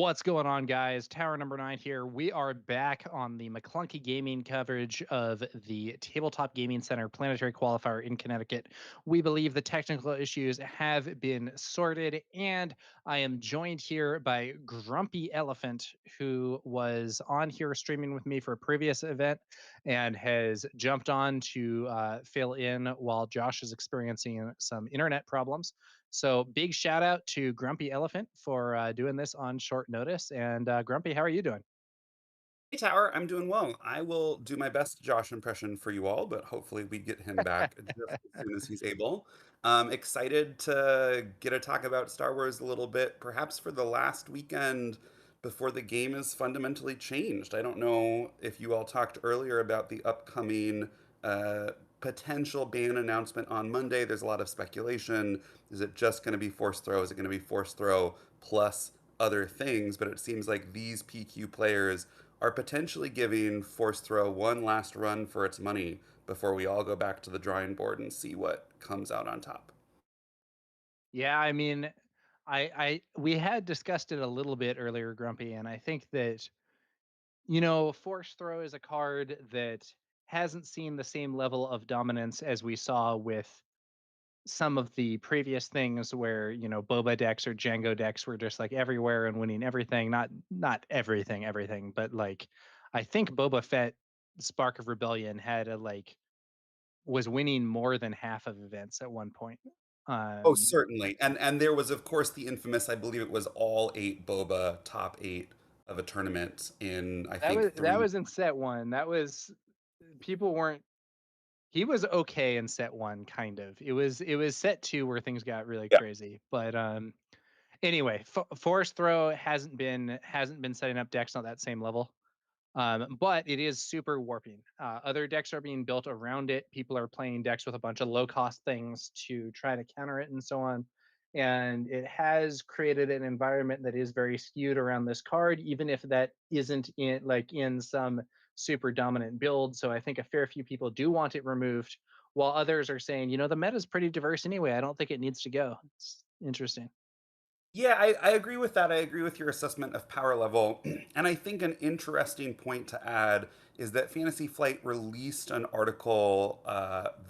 What's going on, guys? Tower number 9 here. We are back on the McClunky Gaming coverage of the Tabletop Gaming Center Planetary Qualifier in Connecticut. We believe the technical issues have been sorted, and I am joined here by Grumpy Elephant, who was on here streaming with me for a previous event and has jumped on to fill in while Josh is experiencing some internet problems. So big shout out to Grumpy Elephant for doing this on short notice. And Grumpy, how are you doing? Hey Tower, I'm doing well. I will do my best Josh impression for you all, but hopefully we get him back just as soon as he's able. Excited to get to talk about Star Wars a little bit, perhaps for the last weekend before the game is fundamentally changed. I don't know if you all talked earlier about the upcoming uh, potential ban announcement on Monday. There's a lot of speculation. Is it just going to be Force Throw? Is it going to be Force Throw plus other things? But it seems like these PQ players are potentially giving Force Throw one last run for its money before we all go back to the drawing board and see what comes out on top. Yeah, I mean, I we had discussed it a little bit earlier, Grumpy, and I think that Force Throw is a card that hasn't seen the same level of dominance as we saw with some of the previous things where Boba decks or Django decks were just like everywhere and winning everything. Not everything, but like I think Boba Fett Spark of Rebellion had a like was winning more than half of events at one point. Oh, um certainly. And there was of course the infamous, I believe it was all eight Boba top eight of a tournament in I that think was three. in set one. That was people weren't He was okay in set one, kind of. It was set two where things got really Yeah. crazy, but anyway, Force Throw hasn't been setting up decks on that same level. But it is super warping. Other decks are being built around it. People are playing decks with a bunch of low cost things to try to counter it and so on. And it has created an environment that is very skewed around this card, even if that isn't in some super dominant build. So I think a fair few people do want it removed, while others are saying, the meta is pretty diverse anyway. I don't think it needs to go. It's interesting. Yeah, I agree with that. I agree with your assessment of power level. And I think an interesting point to add is that Fantasy Flight released an article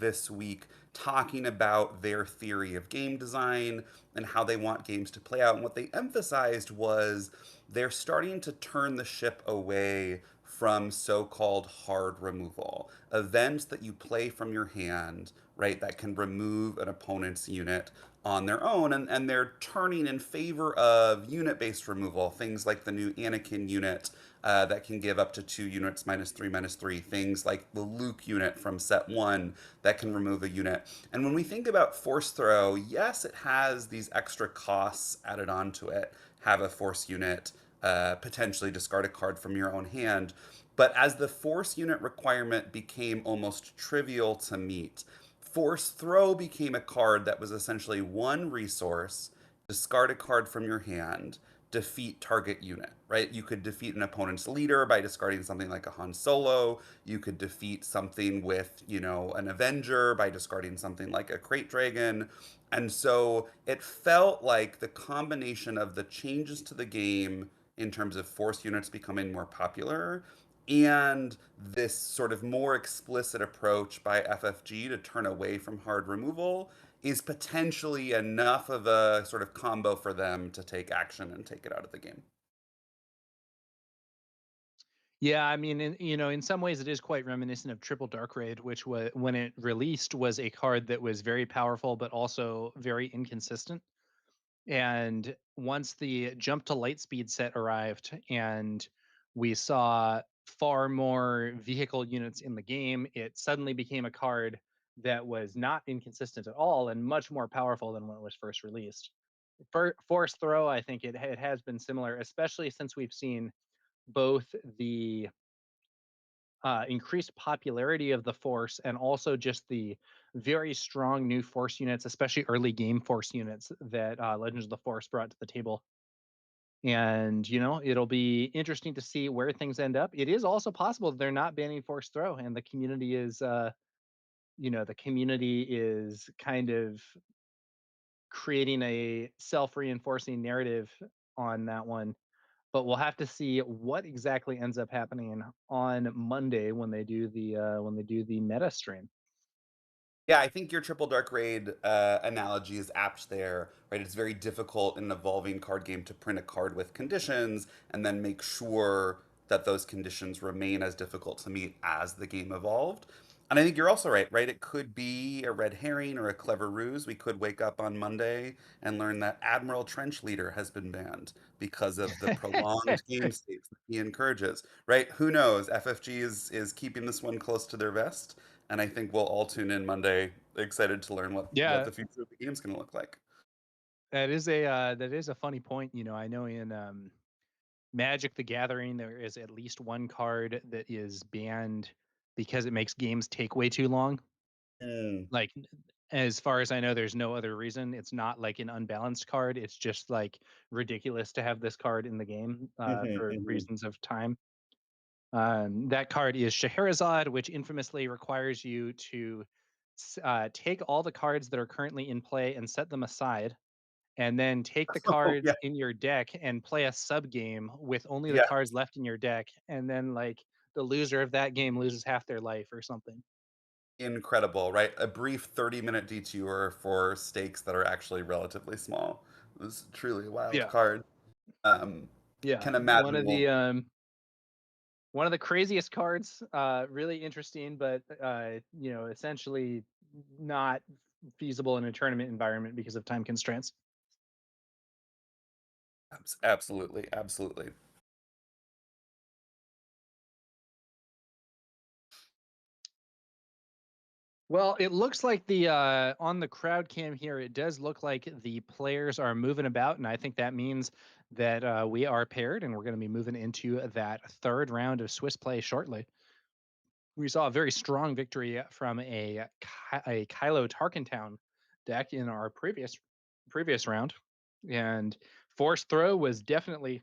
this week talking about their theory of game design and how they want games to play out. And what they emphasized was they're starting to turn the ship away from so-called hard removal, events that you play from your hand, right, that can remove an opponent's unit on their own, and they're turning in favor of unit-based removal, things like the new Anakin unit that can give up to 2 units -3/-3, things like the Luke unit from set 1 that can remove a unit. And when we think about Force Throw, yes, it has these extra costs added onto it. Have a Force unit, potentially discard a card from your own hand. But as the Force unit requirement became almost trivial to meet, Force Throw became a card that was essentially one resource, discard a card from your hand, defeat target unit, right? You could defeat an opponent's leader by discarding something like a Han Solo. You could defeat something with, an Avenger by discarding something like a Crate Dragon. And so it felt like the combination of the changes to the game in terms of Force units becoming more popular and this sort of more explicit approach by FFG to turn away from hard removal is potentially enough of a sort of combo for them to take action and take it out of the game. Yeah, I mean, in some ways, it is quite reminiscent of Triple Dark Raid, which was when it released was a card that was very powerful but also very inconsistent. And once the jump to light speed set arrived, and we saw far more vehicle units in the game, it suddenly became a card that was not inconsistent at all and much more powerful than when it was first released. For Force Throw, I think it has been similar, especially since we've seen both the increased popularity of the Force and also just the very strong new Force units, especially early game Force units that Legends of the Force brought to the table. And it'll be interesting to see where things end up. It is also possible they're not banning Force Throw, and the community is kind of creating a self-reinforcing narrative on that one. but we'll have to see what exactly ends up happening on Monday when they do the meta stream. Yeah, I think your triple dark raid analogy is apt there, right? It's very difficult in an evolving card game to print a card with conditions and then make sure that those conditions remain as difficult to meet as the game evolved. And I think you're also right, right? It could be a red herring or a clever ruse. We could wake up on Monday and learn that Admiral Trench Leader has been banned because of the prolonged game states that he encourages, right? Who knows? FFG is keeping this one close to their vest, and I think we'll all tune in Monday, excited to learn what Yeah, the future of the game's going to look like. that is a funny point. I know in Magic the Gathering there is at least one card that is banned because it makes games take way too long. Mm. Like, as far as I know, there's no other reason. It's not like an unbalanced card. It's just like ridiculous to have this card in the game Hmm, for hmm. reasons of time. That card is Scheherazade, which infamously requires you to take all the cards that are currently in play and set them aside, and then take the Oh, cards yeah, in your deck and play a sub game with only the yeah, cards left in your deck, and then like the loser of that game loses half their life or something. incredible, right? A brief 30-minute detour for stakes that are actually relatively small. It was truly a wild Yeah, card. Um, yeah. can imagine we'll One of the craziest cards, really interesting, but essentially not feasible in a tournament environment because of time constraints. absolutely, absolutely. Well, it looks like the on the crowd cam here, it does look like the players are moving about, and I think that means that we are paired, and we're going to be moving into that third round of Swiss play shortly. We saw a very strong victory from a Kylo Tarkentown deck in our previous round, and Force Throw was definitely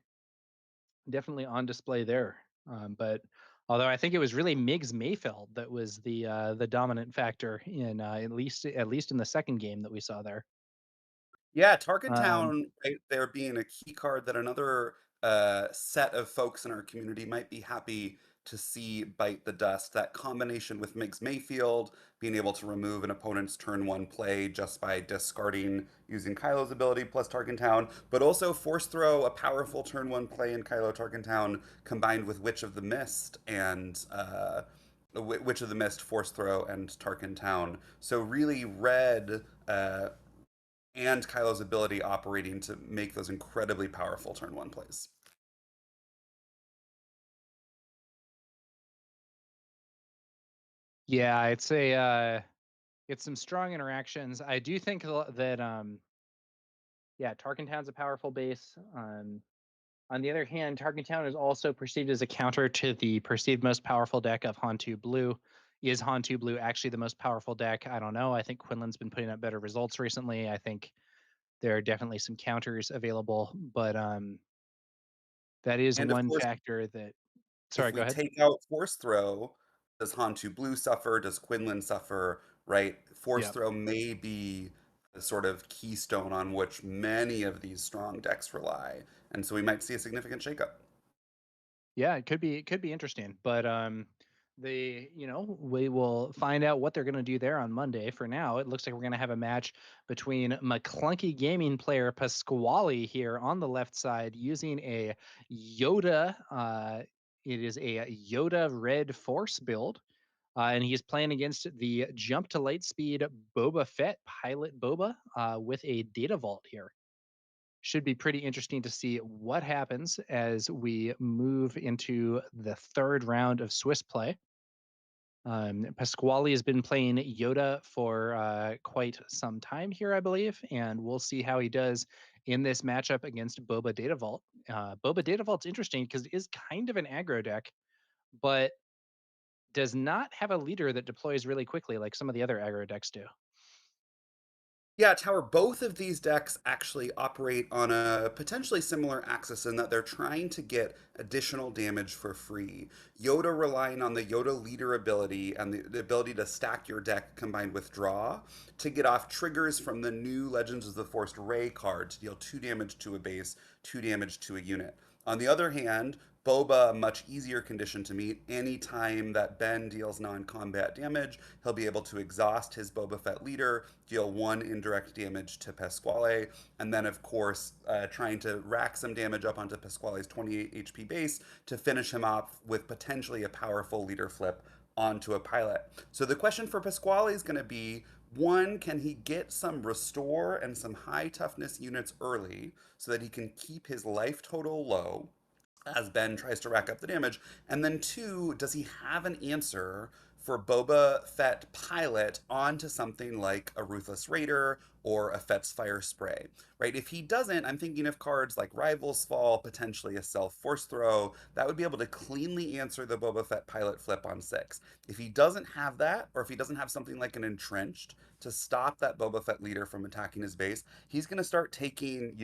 on display there. But although I think it was really Miggs Mayfeld that was the dominant factor in at least in the second game that we saw there. Yeah, Um, Tarkentown, right there being a key card that another set of folks in our community might be happy to see bite the dust. That combination with Miggs Mayfield, being able to remove an opponent's turn one play just by discarding using Kylo's ability plus Tarkentown, but also Force Throw, a powerful turn one play in Kylo Tarkentown, combined with Witch of the Mist and Witch of the Mist, Force Throw, and Tarkentown. So really, red and Kylo's ability operating to make those incredibly powerful turn one plays. yeah, it's some strong interactions. I do think that yeah, Tarkentown's a powerful base. On the other hand, Tarkentown is also perceived as a counter to the perceived most powerful deck of Hantu Blue. Is Hantu Blue actually the most powerful deck? I don't know. I think Quinlan's been putting up better results recently. I think there are definitely some counters available, but that is And of one course, factor that. if Sorry, go we ahead. take out Force Throw, does Hantu Blue suffer? Does Quinlan suffer? Right? Force Yeah, Throw may be the sort of keystone on which many of these strong decks rely. And so we might see a significant shakeup. yeah, it could be interesting, but we will find out what they're going to do there on Monday. For now, it looks like we're going to have a match between McClunky Gaming player Pasquale here on the left side using a Yoda. It is a Yoda Red Force build. And he's playing against the jump to light speed Boba Fett pilot Boba with a data vault here. Should be pretty interesting to see what happens as we move into the third round of Swiss play. Pasquale has been playing Yoda for quite some time here, I believe, and we'll see how he does in this matchup against Boba Data Vault. Boba Data Vault's interesting because it is kind of an aggro deck, but does not have a leader that deploys really quickly like some of the other aggro decks do. Yeah, Tower, both of these decks actually operate on a potentially similar axis in that they're trying to get additional damage for free. Yoda relying on the Yoda leader ability and the ability to stack your deck combined with draw to get off triggers from the new Legends of the Forced Ray card to deal 2 damage to a base, 2 damage to a unit. On the other hand, Boba, a much easier condition to meet. Anytime that Ben deals non combat damage, he'll be able to exhaust his Boba Fett leader, deal one indirect damage to Pasquale, and then, of course, trying to rack some damage up onto Pasquale's 28 HP base to finish him off with potentially a powerful leader flip onto a pilot. So the question for Pasquale is going to be one, can he get some restore and some high toughness units early so that he can keep his life total low as Ben tries to rack up the damage? And then two, does he have an answer for Boba Fett pilot onto something like a Ruthless Raider or a Fett's Fire Spray, right? If he doesn't, I'm thinking of cards like Rival's Fall, potentially a Self Force Throw, that would be able to cleanly answer the Boba Fett pilot flip on 6. If he doesn't have that, or if he doesn't have something like an Entrenched to stop that Boba Fett leader from attacking his base, he's going to start taking,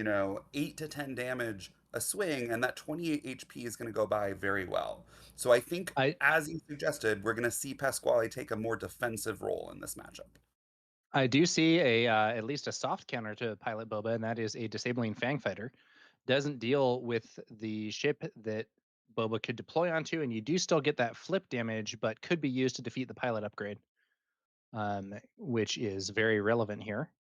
8 to 10 damage a swing, and that 28 HP is going to go by very well. So I think, I as you suggested, we're going to see Pasquale take a more defensive role in this matchup. I do see a at least a soft counter to Pilot Boba, and that is a disabling Fang Fighter. Doesn't deal with the ship that Boba could deploy onto, and you do still get that flip damage, but could be used to defeat the pilot upgrade, which is very relevant here.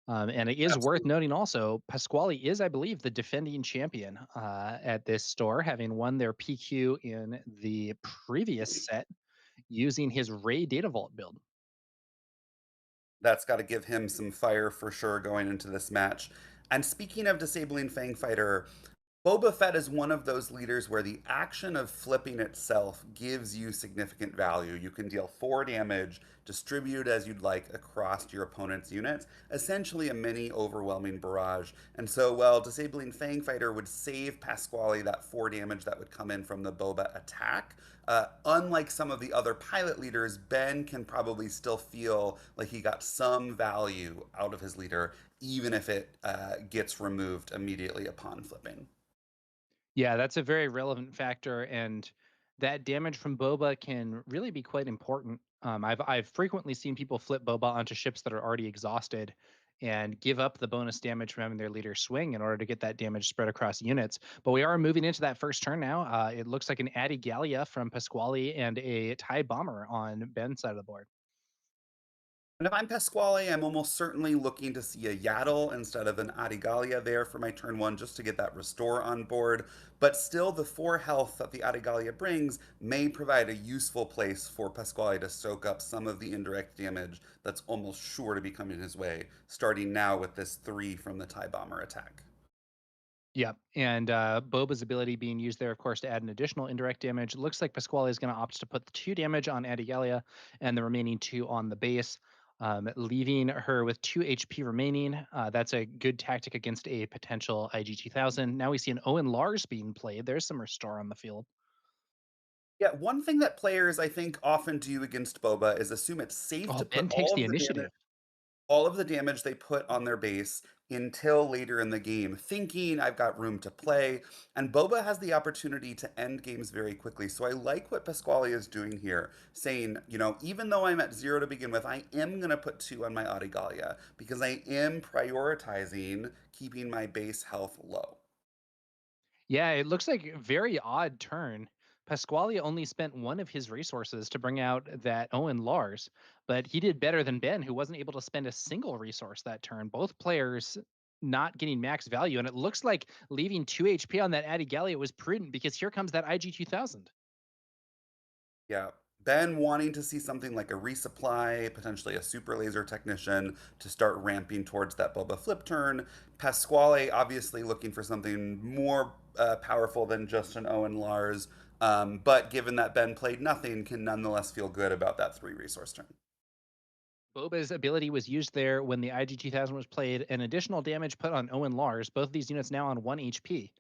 And it is worth Absolutely. noting also, Pasquale is, I believe, the defending champion at this store, having won their PQ in the previous set using his Ray Data Vault build. That's got to give him some fire for sure going into this match. And speaking of disabling Fang Fighter, Boba Fett is one of those leaders where the action of flipping itself gives you significant value. You can deal 4 damage, distribute as you'd like across your opponent's units, essentially a mini overwhelming barrage. And so, while disabling Fang Fighter would save Pasquale that 4 damage that would come in from the Boba attack, unlike some of the other pilot leaders, Ben can probably still feel like he got some value out of his leader, even if it gets removed immediately upon flipping. Yeah, that's a very relevant factor, and that damage from Boba can really be quite important. I've frequently seen people flip Boba onto ships that are already exhausted and give up the bonus damage from having their leader swing in order to get that damage spread across units. But we are moving into that first turn now. It looks like an Adi Gallia from Pasquale and a TIE Bomber on Ben's side of the board. And if I'm Pasquale, I'm almost certainly looking to see a Yaddle instead of an Adigalia there for my turn 1 just to get that restore on board. But still, the 4 health that the Adigalia brings may provide a useful place for Pasquale to soak up some of the indirect damage that's almost sure to be coming his way, starting now with this 3 from the TIE Bomber attack. Yeah, and Boba's ability being used there, of course, to add an additional indirect damage. It looks like Pasquale is going to opt to put the 2 damage on Adigalia and the remaining 2 on the base, leaving her with 2 HP remaining. That's a good tactic against a potential IG 2000. Now we see an Owen Lars being played. There's some restore on the field. Yeah, one thing that players I think often do against Boba is assume it's safe Oh, to put Ben takes the damage initiative. they put on their base until later in the game, thinking I've got room to play. And Boba has the opportunity to end games very quickly. So I like what Pasquale is doing here, saying, even though I'm at 0 to begin with, I am going to put 2 on my Adigalia because I am prioritizing keeping my base health low. Yeah, it looks like a very odd turn. Pasquale only spent one of his resources to bring out that Owen Lars, but he did better than Ben, who wasn't able to spend a single resource that turn. Both players not getting max value, and it looks like leaving 2 HP on that Addy Gallia was prudent because here comes that IG 2000. Yeah. Ben wanting to see something like a resupply, potentially a super laser technician to start ramping towards that Boba flip turn. Pasquale obviously looking for something more powerful than just an Owen Lars. But given that Ben played nothing, can nonetheless feel good about that 3 resource turn. Boba's ability was used there when the IG 2000 was played, and additional damage put on Owen Lars. Both of these units now on 1 HP.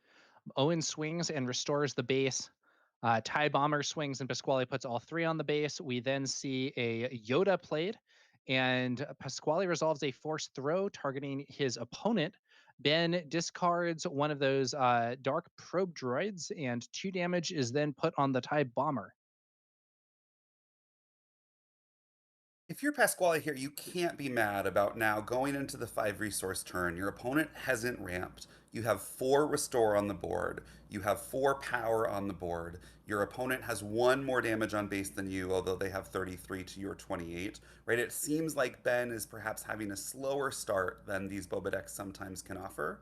Owen swings and restores the base. TIE Bomber swings and Pasquale puts all 3 on the base. We then see a Yoda played, and Pasquale resolves a force throw targeting his opponent. Ben discards one of those dark probe droids, and 2 damage is then put on the TIE Bomber. If you're Pasquale here, you can't be mad about now going into the 5 resource turn. Your opponent hasn't ramped. You have 4 restore on the board. You have 4 power on the board. Your opponent has 1 more damage on base than you, although they have 33 to your 28. Right? It seems like Ben is perhaps having a slower start than these Boba decks sometimes can offer.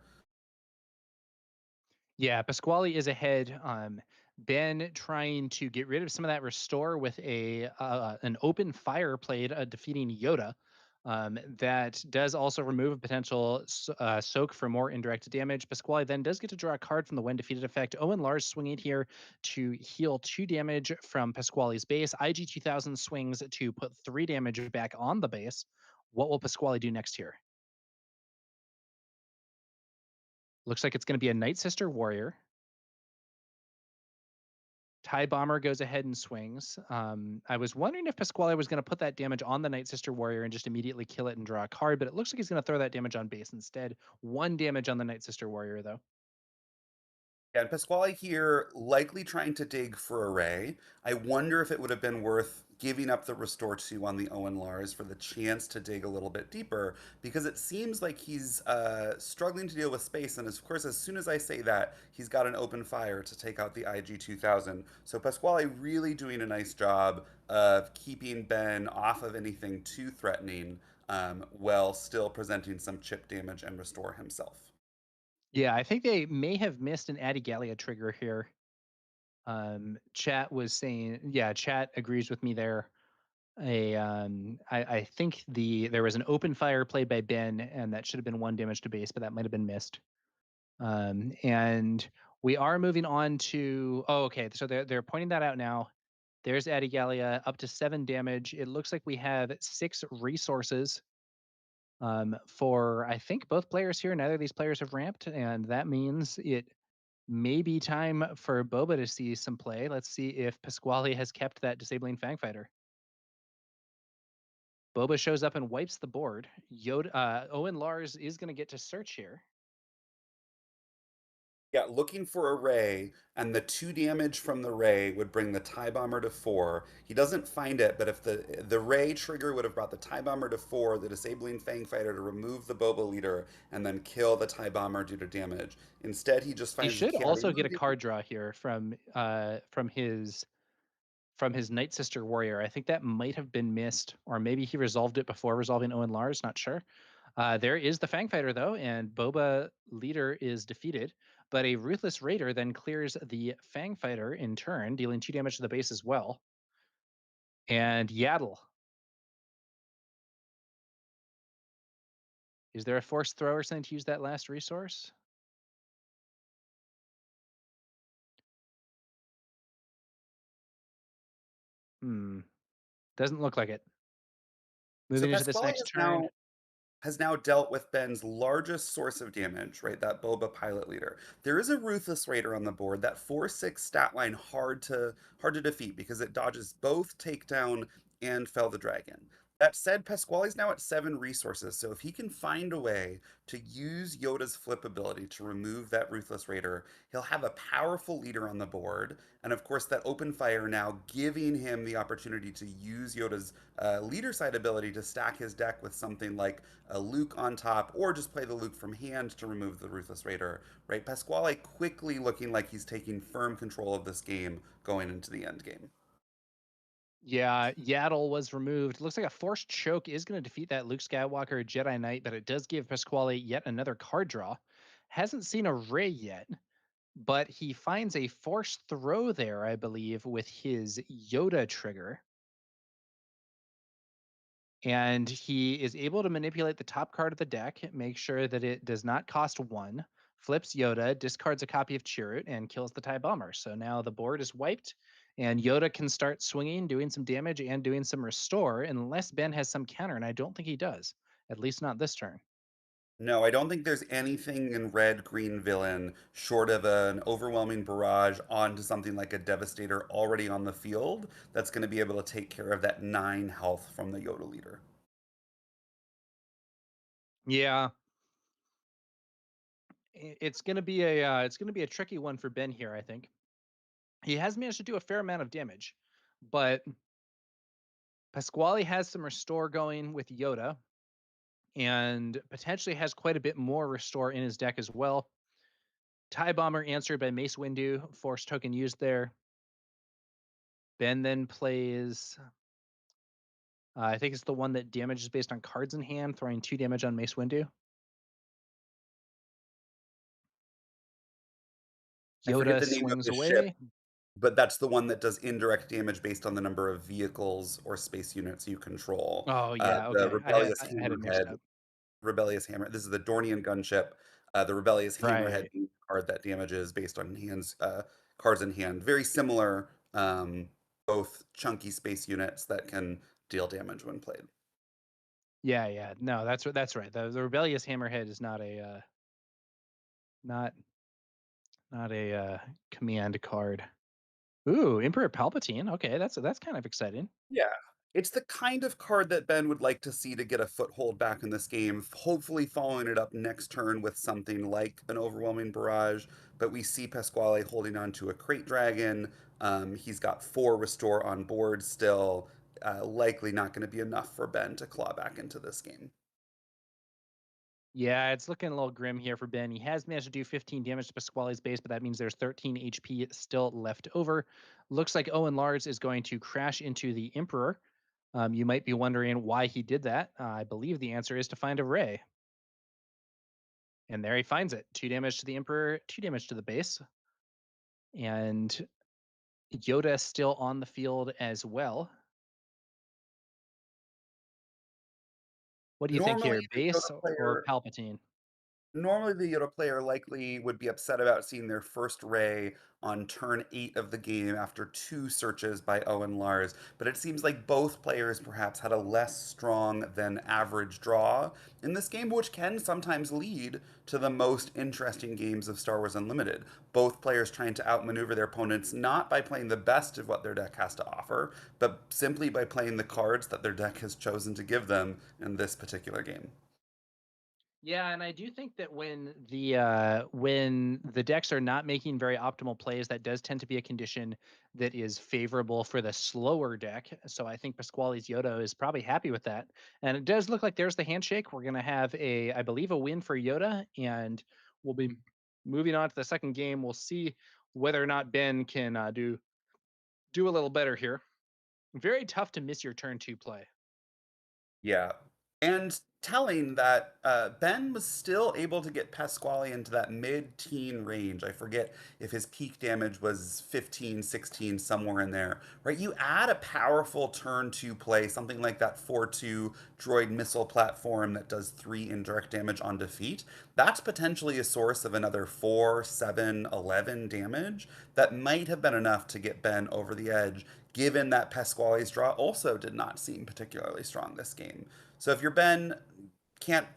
Yeah, Pasquale is ahead. Ben trying to get rid of some of that restore with a an open fire played, defeating Yoda. That does also remove a potential soak for more indirect damage. Pasquale then does get to draw a card from the when defeated effect. Owen Lars swinging here to heal 2 damage from Pasquale's base. IG 2000 swings to put 3 damage back on the base. What will Pasquale do next here? Looks like it's going to be a Night Sister Warrior. TIE Bomber goes ahead and swings. I was wondering if Pasquale was going to put that damage on the Night Sister Warrior and just immediately kill it and draw a card, but it looks like he's going to throw that damage on base instead. 1 damage on the Night Sister Warrior, though. Yeah, and Pasquale here likely trying to dig for a ray. I wonder if it would have been worth giving up the Restore 2 on the Owen Lars for the chance to dig a little bit deeper, because it seems like he's struggling to deal with space. And of course, as soon as I say that, he's got an open fire to take out the IG 2000. So Pasquale really doing a nice job of keeping Ben off of anything too threatening, while still presenting some chip damage and restore himself. Yeah, I think they may have missed an Adigalia trigger here. Chat was saying, yeah, chat agrees with me there. I think there was an open fire played by Ben, and that should have been 1 damage to base, but that might have been missed. And we are moving on to, oh, okay. So they're pointing that out now. There's Adigalia up to 7 damage. It looks like we have 6 resources, for I think both players here. Neither of these players have ramped, and that means it may be time for Boba to see some play. Let's see if Pasquale has kept that disabling Fangfighter. Boba shows up and wipes the board. Owen Lars is going to get to search here. Yeah, looking for a ray, and the 2 damage from the ray would bring the tie bomber to 4. He doesn't find it, but if the ray trigger would have brought the tie bomber to 4, the disabling fang fighter to remove the Boba leader and then kill the tie bomber due to damage. Instead, he just He finds the should carry also get one a damage. card draw here from his Night Sister Warrior. I think that might have been missed, or maybe he resolved it before resolving Owen Lars. Not sure. There is the Fang Fighter though, and Boba leader is defeated. But a Ruthless Raider then clears the Fang Fighter in turn, dealing 2 damage to the base as well. And Yaddle. Is there a forced thrower sent to use that last resource? Hmm. Doesn't look like it. So Moving into this Pasquale next turn. has now dealt with Ben's largest source of damage, right? That Boba pilot leader. There is a Ruthless Raider on the board. That 4/6 stat line hard to defeat because it dodges both takedown and fell the dragon. That said, Pasquale's now at 7 resources, so if he can find a way to use Yoda's flip ability to remove that Ruthless Raider, he'll have a powerful leader on the board. And of course, that open fire now giving him the opportunity to use Yoda's leader side ability to stack his deck with something like a Luke on top, or just play the Luke from hand to remove the Ruthless Raider, right? Pasquale quickly looking like he's taking firm control of this game going into the end game. Yeah, Yaddle was removed. Looks like a forced choke is going to defeat that Luke Skywalker Jedi Knight, but it does give Pasquale yet another card draw. Hasn't seen a Ray yet, but he finds a forced throw there, I believe, with his Yoda trigger. And he is able to manipulate the top card of the deck, make sure that it does not cost 1, flips Yoda, discards a copy of Chirrut, and kills the TIE Bomber. So now the board is wiped, and Yoda can start swinging, doing some damage, and doing some restore, unless Ben has some counter, and I don't think he does, at least not this turn. No, I don't think there's anything in red green villain short of an overwhelming barrage onto something like a Devastator already on the field that's going to be able to take care of that 9 health from the Yoda leader. Yeah, it's gonna be a tricky one for Ben here. I think he has managed to do a fair amount of damage, but Pasquale has some restore going with Yoda and potentially has quite a bit more restore in his deck as well. TIE Bomber answered by Mace Windu, force token used there. Ben then plays, I think it's the one that damages based on cards in hand, throwing 2 damage on Mace Windu. I forget Yoda the name of swings the ship, away. but that's the one that does indirect damage based on the number of vehicles or space units you control. Oh, yeah, The okay. Rebellious I had it mixed Hammerhead, up. Rebellious Hammer. This is the Dornian gunship. The Rebellious Hammerhead Right. being a card that damages based on cards in hand. Very similar, both chunky space units that can deal damage when played. Yeah, yeah. No, that's right. The rebellious hammerhead is not not a command card. Ooh, Emperor Palpatine. Okay, that's kind of exciting. Yeah. It's the kind of card that Ben would like to see to get a foothold back in this game, hopefully following it up next turn with something like an overwhelming barrage. But we see Pasquale holding on to a crate dragon. He's got 4 restore on board still. Likely not going to be enough for Ben to claw back into this game. Yeah, it's looking a little grim here for Ben. He has managed to do 15 damage to Pasquale's base, but that means there's 13 HP still left over. Looks like Owen Lars is going to crash into the Emperor. You might be wondering why he did that. I believe the answer is to find a ray. And there he finds it. 2 damage to the Emperor, 2 damage to the base. And Yoda still on the field as well. What do you think Normally, here, the base Yoda or player Palpatine? Normally, the Yoda player likely would be upset about seeing their first ray on turn 8 of the game after 2 searches by Owen Lars, but it seems like both players perhaps had a less strong than average draw in this game, which can sometimes lead to the most interesting games of Star Wars Unlimited. Both players trying to outmaneuver their opponents not by playing the best of what their deck has to offer, but simply by playing the cards that their deck has chosen to give them in this particular game. Yeah, and I do think that when the decks are not making very optimal plays, that does tend to be a condition that is favorable for the slower deck. So I think Pasquale's Yoda is probably happy with that. And it does look like there's the handshake. We're gonna have I believe, a win for Yoda, and we'll be moving on to the second game. We'll see whether or not Ben can do a little better here. Very tough to miss your turn 2 play. Yeah. And telling that Ben was still able to get Pasquale into that mid-teen range. I forget if his peak damage was 15, 16, somewhere in there. Right? You add a powerful turn 2 play, something like that 4-2 droid missile platform that does 3 indirect damage on defeat. That's potentially a source of another 4, 7, 11 damage that might have been enough to get Ben over the edge, given that Pasquale's draw also did not seem particularly strong this game. So if you're Ben, can't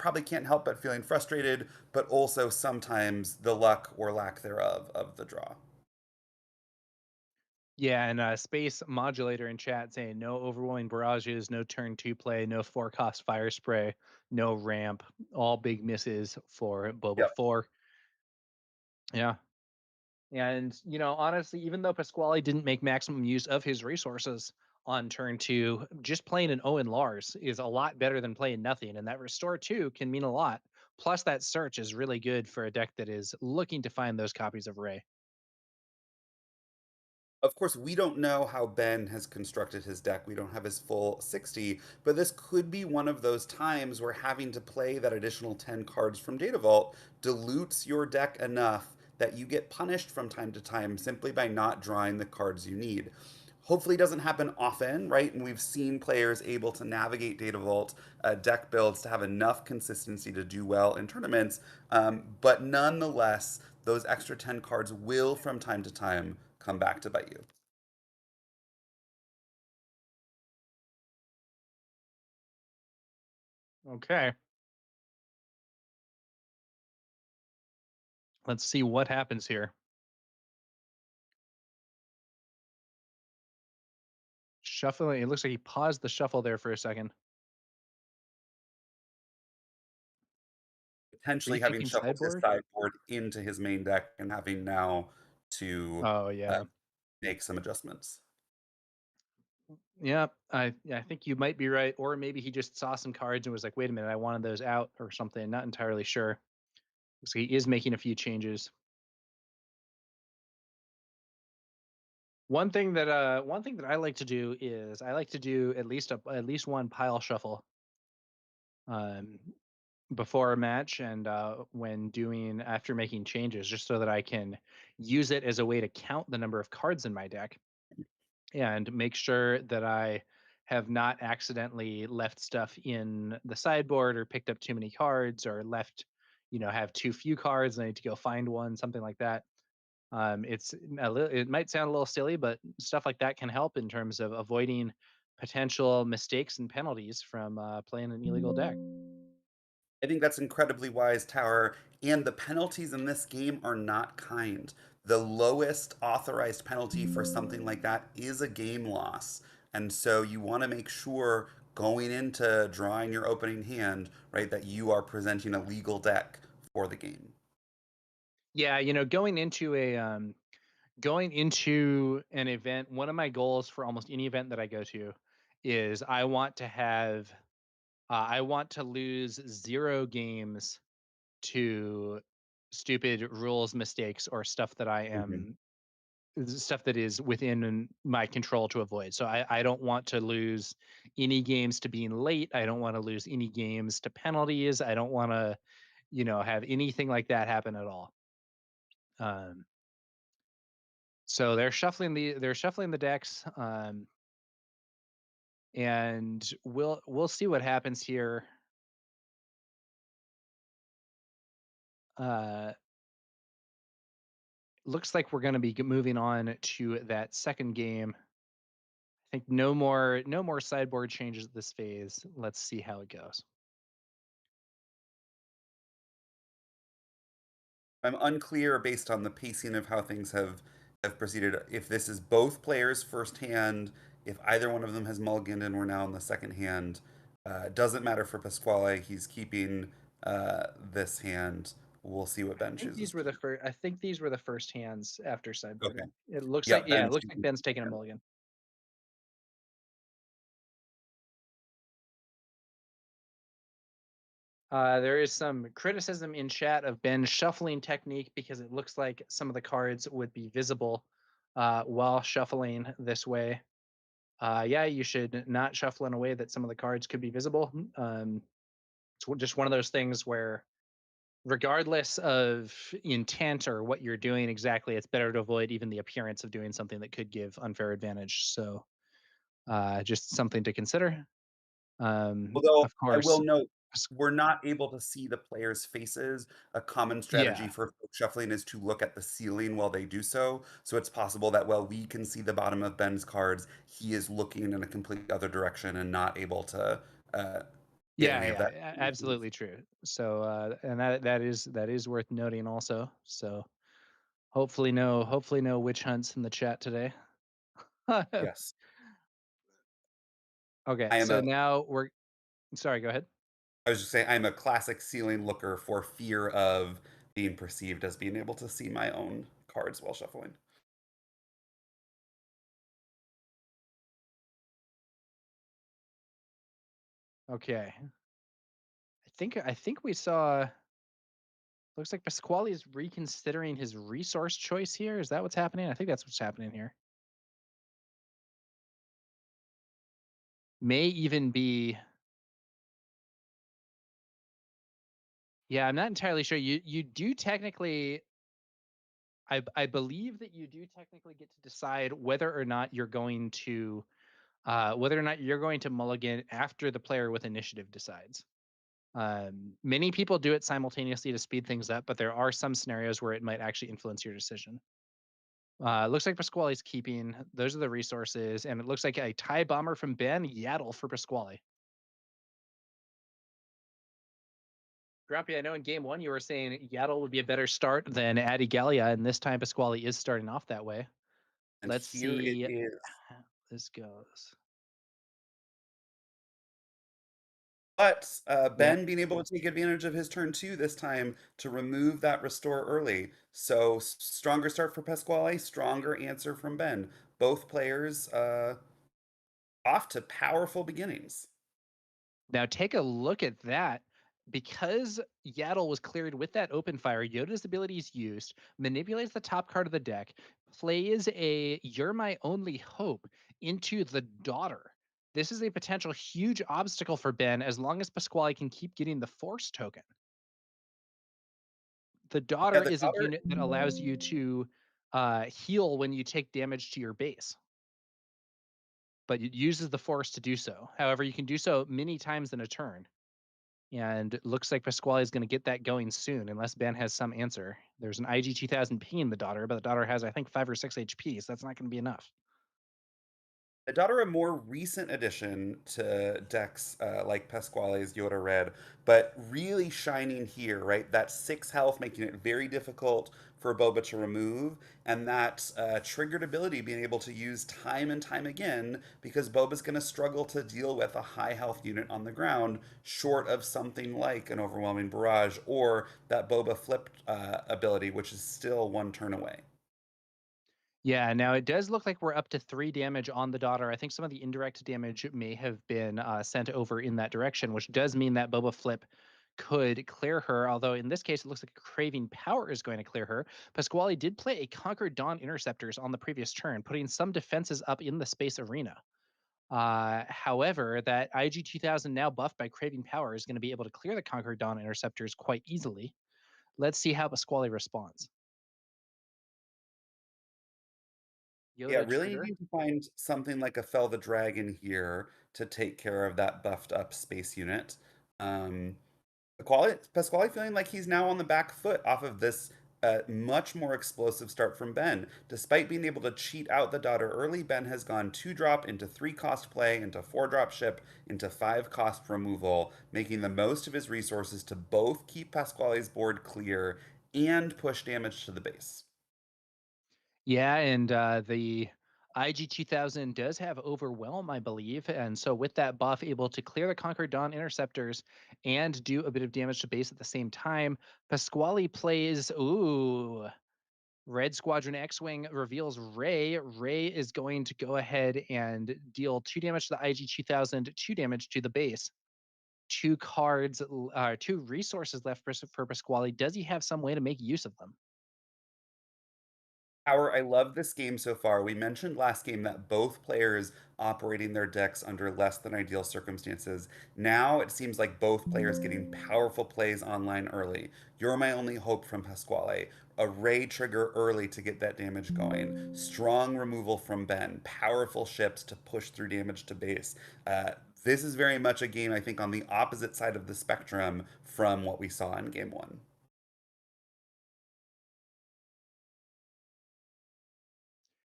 help but feeling frustrated, but also sometimes the luck or lack thereof of the draw. Yeah, and Space Modulator in chat saying no overwhelming barrages, no turn 2 play, no 4 cost fire spray, no ramp, all big misses for Boba Yep. 4. Yeah. And, honestly, even though Pasquale didn't make maximum use of his resources on turn 2, just playing an Owen Lars is a lot better than playing nothing. And that restore 2 can mean a lot. Plus, that search is really good for a deck that is looking to find those copies of Ray. Of course, we don't know how Ben has constructed his deck. We don't have his full 60, but this could be one of those times where having to play that additional 10 cards from Data Vault dilutes your deck enough that you get punished from time to time simply by not drawing the cards you need. Hopefully, it doesn't happen often, right? And we've seen players able to navigate Data Vault deck builds to have enough consistency to do well in tournaments. But nonetheless, those extra 10 cards will from time to time come back to bite you. Okay. Let's see what happens here. Shuffling. It looks like he paused the shuffle there for a second. Potentially having Rethinking shuffled his sideboard? sideboard into his main deck and having now to Oh, yeah. make some adjustments. Yeah, I think you might be right, or maybe he just saw some cards and was like, "Wait a minute, I wanted those out," or something. Not entirely sure. So he is making a few changes. One thing that I like to do is I like to do at least one pile shuffle um before a match and when doing after making changes, just so that I can use it as a way to count the number of cards in my deck and make sure that I have not accidentally left stuff in the sideboard or picked up too many cards or left, have too few cards and I need to go find one, something like that. It might sound a little silly, but stuff like that can help in terms of avoiding potential mistakes and penalties from playing an illegal deck. I think that's incredibly wise, Tower. And the penalties in this game are not kind. The lowest authorized penalty for something like that is a game loss. And so you want to make sure going into drawing your opening hand, right, that you are presenting a legal deck for the game. Yeah, going into an event, one of my goals for almost any event that I go to is I want to lose 0 games to stupid rules mistakes or Mhm. stuff that is within my control to avoid. So I don't want to lose any games to being late. I don't want to lose any games to penalties. I don't want to, have anything like that happen at all. Um, so they're shuffling the decks, and we'll see what happens here. Uh, Looks like we're going to be moving on to that second game. I think no more sideboard changes this phase. Let's see how it goes. I'm unclear based on the pacing of how things have proceeded. If this is both players' first hand, if either one of them has mulliganed and we're now in the second hand, doesn't matter for Pasquale. He's keeping this hand. We'll see what Ben chooses to do. I think these were the first hands after Okay. sideboarding. It looks like Yep. yeah, it Ben's looks like keeping Ben's the taking a hand. mulligan. There is some criticism in chat of Ben's shuffling technique because it looks like some of the cards would be visible while shuffling this way. Yeah, you should not shuffle in a way that some of the cards could be visible. It's just one of those things where, regardless of intent or what you're doing exactly, it's better to avoid even the appearance of doing something that could give unfair advantage. So, just something to consider. Although Of I course, will note, we're not able to see the players' faces. A common strategy yeah, for folk shuffling is to look at the ceiling while they do so. So it's possible that while we can see the bottom of Ben's cards, he is looking in a complete other direction and not able to uh, get yeah, any of that information. absolutely true. So, and that is worth noting also. So, hopefully no witch hunts in the chat today. Yes. Okay, I am so a now we're sorry. Go ahead. I was just saying I'm a classic ceiling looker for fear of being perceived as being able to see my own cards while shuffling. Okay, I think we saw. Looks like Pasquale is reconsidering his resource choice here. Is that what's happening? I think that's what's happening here. May even be. Yeah, I'm not entirely sure. You do technically. I believe that you do technically get to decide whether or not you're going to mulligan after the player with initiative decides. Many people do it simultaneously to speed things up, but there are some scenarios where it might actually influence your decision. Looks like Pasquale's keeping. Those are the resources, and it looks like a tie bomber from Ben Yaddle for Pasquale. Grumpy, I know in game one you were saying Yaddle would be a better start than Adi Gallia, and this time Pasquale is starting off that way. And Let's here it see is. how this goes. But Yeah. Ben being able to take advantage of his turn two this time to remove that restore early. So stronger start for Pasquale, stronger answer from Ben. Both players Off to powerful beginnings. Now take a look at that. Because Yaddle was cleared with that open fire, Yoda's ability is used, manipulates the top card of the deck, plays a You're My Only Hope into the daughter. This is a potential huge obstacle for Ben as long as Pasquale can keep getting the force token. The Yeah, daughter the is a daughter. unit that allows you to heal when you take damage to your base, but it uses the force to do so. However, you can do so many times in a turn. And it looks like Pasquale is going to get that going soon, unless Ben has some answer. There's an IG 2000 P in the daughter, but the daughter has, I think, 5 or 6 HP, so that's not going to be enough. The daughter, a more recent addition to decks like Pasquale's Yoda Red, but really shining here, right? That 6 health, making it very difficult for Boba to remove, and that triggered ability being able to use time and time again because Boba's going to struggle to deal with a high health unit on the ground, short of something like an overwhelming barrage or that Boba flipped ability, which is still 1 turn away. Yeah, now it does look like we're up to 3 damage on the daughter. I think some of the indirect damage may have been sent over in that direction, which does mean that Boba Flip could clear her. Although in this case, it looks like Craving Power is going to clear her. Pasquale did play a Conquered Dawn Interceptors on the previous turn, putting some defenses up in the space arena. However, that IG 2000 now buffed by Craving Power is going to be able to clear the Conquered Dawn Interceptors quite easily. Let's see how Pasquale responds. Yeah, Yoda really trigger. needing to find something like a Fell the Dragon here to take care of that buffed up space unit. Um, Pasquale feeling like he's now on the back foot off of this much more explosive start from Ben. Despite being able to cheat out the daughter early, Ben has gone 2 drop into 3 cost play, into 4 drop ship, into 5 cost removal, making the most of his resources to both keep Pasquale's board clear and push damage to the base. Yeah, and the IG 2000 does have Overwhelm, I believe. And so, with that buff, able to clear the Conquered Dawn Interceptors and do a bit of damage to base at the same time. Pasquale plays, ooh, Red Squadron X Wing reveals Ray. Ray is going to go ahead and deal 2 damage to the IG 2000, 2 damage to the base. 2 cards, 2 resources left for Pasquale. Does he have some way to make use of them? I love this game so far. We mentioned last game that both players operating their decks under less than ideal circumstances. Now it seems like both players getting powerful plays online early. You're my only hope from Pasquale. A Ray trigger early to get that damage going. Strong removal from Ben. Powerful ships to push through damage to base. This is very much a game, I think, on the opposite side of the spectrum from what we saw in game one.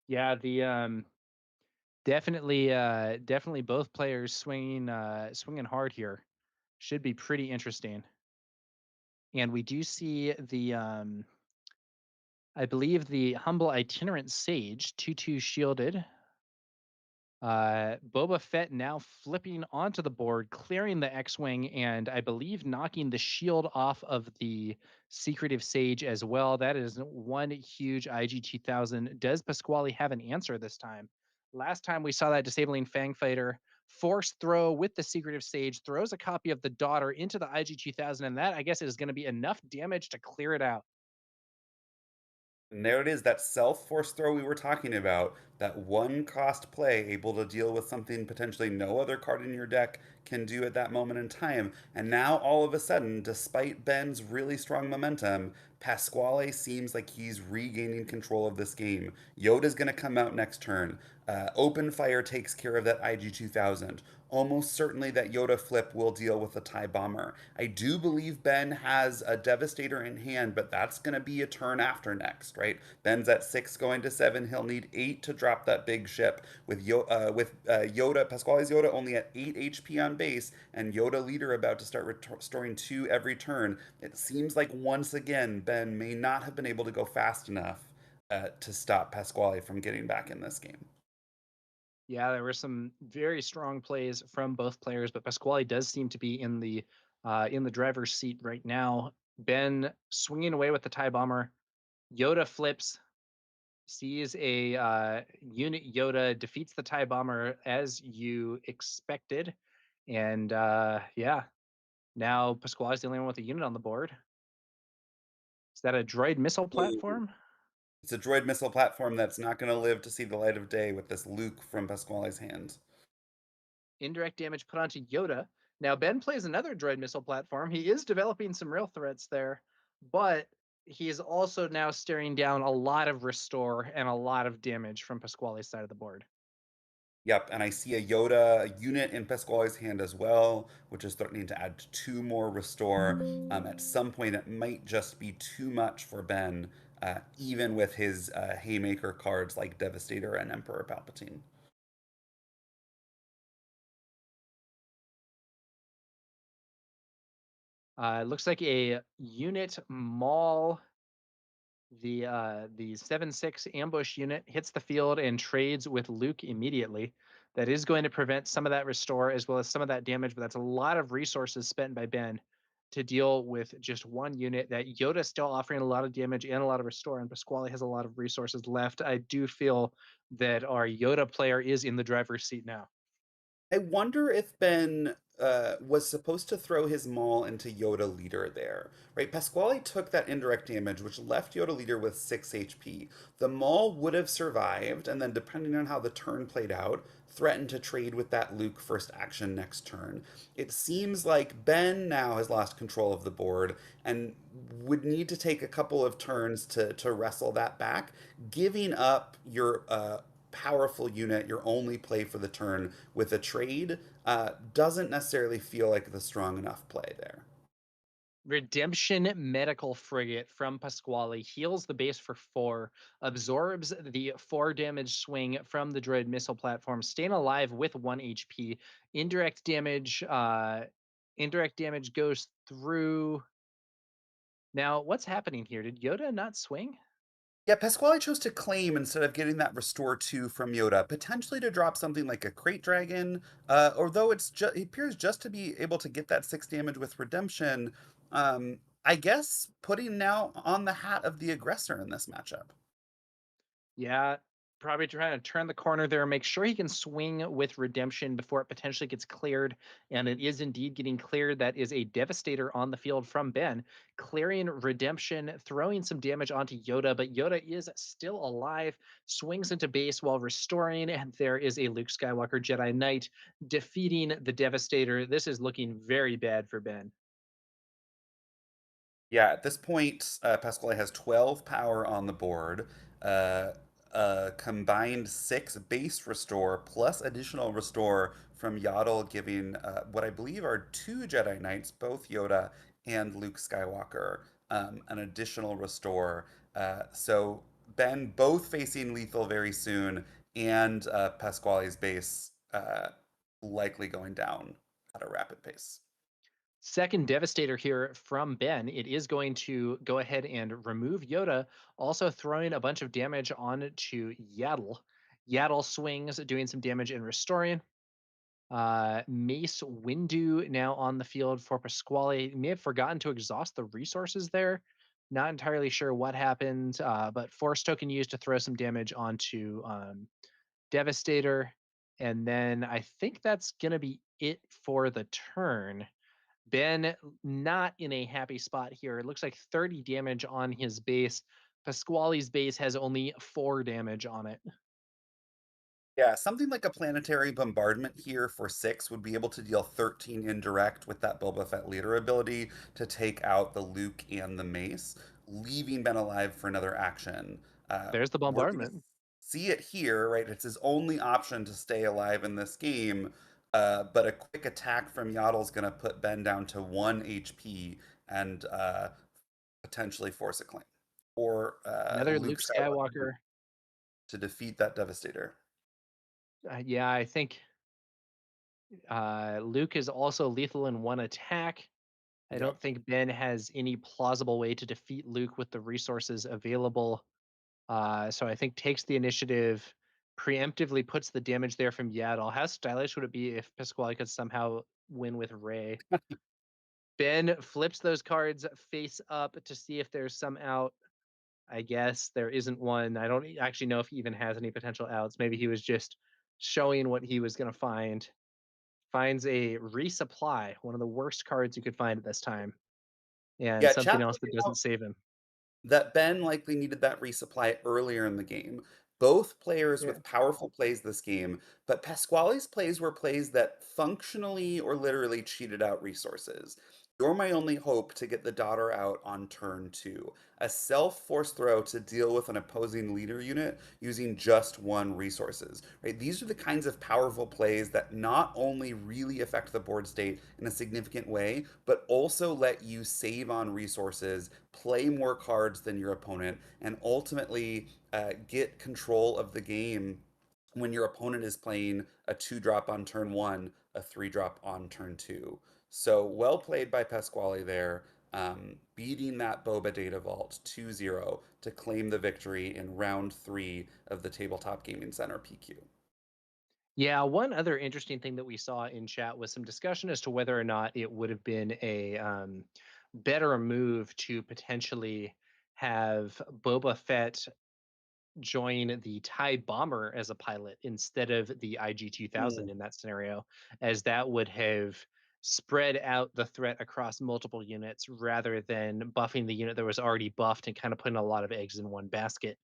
Yeah, the definitely both players swinging hard here. Should be pretty interesting. And we do see the I believe the humble itinerant sage 2/2 shielded. Boba Fett now flipping onto the board, clearing the X-wing, and I believe knocking the shield off of the secretive sage as well. That is one huge IG 2000. Does Pasquale have an answer this time? Last time we saw that disabling Fang Fighter force throw with the secretive sage, throws a copy of the daughter into the IG 2000, and that I guess is going to be enough damage to clear it out. And there it is, that self force throw we were talking about, that 1 cost play able to deal with something potentially no other card in your deck can do at that moment in time. And now all of a sudden, despite Ben's really strong momentum, Pasquale seems like he's regaining control of this game. Yoda's going to come out next turn. Open Fire takes care of that IG 2000. Almost certainly that Yoda flip will deal with the TIE Bomber. I do believe Ben has a Devastator in hand, but that's going to be a turn after next, right? Ben's at 6 going to 7. He'll need 8 to drop that big ship. With Yoda, Pasquale's Yoda only at 8 HP on base, and Yoda leader about to start restoring 2 every turn. It seems like once again Ben may not have been able to go fast enough to stop Pasquale from getting back in this game. Yeah, there were some very strong plays from both players, but Pasquale does seem to be in the driver's seat right now. Ben swinging away with the tie bomber. Yoda flips, sees a unit Yoda, defeats the TIE bomber as you expected. And yeah, now Pasquale's the only one with a unit on the board. Is that a droid missile Ooh. platform? It's a droid missile platform that's not going to live to see the light of day with this Luke from Pasquale's hands. Indirect damage put onto Yoda. Now, Ben plays another droid missile platform. He is developing some real threats there, but he is also now staring down a lot of restore and a lot of damage from Pasquale's side of the board. Yep, and I see a Yoda unit in Pasquale's hand as well, which is threatening to add two more restore. At some point, it might just be too much for Ben, even with his Haymaker cards like Devastator and Emperor Palpatine. It looks like a unit maul. The 7-6 ambush unit hits the field and trades with Luke immediately. That is going to prevent some of that restore as well as some of that damage, but that's a lot of resources spent by Ben to deal with just one unit. That Yoda still offering a lot of damage and a lot of restore, and Pasquale has a lot of resources left. I do feel that our Yoda player is in the driver's seat now. I wonder if Ben was supposed to throw his maul into Yoda Leader there, right? Pasquale took that indirect damage, which left Yoda Leader with 6 HP. The maul would have survived, and then, depending on how the turn played out, threatened to trade with that Luke first action next turn. It seems like Ben now has lost control of the board and would need to take a couple of turns to wrestle that back, giving up your powerful unit, your only play for the turn with a trade, doesn't necessarily feel like the strong enough play there. Redemption Medical Frigate from Pasquale heals the base for 4, absorbs the 4 damage swing from the droid missile platform, staying alive with 1 HP. Indirect damage, indirect damage goes through. Now, what's happening here? Did Yoda not swing? Yeah, Pasquale chose to claim instead of getting that restore 2 from Yoda, potentially to drop something like a Crate Dragon, although it appears just to be able to get that 6 damage with Redemption. I guess putting now on the hat of the aggressor in this matchup. Yeah, probably trying to turn the corner there, make sure he can swing with redemption before it potentially gets cleared. And it is indeed getting cleared. That is a devastator on the field from Ben, clearing redemption, throwing some damage onto Yoda, but Yoda is still alive, swings into base while restoring. And there is a Luke Skywalker Jedi Knight defeating the devastator. This is looking very bad for Ben. Yeah, at this point, Pasquale has 12 power on the board, uh, a combined 6 base restore plus additional restore from Yaddle, giving what I believe are 2 Jedi Knights, both Yoda and Luke Skywalker, an additional restore. So Ben both facing lethal very soon, and Pasquale's base likely going down at a rapid pace. Second Devastator here from Ben. It is going to go ahead and remove Yoda, also throwing a bunch of damage onto Yaddle. Yaddle swings, doing some damage and restoring. Mace Windu now on the field for Pasquale. May have forgotten to exhaust the resources there. Not entirely sure what happened, but Force Token used to throw some damage onto Devastator. And then I think that's going to be it for the turn. Ben not in a happy spot here. It looks like 30 damage on his base. Pasquale's base has only 4 damage on it. Yeah, something like a planetary bombardment here for 6 would be able to deal 13 indirect with that Boba Fett leader ability to take out the Luke and the Mace, leaving Ben alive for another action. There's the We're going to bombardment. see it here, right? It's his only option to stay alive in this game, but a quick attack from Yaddle is going to put Ben down to 1 HP and potentially force a claim. Or Another Luke Luke Skywalker Skywalker. to defeat that Devastator. Yeah, I think Luke is also lethal in 1 attack. I don't Yep. think Ben has any plausible way to defeat Luke with the resources available. So I think takes the initiative, preemptively puts the damage there from Yaddle. How stylish would it be if Pasquale could somehow win with Ray? Ben flips those cards face up to see if there's some out. I guess there isn't one. I don't actually know if he even has any potential outs. Maybe he was just showing what he was going to find. Finds a resupply, one of the worst cards you could find at this time, and Yeah, something chat else that pointed doesn't out save him. that Ben likely needed that resupply earlier in the game. Both players Yeah. with powerful plays this game, but Pasquale's plays were plays that functionally or literally cheated out resources. You're my only hope to get the daughter out on turn two. A self force throw to deal with an opposing leader unit using just one resources. Right? These are the kinds of powerful plays that not only really affect the board state in a significant way, but also let you save on resources, play more cards than your opponent, and ultimately get control of the game when your opponent is playing a 2 drop on turn one, a 3 drop on turn two. So well played by Pasquale there, beating that Boba Data Vault 2-0 to claim the victory in round three of the Tabletop Gaming Center PQ. Yeah, one other interesting thing that we saw in chat was some discussion as to whether or not it would have been a better move to potentially have Boba Fett join the TIE bomber as a pilot instead of the IG 2000 Mm. in that scenario, as that would have spread out the threat across multiple units rather than buffing the unit that was already buffed and kind of putting a lot of eggs in one basket.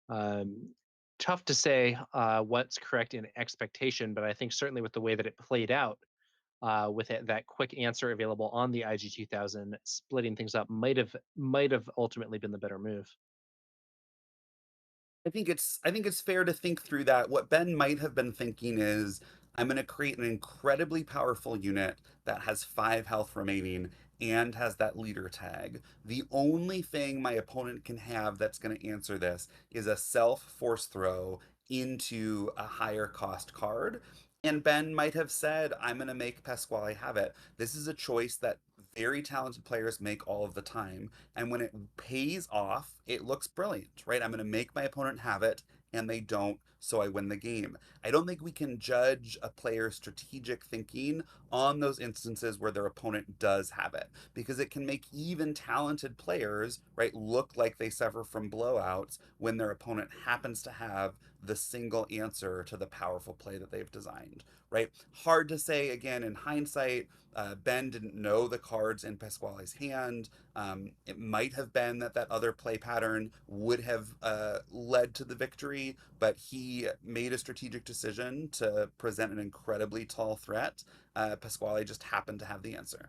Um, Tough to say what's correct in expectation, but I think certainly with the way that it played out, with that quick answer available on the IG 2000, splitting things up might have ultimately been the better move. I think it's fair to think through that. What Ben might have been thinking is, I'm going to create an incredibly powerful unit that has 5 health remaining and has that leader tag. The only thing my opponent can have that's going to answer this is a self force throw into a higher cost card. And Ben might have said, I'm going to make Pasquale have it. This is a choice that very talented players make all of the time. And when it pays off, it looks brilliant, right? I'm going to make my opponent have it, and they don't, so I win the game. I don't think we can judge a player's strategic thinking on those instances where their opponent does have it, because it can make even talented players, right, look like they suffer from blowouts when their opponent happens to have the single answer to the powerful play that they've designed, right? Hard to say again in hindsight. Ben didn't know the cards in Pasquale's hand. It might have been that that other play pattern would have led to the victory, but he made a strategic decision to present an incredibly tall threat. Pasquale just happened to have the answer.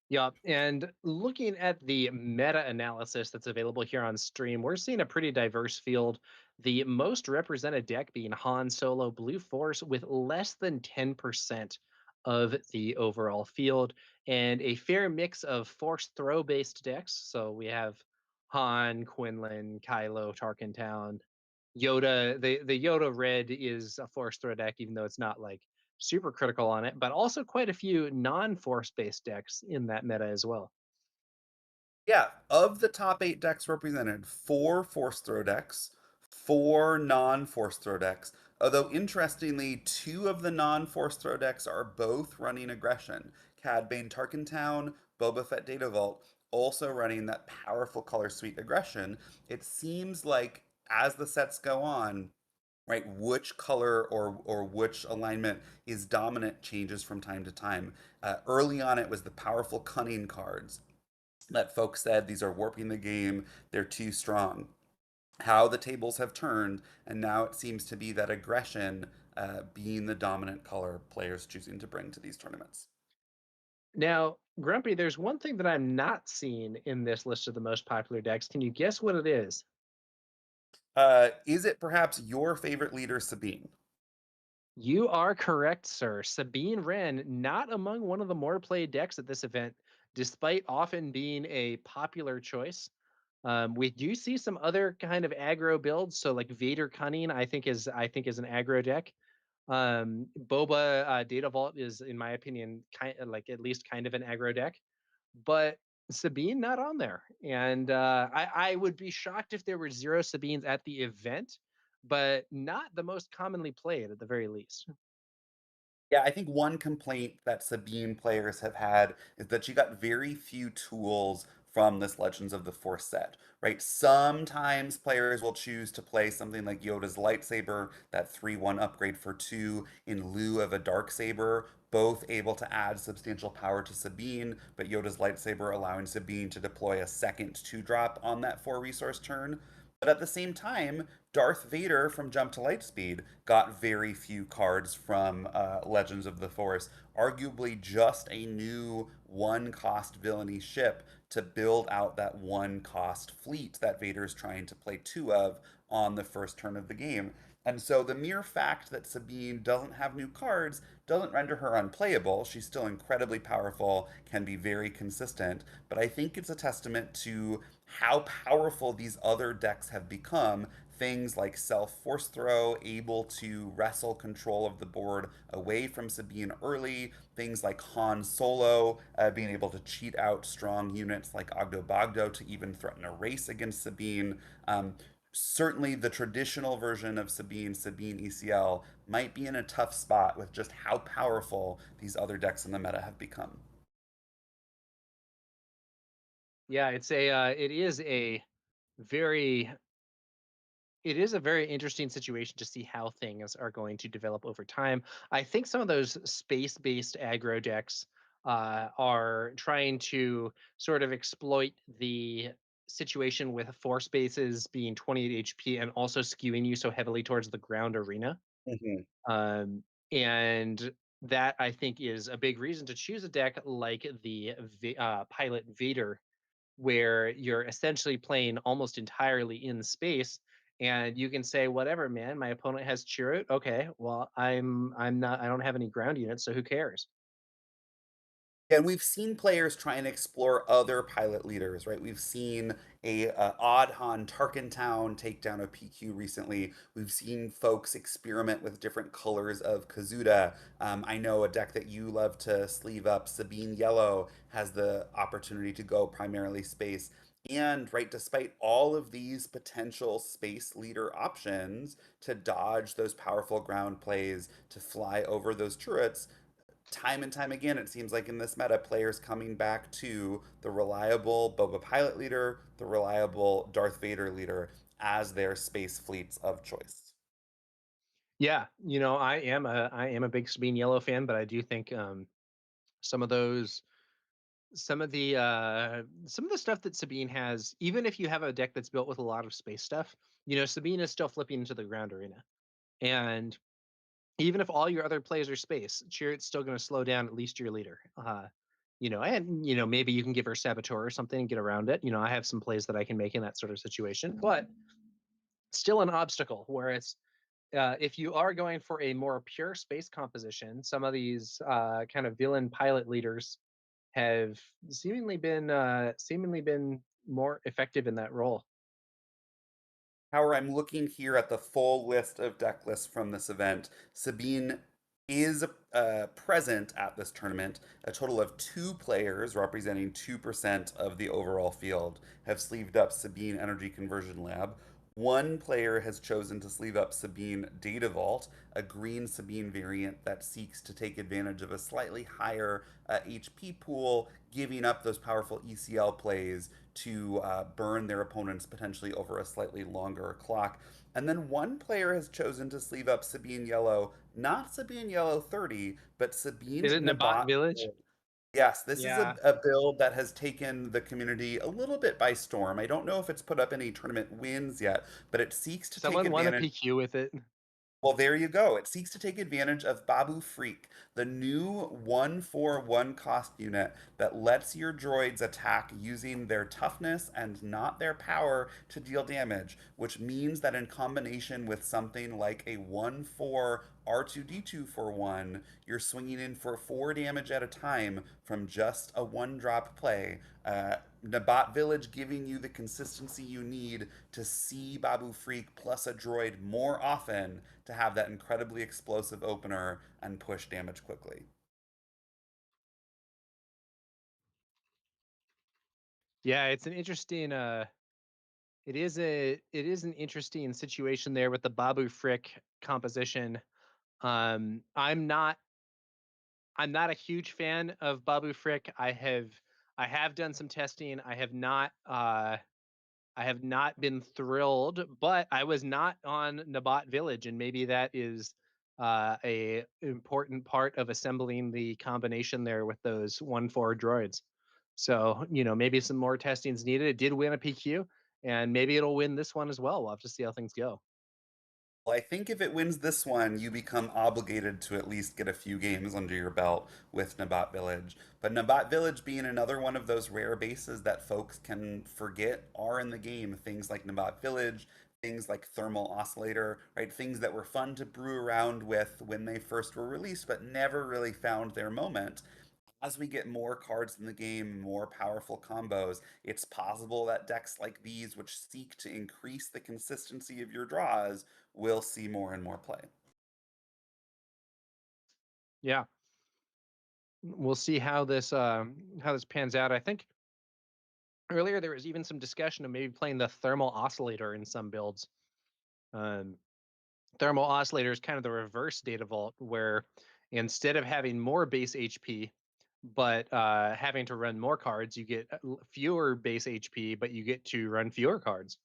Yeah, and looking at the meta analysis that's available here on stream, we're seeing a pretty diverse field. The most represented deck being Han Solo Blue Force with less than 10% of the overall field, and a fair mix of Force throw based decks. So we have Han, Quinlan, Kylo, Tarkin Town, Yoda. The Yoda red is a Force throw deck, even though it's not like super critical on it, but also quite a few non-force based decks in that meta as well. Yeah, of the top 8 decks represented, 4 force throw decks, 4 non-force throw decks. Although interestingly, 2 of the non-force throw decks are both running aggression. Cad Bane Tarkintown, Boba Fett Data Vault, also running that powerful color suite aggression. It seems like as the sets go on, right, which color or which alignment is dominant changes from time to time. Early on, it was the powerful cunning cards that folks said these are warping the game, they're too strong. How the tables have turned, and now it seems to be that aggression being the dominant color players choosing to bring to these tournaments. Now, Grumpy, there's one thing that I'm not seeing in this list of the most popular decks. Can you guess what it is? Is it perhaps your favorite leader, Sabine? You are correct, sir. Sabine Wren, not among one of the more played decks at this event, despite often being a popular choice. We do see some other kind of aggro builds. So like Vader Cunning, I think is an aggro deck. Boba Data Vault is, in my opinion, kind of like at least kind of an aggro deck, but Sabine not on there. And I would be shocked if there were zero Sabines at the event, but not the most commonly played at the very least. Yeah, I think one complaint that Sabine players have had is that she got very few tools from this Legends of the Force set, right? Sometimes players will choose to play something like Yoda's lightsaber, that 3/1 upgrade for 2, in lieu of a dark saber, both able to add substantial power to Sabine, but Yoda's lightsaber allowing Sabine to deploy a second 2-drop on that 4 resource turn. But at the same time, Darth Vader from Jump to Lightspeed got very few cards from Legends of the Force, arguably just a new 1-cost villainy ship to build out that 1-cost fleet that Vader's trying to play 2 of on the first turn of the game. And so the mere fact that Sabine doesn't have new cards doesn't render her unplayable. She's still incredibly powerful, can be very consistent, but I think it's a testament to how powerful these other decks have become. Things like Self Force Throw, able to wrestle control of the board away from Sabine early. Things like Han Solo, being able to cheat out strong units like Ogdo Bogdo to even threaten a race against Sabine. Certainly, the traditional version of Sabine, Sabine ECL, might be in a tough spot with just how powerful these other decks in the meta have become. Yeah, very it is a very interesting situation to see how things are going to develop over time. I think some of those space-based aggro decks are trying to sort of exploit the situation with force bases being 28 HP and also skewing you so heavily towards the ground arena. Mhm. Um, and that I think is a big reason to choose a deck like the Pilot Vader, where you're essentially playing almost entirely in space, and you can say, whatever, man, my opponent has Chirrut. Okay, well, I don't have any ground units, so who cares? And we've seen players try and explore other pilot leaders, right? We've seen a Oddhan Tarkentown take down a PQ recently. We've seen folks experiment with different colors of Kazuda. I know a deck that you love to sleeve up, Sabine Yellow, has the opportunity to go primarily space. And right, despite all of these potential space leader options to dodge those powerful ground plays, to fly over those turrets, time and time again, it seems like in this meta, players coming back to the reliable Boba Pilot leader, the reliable Darth Vader leader as their space fleets of choice. Yeah, I am a big Sabine Yellow fan, but I do think some of those some of the stuff that Sabine has, even if you have a deck that's built with a lot of space stuff, Sabine is still flipping into the ground arena. And even if all your other plays are space, Chirrut's still going to slow down at least your leader. And maybe you can give her Saboteur or something and get around it. I have some plays that I can make in that sort of situation, but still an obstacle. Whereas if you are going for a more pure space composition, some of these kind of villain pilot leaders have seemingly been more effective in that role. However, I'm looking here at the full list of deck lists from this event. Sabine is present at this tournament. A total of 2 players representing 2% of the overall field have sleeved up Sabine Energy Conversion Lab. 1 player has chosen to sleeve up Sabine Data Vault, a green Sabine variant that seeks to take advantage of a slightly higher HP pool, giving up those powerful ECL plays to burn their opponents potentially over a slightly longer clock. And then 1 player has chosen to sleeve up Sabine Yellow, not Sabine Yellow 30, but Sabine Is it Nabat Nabat. Village? Yes, this is Yeah. a build that has taken the community a little bit by storm. I don't know if it's put up any tournament wins yet, but it seeks to take Someone won a advantage. PQ with it. Well, there you go. It seeks to take advantage of Babu Freak, the new 1/4 cost unit that lets your droids attack using their toughness and not their power to deal damage, which means that in combination with something like a 1/4 R2D2 for 1, you're swinging in for 4 damage at a time from just a 1-drop play. Nabat Village giving you the consistency you need to see Babu Freak plus a droid more often to have that incredibly explosive opener and push damage quickly. Yeah, it's an interesting it is an interesting situation there with the Babu Frick composition. I'm not a huge fan of Babu Frick. I have done some testing. I have not been thrilled, but I was not on Nabat Village, and maybe that is a important part of assembling the combination there with those 1-4 droids. So, maybe some more testing is needed. It did win a PQ, and maybe it'll win this one as well. We'll have to see how things go. Well, I think if it wins this one, you become obligated to at least get a few games under your belt with Nabat Village. But Nabat Village being another one of those rare bases that folks can forget are in the game. Things like Nabat Village, things like Thermal Oscillator, right? Things that were fun to brew around with when they first were released, but never really found their moment. As we get more cards in the game, more powerful combos, it's possible that decks like these, which seek to increase the consistency of your draws, will see more and more play. Yeah, we'll see how this pans out. I think earlier there was even some discussion of maybe playing the thermal oscillator in some builds. Um, Thermal oscillator is kind of the reverse data vault, where instead of having more base HP, but having to run more cards, you get fewer base HP, but you get to run fewer cards.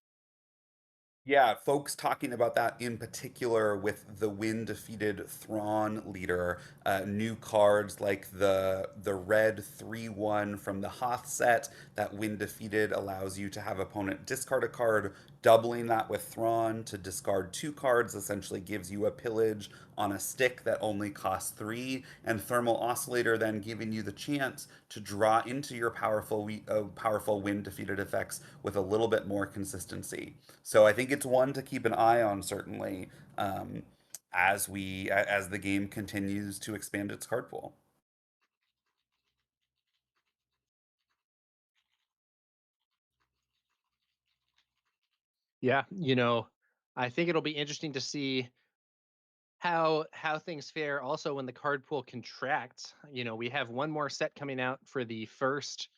Yeah, folks talking about that in particular with the win defeated Thrawn leader, new cards like the red 3/1 from the Hoth set that win defeated allows you to have opponent discard a card, doubling that with Thrawn to discard two cards, essentially gives you a pillage on a stick that only costs three, and Thermal Oscillator then giving you the chance to draw into your powerful win defeated effects with a little bit more consistency. So I think it's one to keep an eye on, certainly, as the game continues to expand its card pool. Yeah, I think it'll be interesting to see how things fare also when the card pool contracts. We have one more set coming out for the first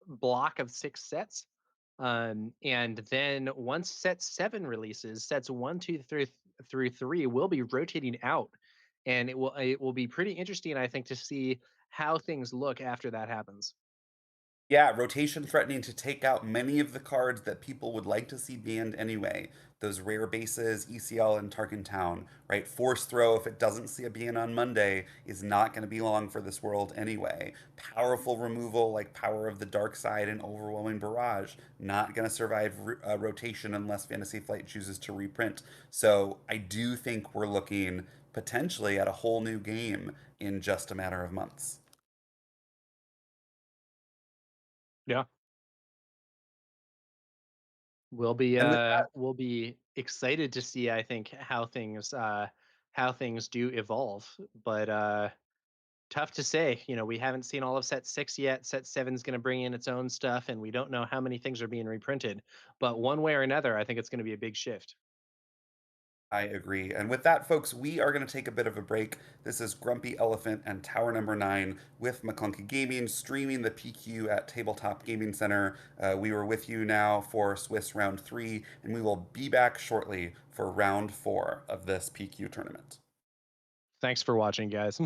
block of 6 sets. And then once set 7 releases, sets 1, 2, 3 through 3 will be rotating out. And it will be pretty interesting, I think, to see how things look after that happens. Yeah, rotation threatening to take out many of the cards that people would like to see banned anyway. Those rare bases, ECL and Tarkin Town, right? Force Throw, if it doesn't see a ban on Monday, is not going to be long for this world anyway. Powerful removal like Power of the Dark Side and Overwhelming Barrage, not going to survive rotation unless Fantasy Flight chooses to reprint. So I do think we're looking potentially at a whole new game in just a matter of months. Yeah. And with We'll be excited to see, I think, how things do evolve. But tough to say. We haven't seen all of set 6 yet. Set 7 is going to bring in its own stuff, and we don't know how many things are being reprinted. But one way or another, I think it's going to be a big shift. I agree. And with that, folks, we are going to take a bit of a break. This is Grumpy Elephant and Tower Number 9 with McClunky Gaming, streaming the PQ at Tabletop Gaming Center. We were with you now for Swiss Round 3, and we will be back shortly for Round 4 of this PQ tournament. Thanks for watching, guys.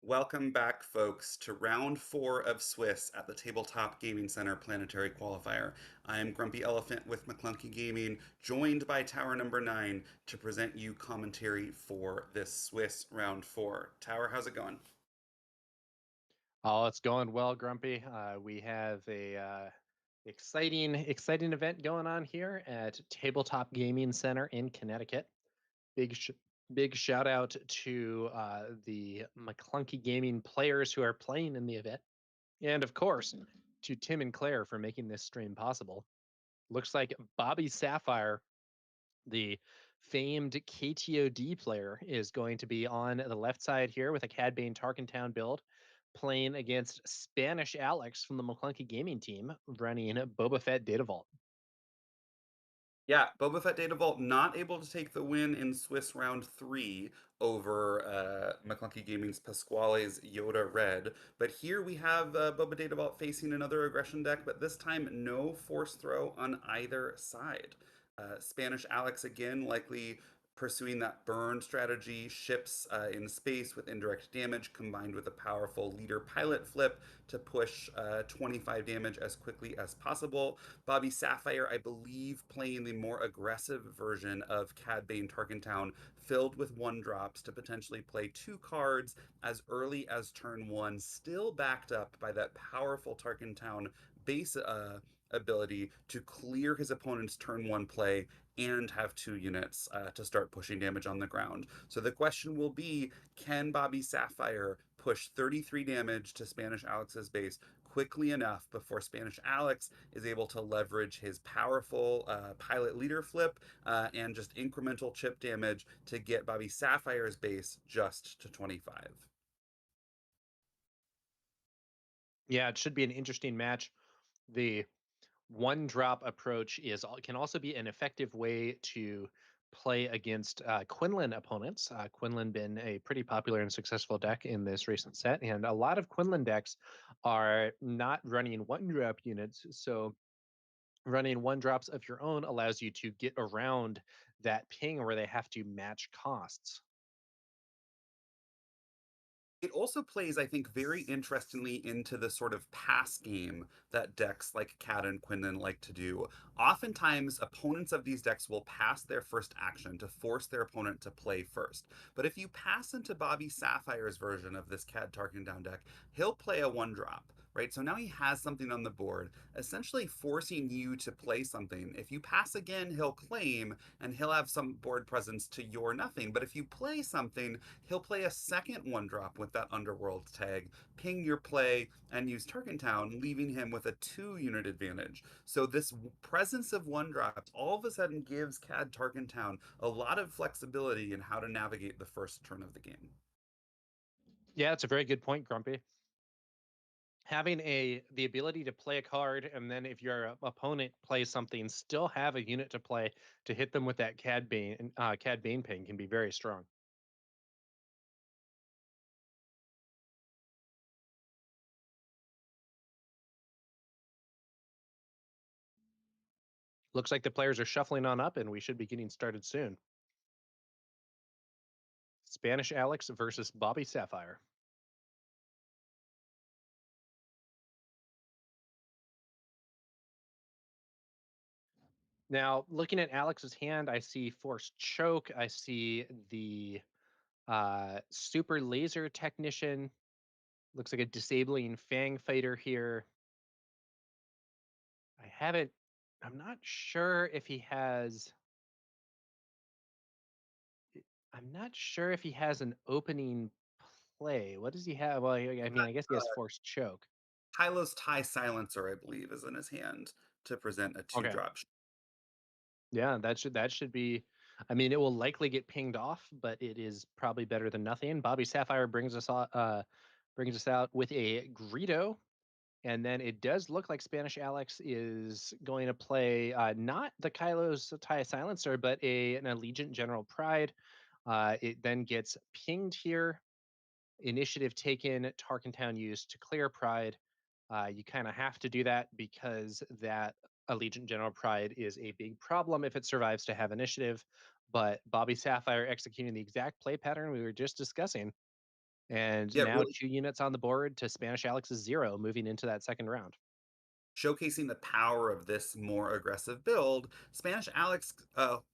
Welcome back, folks, to round four of Swiss at the Tabletop Gaming Center Planetary Qualifier. I am Grumpy Elephant with McClunky Gaming, joined by Tower number nine to present you commentary for this Swiss round four. Tower, how's it going? Oh, it's going well, Grumpy. We have a exciting event going on here at Tabletop Gaming Center in Connecticut. Big sh- big shout out to the McClunky Gaming players who are playing in the event, and of course to Tim and Claire for making this stream possible. Looks like Bobby Sapphire, the famed KTOD player, is going to be on the left side here with a Cad Bane Tarkentown build, playing against Spanish Alex from the McClunky Gaming team, running Boba Fett Data Vault. Yeah, Boba Fett Data Vault not able to take the win in Swiss round three over McClunky Gaming's Pasquale's Yoda Red. But here we have Boba Data Vault facing another aggression deck, but this time no force throw on either side. Spanish Alex again likely pursuing that burn strategy, ships in space with indirect damage combined with a powerful leader pilot flip to push 25 damage as quickly as possible. Bobby Sapphire, I believe, playing the more aggressive version of Cad Bane Tarkentown, filled with one drops to potentially play two cards as early as turn one, still backed up by that powerful Tarkentown base ability to clear his opponent's turn one play and have two units to start pushing damage on the ground. So the question will be, can Bobby Sapphire push 33 damage to Spanish Alex's base quickly enough before Spanish Alex is able to leverage his powerful pilot leader flip and just incremental chip damage to get Bobby Sapphire's base just to 25? Yeah, it should be an interesting match. The one drop approach can also be an effective way to play against Quinlan opponents. Quinlan been a pretty popular and successful deck in this recent set, and a lot of Quinlan decks are not running one drop units. So running one drops of your own allows you to get around that ping where they have to match costs. It also plays, I think, very interestingly into the sort of pass game that decks like Cat and Quinlan like to do. Oftentimes, opponents of these decks will pass their first action to force their opponent to play first. But if you pass into Bobby Sapphire's version of this Cad Tarkin deck, he'll play a one drop. Right, so now he has something on the board, essentially forcing you to play something. If you pass again, he'll claim, and he'll have some board presence to your nothing. But if you play something, he'll play a second one drop with that Underworld tag, ping your play, and use Tarkentown, leaving him with a 2 unit advantage. So this presence of one drops all of a sudden gives Cad Tarkentown a lot of flexibility in how to navigate the first turn of the game. Yeah, it's a very good point, Grumpy. Having the ability to play a card, and then if your opponent plays something, still have a unit to play to hit them with that Cad Bane ping can be very strong. Looks like the players are shuffling on up, and we should be getting started soon. Spanish Alex versus Bobby Sapphire. Now, looking at Alex's hand, I see Forced Choke. I see the Super Laser Technician. Looks like a disabling Fang Fighter here. I haven't. I'm not sure if he has. I'm not sure if he has an opening play. What does he have? Well, I mean, I guess he has Forced Choke. Kylo's Tie Silencer, I believe, is in his hand to present a two Okay. drop. Yeah, that should be. I mean, it will likely get pinged off, but it is probably better than nothing. Bobby Sapphire brings us out with a Greedo, and then it does look like Spanish Alex is going to play not the Kylo's Tie Silencer, but an Allegiant General Pride. It then gets pinged here. Initiative taken, Tarkentown used to clear Pride. You kind of have to do that because that Allegiant General Pride is a big problem if it survives to have initiative. But Bobby Sapphire executing the exact play pattern we were just discussing. And Yeah, now really 2 units on the board to Spanish Alex's 0 moving into that second round. showcasing the power of this more aggressive build. Spanish Alex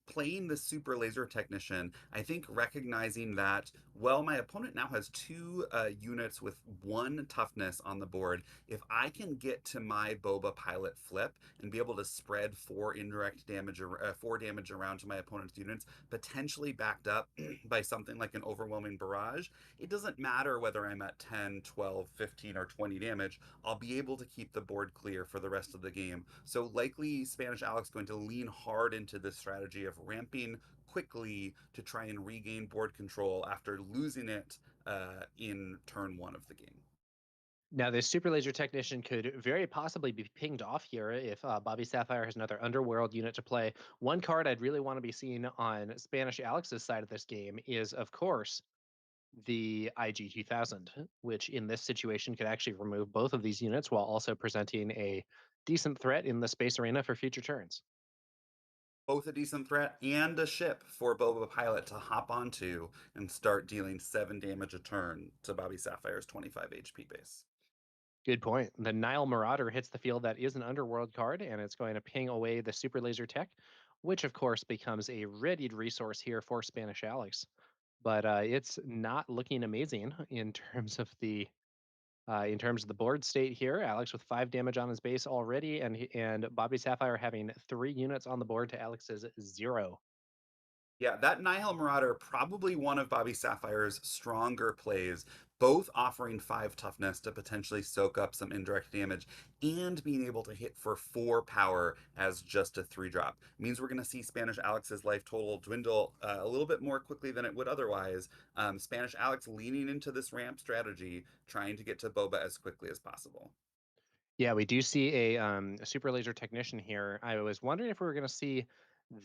playing the Super Laser Technician, I think recognizing that, well, my opponent now has two units with one toughness on the board. If I can get to my Boba Pilot flip and be able to spread four indirect damage, four damage around to my opponent's units, potentially backed up by something like an overwhelming barrage, it doesn't matter whether I'm at 10, 12, 15, or 20 damage. I'll be able to keep the board clear for the rest of the game. So likely Spanish Alex going to lean hard into this strategy of ramping quickly to try and regain board control after losing it in turn one of the game. Now, this Super Laser Technician could very possibly be pinged off here if Bobby Sapphire has another Underworld unit to play. One card I'd really want to be seeing on Spanish Alex's side of this game is, of course, the IG 2000, which in this situation could actually remove both of these units while also presenting a decent threat in the space arena for future turns. Both a decent threat and a ship for Boba Pilot to hop onto and start dealing 7 damage a turn to Bobby Sapphire's 25 HP base. Good point. The Nile Marauder hits the field that is an Underworld card, and it's going to ping away the Super Laser Tech, which of course becomes a readied resource here for Spanish Alex. But it's not looking amazing in terms of the board state here. Alex with 5 damage on his base already, and Bobby Sapphire having 3 units on the board to Alex's 0. Yeah, that Nihil Marauder, probably one of Bobby Sapphire's stronger plays, both offering 5 toughness to potentially soak up some indirect damage and being able to hit for 4 power as just a 3 drop. Means we're going to see Spanish Alex's life total dwindle a little bit more quickly than it would otherwise. Spanish Alex leaning into this ramp strategy, trying to get to Boba as quickly as possible. Yeah, we do see a Super Laser Technician here. I was wondering if we were going to see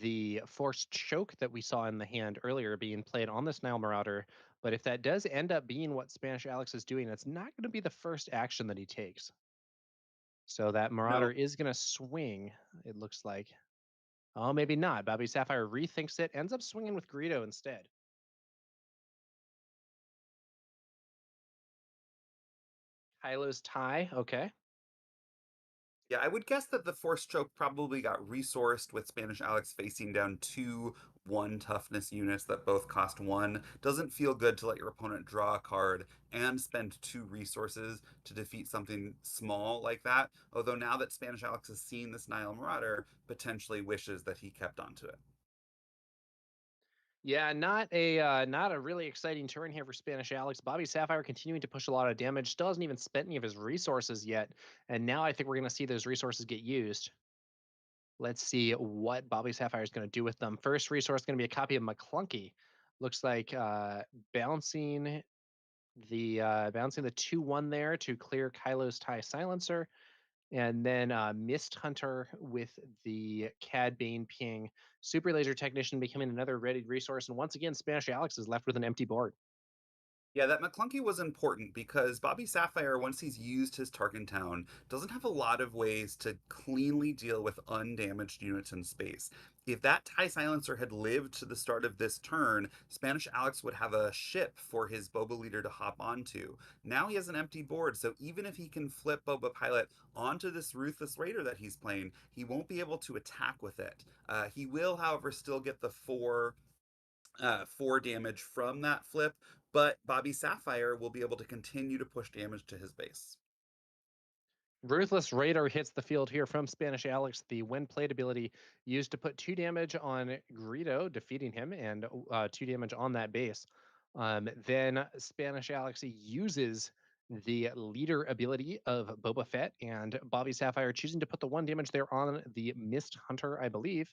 the Forced Choke that we saw in the hand earlier being played on this Nile Marauder, but if that does end up being what Spanish Alex is doing, it's not going to be the first action that he takes. So that No, Marauder is going to swing, it looks like. Oh, maybe not. Bobby Sapphire rethinks it, ends up swinging with Greedo instead. Kylo's tie. Okay. yeah, I would guess that the Force Choke probably got resourced with Spanish Alex facing down two 1 toughness units that both cost 1. Doesn't feel good to let your opponent draw a card and spend 2 resources to defeat something small like that. Although now that Spanish Alex has seen this Nile Marauder, potentially wishes that he kept onto it. Yeah, not a really exciting turn here for Spanish Alex. Bobby Sapphire continuing to push a lot of damage. Still hasn't even spent any of his resources yet, and now I think we're going to see those resources get used. Let's see what Bobby Sapphire is going to do with them. First resource going to be a copy of McClunky. Looks like bouncing bouncing the 2-1 there to clear Kylo's tie silencer. And then Mist Hunter with the Cad Bane ping. Super Laser Technician becoming another ready resource. And once again, Spanish Alex is left with an empty board. Yeah, that McClunky was important because Bobby Sapphire, once he's used his Tarkin Town, doesn't have a lot of ways to cleanly deal with undamaged units in space. If that TIE Silencer had lived to the start of this turn, Spanish Alex would have a ship for his Boba leader to hop onto. Now he has an empty board, so even if he can flip Boba Pilot onto this Ruthless Raider that he's playing, he won't be able to attack with it. He will, however, still get the 4 damage from that flip, but Bobby Sapphire will be able to continue to push damage to his base. Ruthless Raider hits the field here from Spanish Alex. The when played ability used to put 2 damage on Greedo, defeating him, and 2 damage on that base. Then Spanish Alex uses the leader ability of Boba Fett and Bobby Sapphire, choosing to put the 1 damage there on the Mist Hunter, I believe,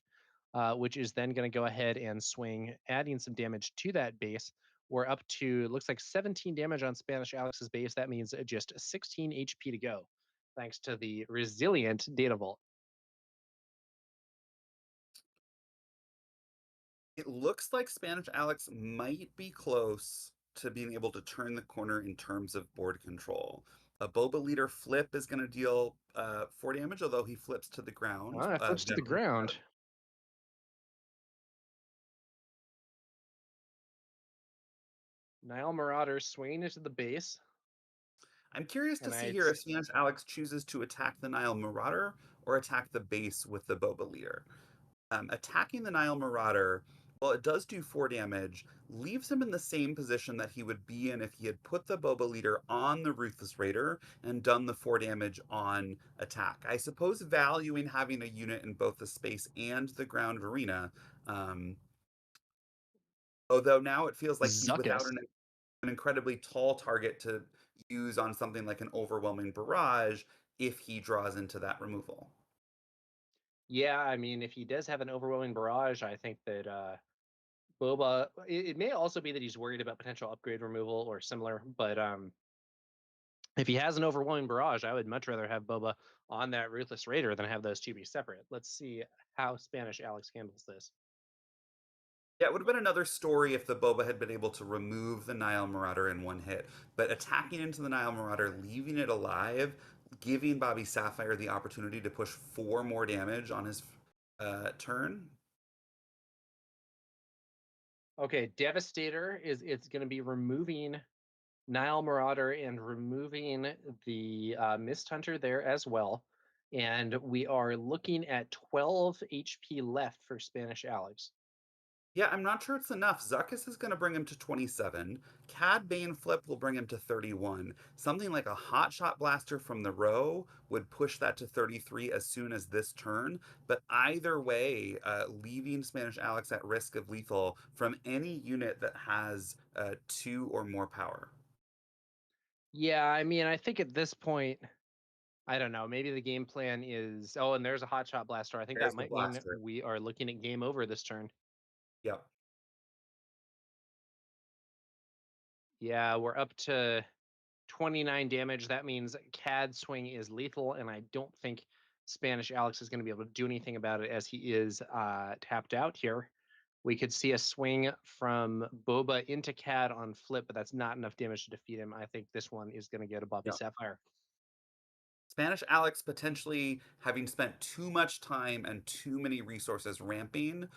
which is then going to go ahead and swing, adding some damage to that base. We're up to, looks like 17 damage on Spanish Alex's base. That means just 16 HP to go, thanks to the resilient data vault. It looks like Spanish Alex might be close to being able to turn the corner in terms of board control. A Boba leader flip is going to deal 4 damage, although he flips to the ground. It flips to the ground. Nile Marauders swinging into the base, I'm curious to and see I'd here if Spanish Alex chooses to attack the Nile Marauder or attack the base with the Boba leader. Attacking the Nile Marauder, well, it does do 4 damage, leaves him in the same position that he would be in if he had put the Boba leader on the Ruthless Raider and done the 4 damage on attack. I suppose valuing having a unit in both the space and the ground arena. Um, Although now it feels like he's without Zuckus. an incredibly tall target to use on something like an overwhelming barrage if he draws into that removal. Yeah, I mean, if he does have an overwhelming barrage, I think that Boba. It may also be that he's worried about potential upgrade removal or similar, but if he has an overwhelming barrage, I would much rather have Boba on that Ruthless Raider than have those two be separate. Let's see how Spanish Alex handles this. Yeah, it would have been another story if the Boba had been able to remove the Nile Marauder in one hit. But attacking into the Nile Marauder, leaving it alive, giving Bobby Sapphire the opportunity to push 4 more damage on his turn. Okay, Devastator is it's going to be removing Nile Marauder and removing the Mist Hunter there as well. And we are looking at 12 HP left for Spanish Alex. Yeah, I'm not sure it's enough. Zuckus is going to bring him to 27. Cad Bane Flip will bring him to 31. Something like a Hot Shot Blaster from the row would push that to 33 as soon as this turn. But either way, leaving Spanish Alex at risk of lethal from any unit that has 2 or more power. Yeah, I mean, I think at this point, I don't know. Maybe the game plan is, oh, and there's a hot shot blaster. I think that There's the might mean blaster. we are looking at game over this turn. Yep. Yeah, we're up to 29 damage. That means CAD swing is lethal, and I don't think Spanish Alex is going to be able to do anything about it as he is tapped out here. We could see a swing from Boba into CAD on flip, but that's not enough damage to defeat him. I think this one is going to get a Bobby Yep. Sapphire. Spanish Alex potentially having spent too much time and too many resources ramping,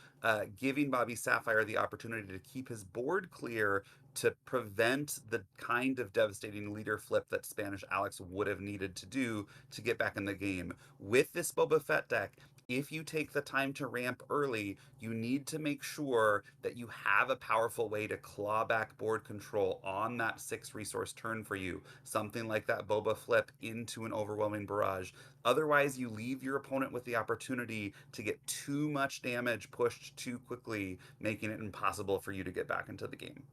giving Bobby Sapphire the opportunity to keep his board clear to prevent the kind of devastating leader flip that Spanish Alex would have needed to do to get back in the game. With this Boba Fett deck, if you take the time to ramp early, you need to make sure that you have a powerful way to claw back board control on that 6 resource turn for you. Something like that Boba flip into an overwhelming barrage. Otherwise, you leave your opponent with the opportunity to get too much damage pushed too quickly, making it impossible for you to get back into the game.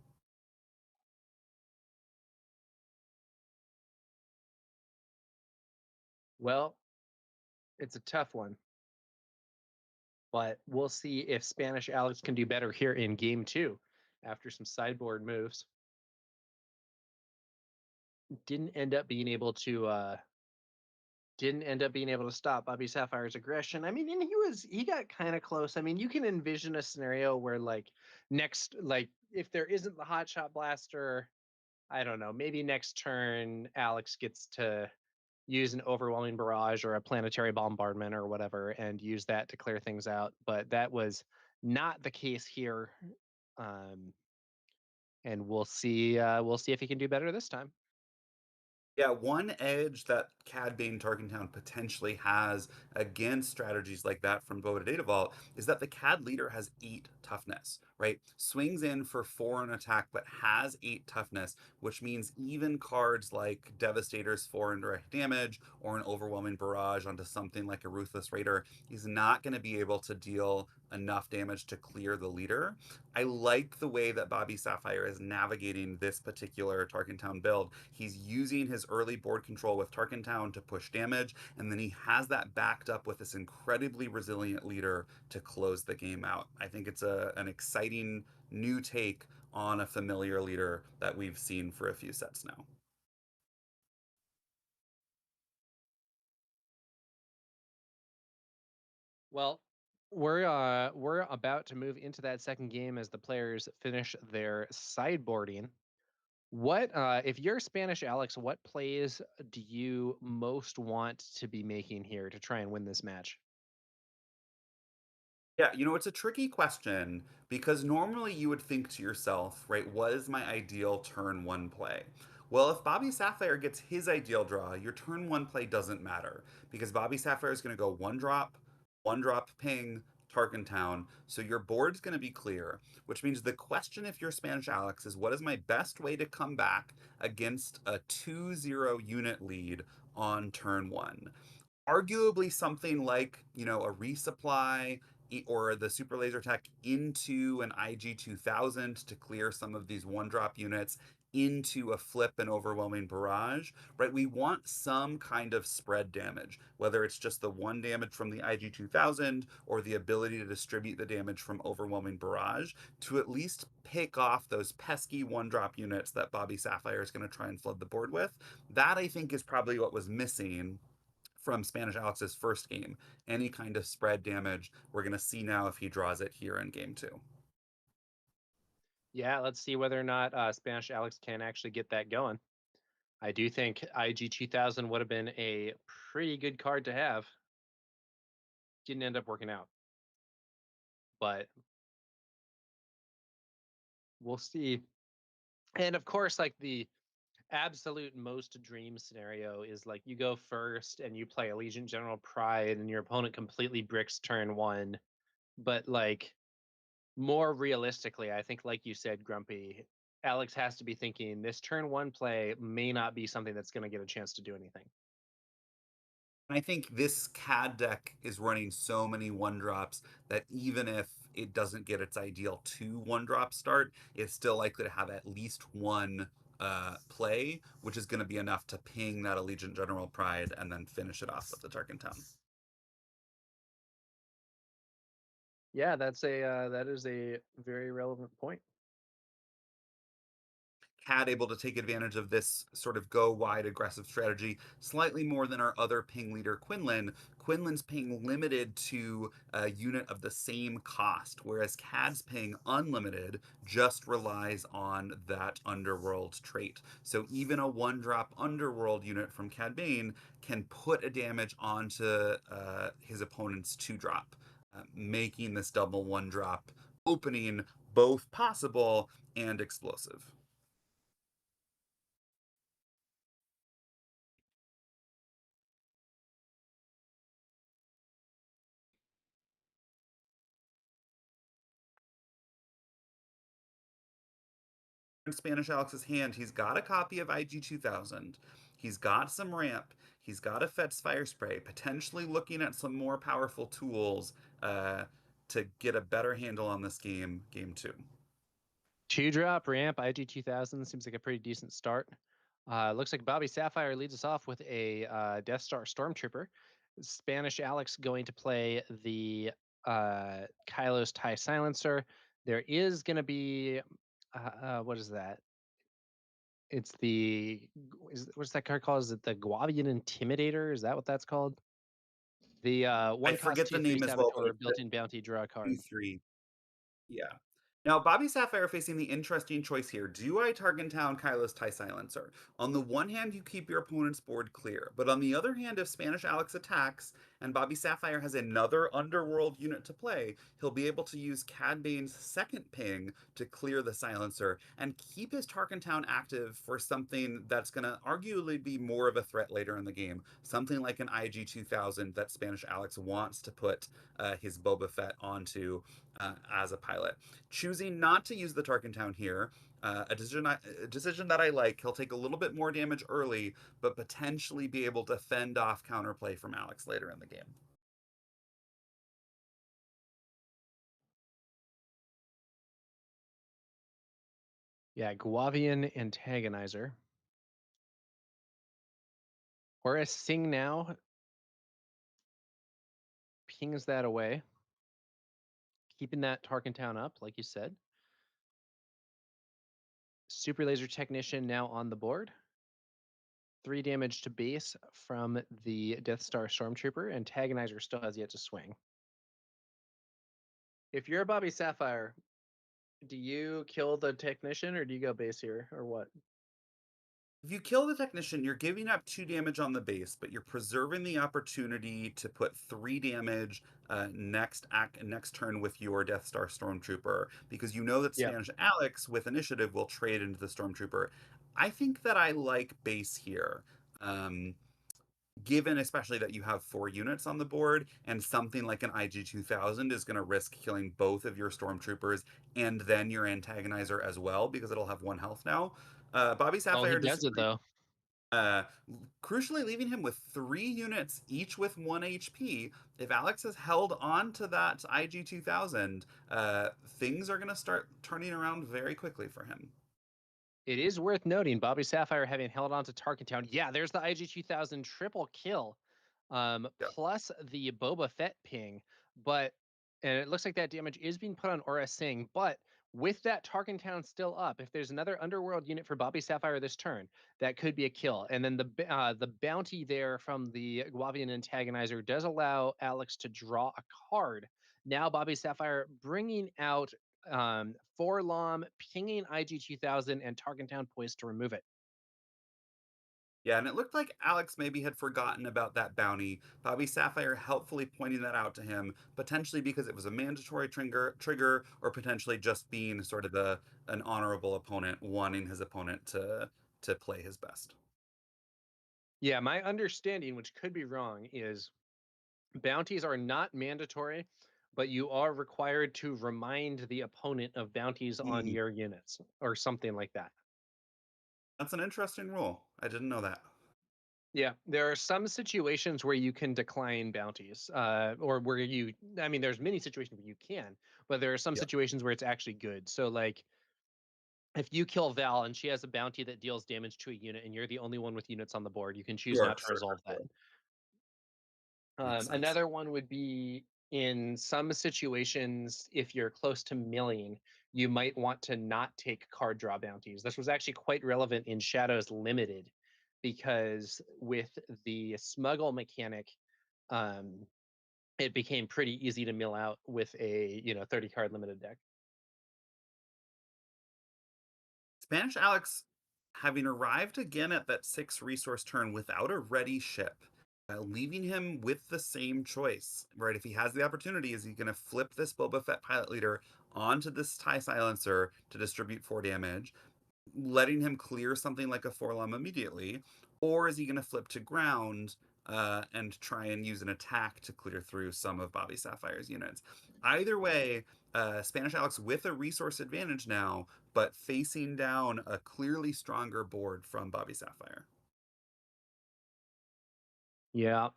Well, it's a tough one, but we'll see if Spanish Alex can do better here in game two after some sideboard moves. Didn't end up being able to stop Bobby Sapphire's aggression. I mean, and he got kind of close. I mean, you can envision a scenario where like if there isn't the hot shot blaster, I don't know, maybe next turn Alex gets to use an overwhelming barrage or a planetary bombardment or whatever and use that to clear things out. But that was not the case here. Um, and we'll see if he can do better this time. Yeah, one edge that Cad Bane Tarkentown potentially has against strategies like that from Boba Data Vault is that the Cad leader has 8 toughness, right? Swings in for 4 in attack, but has 8 toughness, which means even cards like Devastator's 4 indirect damage or an overwhelming barrage onto something like a Ruthless Raider, he's not going to be able to deal enough damage to clear the leader. I like the way that Bobby Sapphire is navigating this particular Tarkentown build. He's using his early board control with Tarkentown to push damage, and then he has that backed up with this incredibly resilient leader to close the game out. I think it's an exciting new take on a familiar leader that we've seen for a few sets now. Well, we're about to move into that second game as the players finish their sideboarding. What if you're Spanish Alex, what plays do you most want to be making here to try and win this match? Yeah, it's a tricky question because normally you would think to yourself, right, what is my ideal turn one play? Well, if Bobby Sapphire gets his ideal draw, your turn one play doesn't matter because Bobby Sapphire is going to go one drop ping, Tarkin Town. So your board's going to be clear, which means the question if you're Spanish Alex is what is my best way to come back against a 2-0 unit lead on turn one? Arguably something like a resupply or the super laser tech into an IG 2000 to clear some of these one drop units into a flip and overwhelming barrage, right? We want some kind of spread damage, whether it's just the one damage from the IG 2000 or the ability to distribute the damage from overwhelming barrage to at least pick off those pesky one drop units that Bobby Sapphire is going to try and flood the board with. That I think is probably what was missing from Spanish Alex's first game. Any kind of spread damage, we're going to see now if he draws it here in game two. Yeah, let's see whether or not Spanish Alex can actually get that going. I do think IG 2000 would have been a pretty good card to have. Didn't end up working out, but we'll see. And of course, like the absolute most dream scenario is like you go first and you play Allegiant General Pride and your opponent completely bricks turn one. But like more realistically, I think, like you said, Grumpy, Alex has to be thinking this turn one play may not be something that's going to get a chance to do anything. And I think this CAD deck is running so many one drops that even if it doesn't get its ideal two one drop start, it's still likely to have at least one play, which is going to be enough to ping that Allegiant General Pride and then finish it off with the Tarkin Town. Yeah, that is a very relevant point. CAD able to take advantage of this sort of go wide aggressive strategy slightly more than our other ping leader Quinlan. Quinlan's ping limited to a unit of the same cost, whereas CAD's ping unlimited just relies on that underworld trait. So even a one drop underworld unit from Cad Bane can put a damage onto his opponent's two drop, making this double one drop opening both possible and explosive. In Spanish Alex's hand, he's got a copy of IG 2000. He's got some ramp. He's got a Fet's Fire Spray, potentially looking at some more powerful tools to get a better handle on this game two. Two drop ramp IG 2000 seems like a pretty decent start. Looks like Bobby Sapphire leads us off with a Death Star Stormtrooper. Spanish Alex going to play the Kylos TIE Silencer. There is going to be what is that? It's what's that card called? Is it the Guavian Intimidator? Is that what that's called? The I one cost forget the 2/3 name as well, but Saboteur it's the built-in bounty draw card. 2-3. Yeah. Now, Bobby Sapphire facing the interesting choice here. Do I Target Town Kylo's TIE Silencer? On the one hand, you keep your opponent's board clear, but on the other hand, if Spanish Alex attacks and Bobby Sapphire has another Underworld unit to play, he'll be able to use Cad Bane's second ping to clear the Silencer and keep his Tarkin Town active for something that's going to arguably be more of a threat later in the game. Something like an IG 2000 that Spanish Alex wants to put his Boba Fett onto as a pilot. Choosing not to use the Tarkin Town here, a decision that I like. He'll take a little bit more damage early, but potentially be able to fend off counterplay from Alex later in the game. Yeah, Guavian Antagonizer. Whereas Sing Now pings that away, keeping that Tarkin Town up, like you said. Super Laser Technician now on the board. 3 damage to base from the Death Star Stormtrooper. Antagonizer still has yet to swing. If you're a Bobby Sapphire, do you kill the technician or do you go base here or what? If you kill the technician, you're giving up 2 damage on the base, but you're preserving the opportunity to put 3 damage next turn with your Death Star Stormtrooper, because you know that Yeah. Spanish Alex with initiative will trade into the Stormtrooper. I think that I like base here. Um, Given especially that you have 4 units on the board, and something like an IG-2000 is going to risk killing both of your stormtroopers and then your antagonizer as well, because it'll have 1 health now. Bobby Oh, he Sapphire does it disagrees. though. Uh, Crucially, leaving him with 3 units, each with 1 HP. If Alex has held on to that IG-2000, things are going to start turning around very quickly for him. It is worth noting Bobby Sapphire having held on to Tarkentown. Yeah, there's the IG-2000 triple kill, Yeah. plus the Boba Fett ping. But and it looks like that damage is being put on Aura Singh. But with that Tarkentown still up, if there's another underworld unit for Bobby Sapphire this turn, that could be a kill. And then the bounty there from the Guavian antagonizer does allow Alex to draw a card. Now Bobby Sapphire bringing out Forlom, pinging IG-2000, and Tarkentown poised to remove it. Yeah, and it looked like Alex maybe had forgotten about that bounty. Bobby Sapphire helpfully pointing that out to him, potentially because it was a mandatory trigger, or potentially just being sort of an honorable opponent, wanting his opponent to play his best. Yeah, my understanding, which could be wrong, is bounties are not mandatory, but you are required to remind the opponent of bounties on Hmm, your units or something like that. that's an interesting rule. I didn't know that. Yeah, there are some situations where you can decline bounties, or where I mean, there's many situations where you can, but there are some Yeah, situations where it's actually good. So, like, if you kill Val and she has a bounty that deals damage to a unit and you're the only one with units on the board, you can choose sure, not to sure, resolve sure, that. sure. Makes sense. Another one would be in some situations, if you're close to milling, you might want to not take card draw bounties. This was actually quite relevant in Shadows Limited because with the smuggle mechanic, um, it became pretty easy to mill out with a 30 card limited deck. Spanish Alex, having arrived again at that 6 resource turn without a ready ship, leaving him with the same choice, right? If he has the opportunity, is he going to flip this Boba Fett pilot leader onto this TIE silencer to distribute 4 damage, letting him clear something like a Forlom immediately? Or is he going to flip to ground and try and use an attack to clear through some of Bobby Sapphire's units? Either way, Spanish Alex with a resource advantage now, but facing down a clearly stronger board from Bobby Sapphire. Yeah.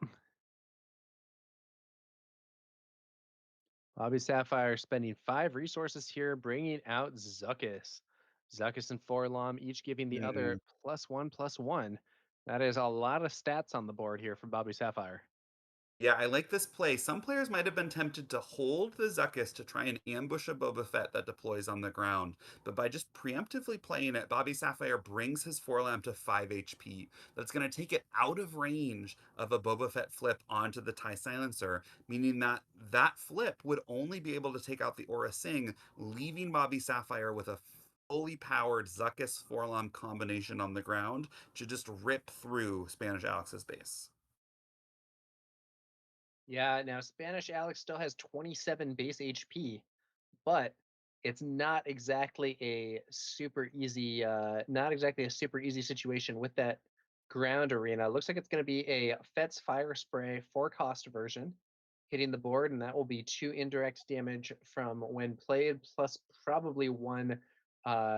Bobby Sapphire spending 5 resources here, bringing out Zuckuss. Zuckuss and Forlom, each giving the Mm. other +1/+1. That is a lot of stats on the board here for Bobby Sapphire. Yeah, I like this play. Some players might have been tempted to hold the Zuckuss to try and ambush a Boba Fett that deploys on the ground, but by just preemptively playing it, Bobby Sapphire brings his Forlam to 5 HP. That's going to take it out of range of a Boba Fett flip onto the TIE Silencer, meaning that that flip would only be able to take out the Aura Singh, leaving Bobby Sapphire with a fully powered Zuckuss Forlam combination on the ground to just rip through Spanish Alex's base. Yeah, now Spanish Alex still has 27 base HP, but it's not exactly a super easy situation with that ground arena. Looks like it's going to be a Fett's Fire Spray 4 cost version hitting the board, and that will be 2 indirect damage from when played, plus probably 1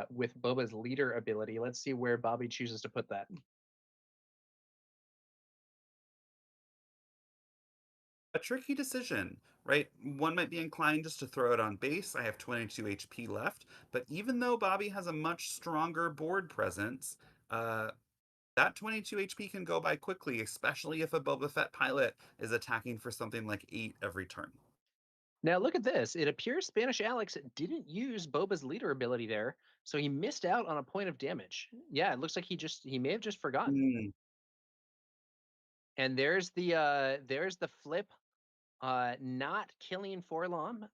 with Boba's leader ability. Let's see where Bobby chooses to put that. A tricky decision, right? One might be inclined just to throw it on base. I have 22 HP left, but even though Bobby has a much stronger board presence, uh, that 22 HP can go by quickly, especially if a Boba Fett pilot is attacking for something like 8 every turn. Now look at this. It appears Spanish Alex didn't use Boba's leader ability there, so he missed out on a point of damage. Yeah, it looks like he may have just forgotten. Mm. And there's the flip, not killing Forlom,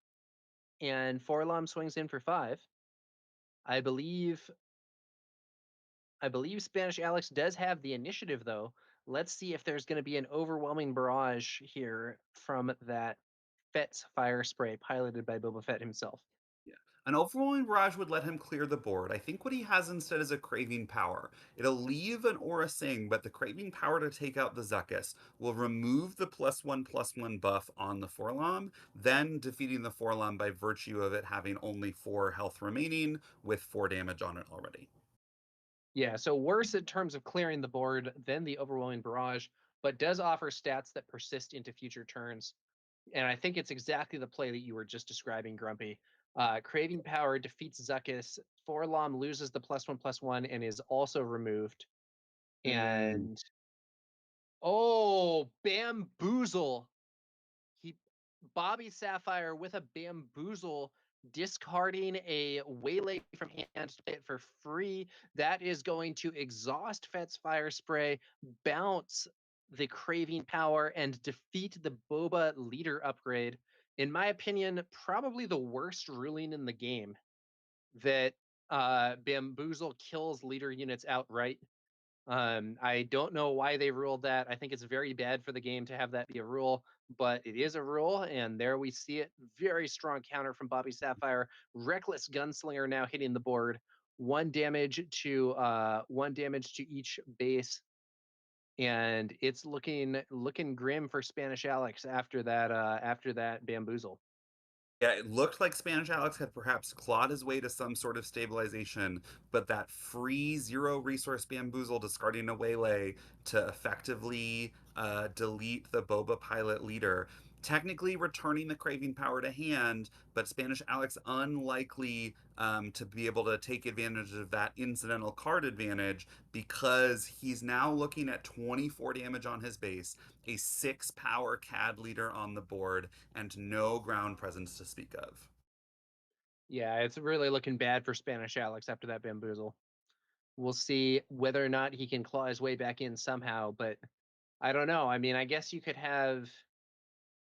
and Forlom swings in for 5. I believe I believe Spanish Alex does have the initiative, though. Let's see if there's going to be an overwhelming barrage here from that Fett's fire spray piloted by Boba Fett himself. Yeah. An overwhelming barrage would let him clear the board. I think what he has instead is a craving power. It'll leave an aura sing, but the craving power to take out the Zuckuss will remove the +1/+1 buff on the Forlom, then defeating the Forlom by virtue of it having only 4 health remaining with 4 damage on it already. Yeah, so worse in terms of clearing the board than the overwhelming barrage, but does offer stats that persist into future turns. And I think it's exactly the play that you were just describing, Grumpy. Craving Power defeats Zuckuss. Forlom loses the +1/+1 and is also removed. Mm. And oh, Bamboozle. He Bobby Sapphire with a Bamboozle, discarding a Waylay from hand to play it for free. That is going to exhaust Fett's Fire Spray, bounce the Craving Power, and defeat the Boba leader upgrade. In my opinion, probably the worst ruling in the game, that Bamboozle kills leader units outright. I don't know why they ruled that. I think it's very bad for the game to have that be a rule, but it is a rule, and there we see it. Very strong counter from Bobby Sapphire. Reckless Gunslinger now hitting the board. One damage to each base, and it's looking grim for Spanish Alex after that bamboozle. Yeah, it looked like Spanish Alex had perhaps clawed his way to some sort of stabilization, but that free zero resource bamboozle discarding a waylay to effectively delete the Boba pilot leader, technically returning the craving power to hand, but Spanish Alex unlikely to be able to take advantage of that incidental card advantage because he's now looking at 24 damage on his base, a 6 power CAD leader on the board, and no ground presence to speak of. Yeah, it's really looking bad for Spanish Alex after that bamboozle. We'll see whether or not he can claw his way back in somehow, but I don't know. I mean, I guess you could have,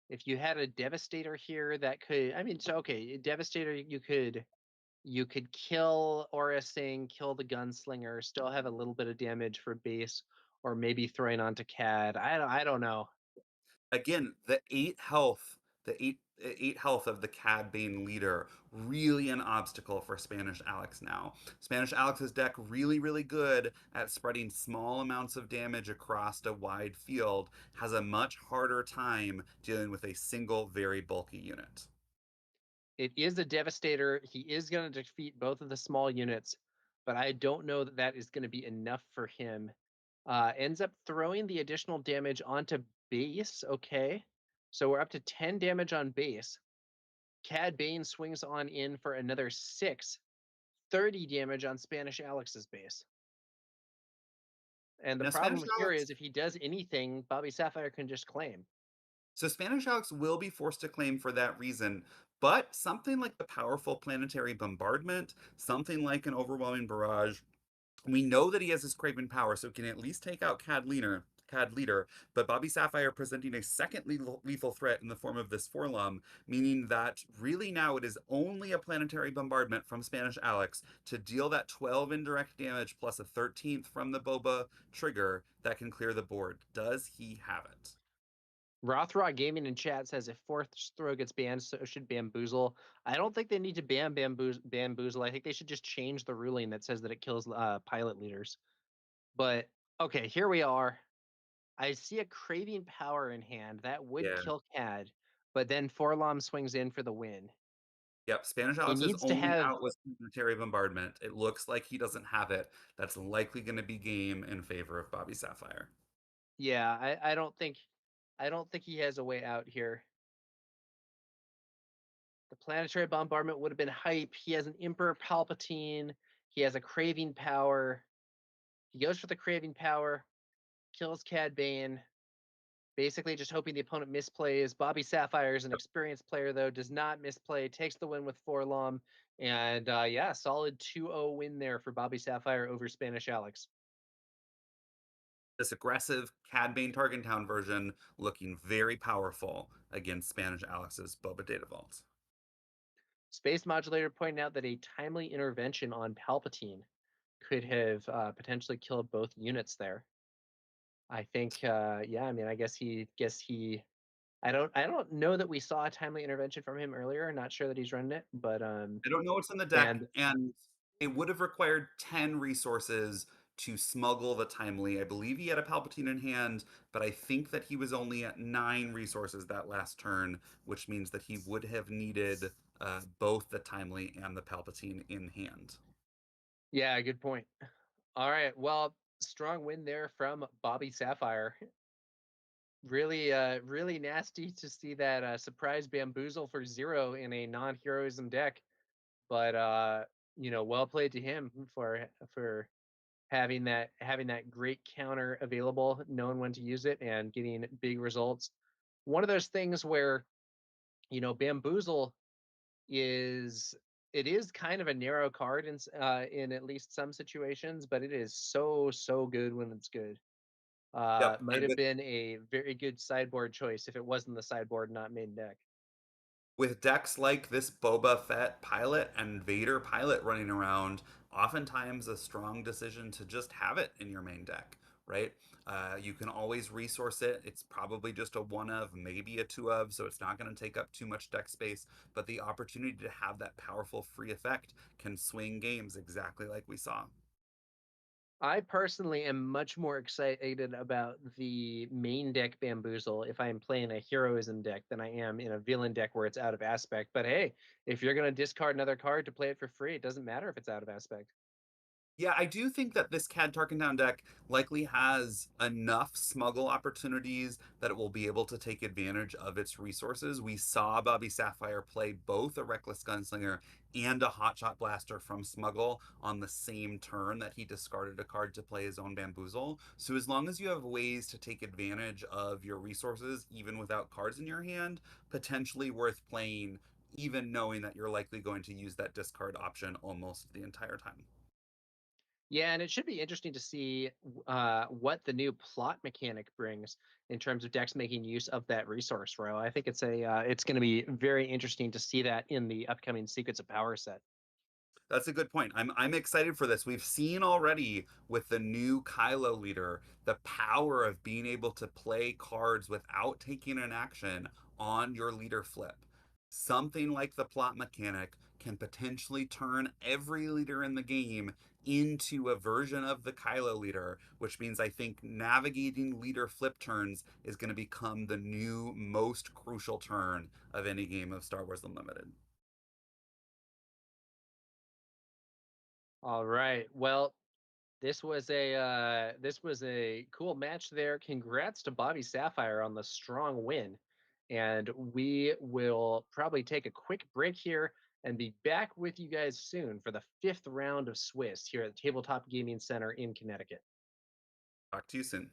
if you had a Devastator here that could, I mean, so okay, Devastator, you could kill Aura Singh, kill the Gunslinger, still have a little bit of damage for base, or maybe throwing onto CAD. I don't know. Again, the 8 health, the eight health of the Cad Bane leader, really an obstacle for Spanish Alex now. Spanish Alex's deck really good at spreading small amounts of damage across a wide field, has a much harder time dealing with a single very bulky unit. It is a Devastator. He is going to defeat both of the small units, but I don't know that that is going to be enough for him. Ends up throwing the additional damage onto base. Okay. So we're up to 10 damage on base. Cad Bane swings on in for another 6, 30 damage on Spanish Alex's base. And the Now, Spanish problem here Alex is if he does anything, Bobby Sapphire can just claim. So Spanish Alex will be forced to claim for that reason, but something like the powerful planetary bombardment, something like an overwhelming barrage, we know that he has his Craven power, so can at least take out Cad leader, but Bobby Sapphire presenting a second lethal threat in the form of this Forlom, meaning that really now it is only a planetary bombardment from Spanish Alex to deal that 12 indirect damage plus a 13th from the Boba trigger that can clear the board. Does he have it? Rothrock Gaming in chat says if fourth throw gets banned, so should Bamboozle. I don't think they need to ban Bamboozle. I think they should just change the ruling that says that it kills pilot leaders. But okay, here we are. I see a Craving Power in hand. That would Yeah. kill Cad, but then Forlom swings in for the win. Yep, Spanish He Alex's needs to only have, out was planetary bombardment. It looks like he doesn't have it. That's likely going to be game in favor of Bobby Sapphire. yeah, I don't think he has a way out here. The planetary bombardment would have been hype. He has an Emperor Palpatine. He has a Craving Power. He goes for the Craving Power, kills Cad Bane, basically just hoping the opponent misplays. Bobby Sapphire is an experienced player, though, does not misplay, takes the win with Forlom. And yeah, solid 2-0 win there for Bobby Sapphire over Spanish Alex. This aggressive Cad Bane Targentown version looking very powerful against Spanish Alex's Boba Data Vault. Space Modulator pointing out that a timely intervention on Palpatine could have potentially killed both units there. I think, yeah. I mean, I guess he. I don't know that we saw a timely intervention from him earlier. Not sure that he's running it, but I don't know what's in the deck, and and it would have required 10 resources to smuggle the timely. I believe he had a Palpatine in hand, but I think that he was only at 9 resources that last turn, which means that he would have needed both the timely and the Palpatine in hand. yeah, good point. All right, well, strong win there from Bobby Sapphire. Really nasty to see that surprise bamboozle for 0 in a non-heroism deck, but well played to him for having that great counter available, knowing when to use it, and getting big results. One of those things where bamboozle is it is kind of a narrow card in at least some situations, but it is so good when it's good. Yep, Might and have been a very good sideboard choice if it wasn't the sideboard, not main deck. with decks like this Boba Fett pilot and Vader pilot running around, oftentimes a strong decision to just have it in your main deck, right? You can always resource it. It's probably just a one of, maybe a two of, so it's not going to take up too much deck space. But the opportunity to have that powerful free effect can swing games exactly like we saw. I personally am much more excited about the main deck bamboozle if I'm playing a heroism deck than I am in a villain deck where it's out of aspect. But hey, if you're gonna discard another card to play it for free, it doesn't matter if it's out of aspect. Yeah, I do think that this Cad Tarkendown deck likely has enough smuggle opportunities that it will be able to take advantage of its resources. We saw Bobby Sapphire play both a Reckless Gunslinger and a Hotshot Blaster from Smuggle on the same turn that he discarded a card to play his own Bamboozle. So as long as you have ways to take advantage of your resources, even without cards in your hand, potentially worth playing, even knowing that you're likely going to use that discard option almost the entire time. Yeah, and it should be interesting to see what the new plot mechanic brings in terms of decks making use of that resource row. I think it's going to be very interesting to see that in the upcoming Secrets of Power set. That's a good point. I'm excited for this. We've seen already with the new Kylo leader the power of being able to play cards without taking an action on your leader flip. Something like the plot mechanic can potentially turn every leader in the game into a version of the Kylo leader, which means I think navigating leader flip turns is going to become the new most crucial turn of any game of Star Wars Unlimited. All right. Well, this was a cool match there. Congrats to Bobby Sapphire on the strong win. And we will probably take a quick break here and be back with you guys soon for the 5th round of Swiss here at the Tabletop Gaming Center in Connecticut. Talk to you soon.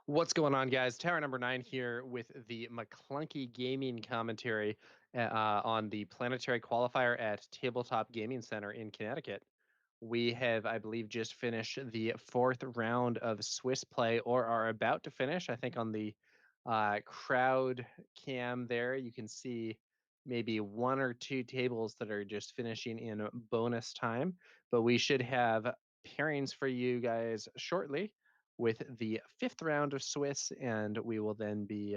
What's going on, guys? Tower number 9 here with the McClunky Gaming commentary on the planetary qualifier at Tabletop Gaming Center in Connecticut. We have, I believe, just finished the 4th round of Swiss play, or are about to finish. I think on the crowd cam there, you can see maybe 1 or 2 tables that are just finishing in bonus time. But we should have pairings for you guys shortly with the 5th round of Swiss, and we will then be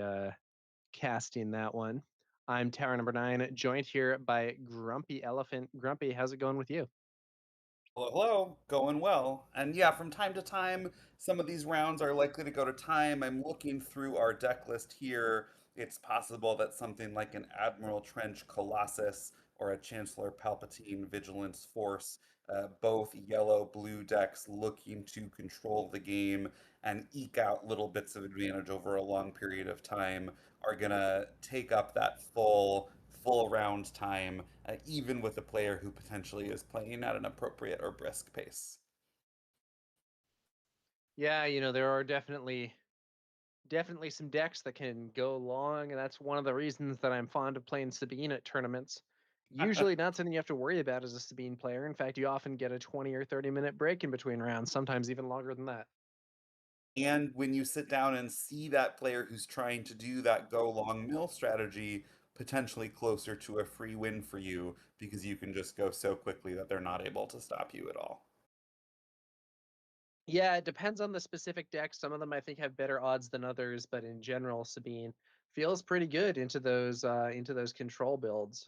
casting that one. I'm Tower number 9, joined here by Grumpy Elephant. Grumpy, how's it going with you? Hello, hello, going well. And yeah, from time to time, some of these rounds are likely to go to time. I'm looking through our deck list here. It's possible that something like an Admiral Trench Colossus or a Chancellor Palpatine Vigilance Force, both yellow-blue decks looking to control the game and eke out little bits of advantage over a long period of time, are gonna take up that full round time, even with a player who potentially is playing at an appropriate or brisk pace. Yeah, there are definitely some decks that can go long, and that's one of the reasons that I'm fond of playing Sabine at tournaments. Usually not something you have to worry about as a Sabine player. In fact, you often get a 20 or 30-minute break in between rounds, sometimes even longer than that. And when you sit down and see that player who's trying to do that go long mill strategy, potentially closer to a free win for you because you can just go so quickly that they're not able to stop you at all. Yeah, it depends on the specific deck. Some of them I think have better odds than others, but in general, Sabine feels pretty good into those control builds.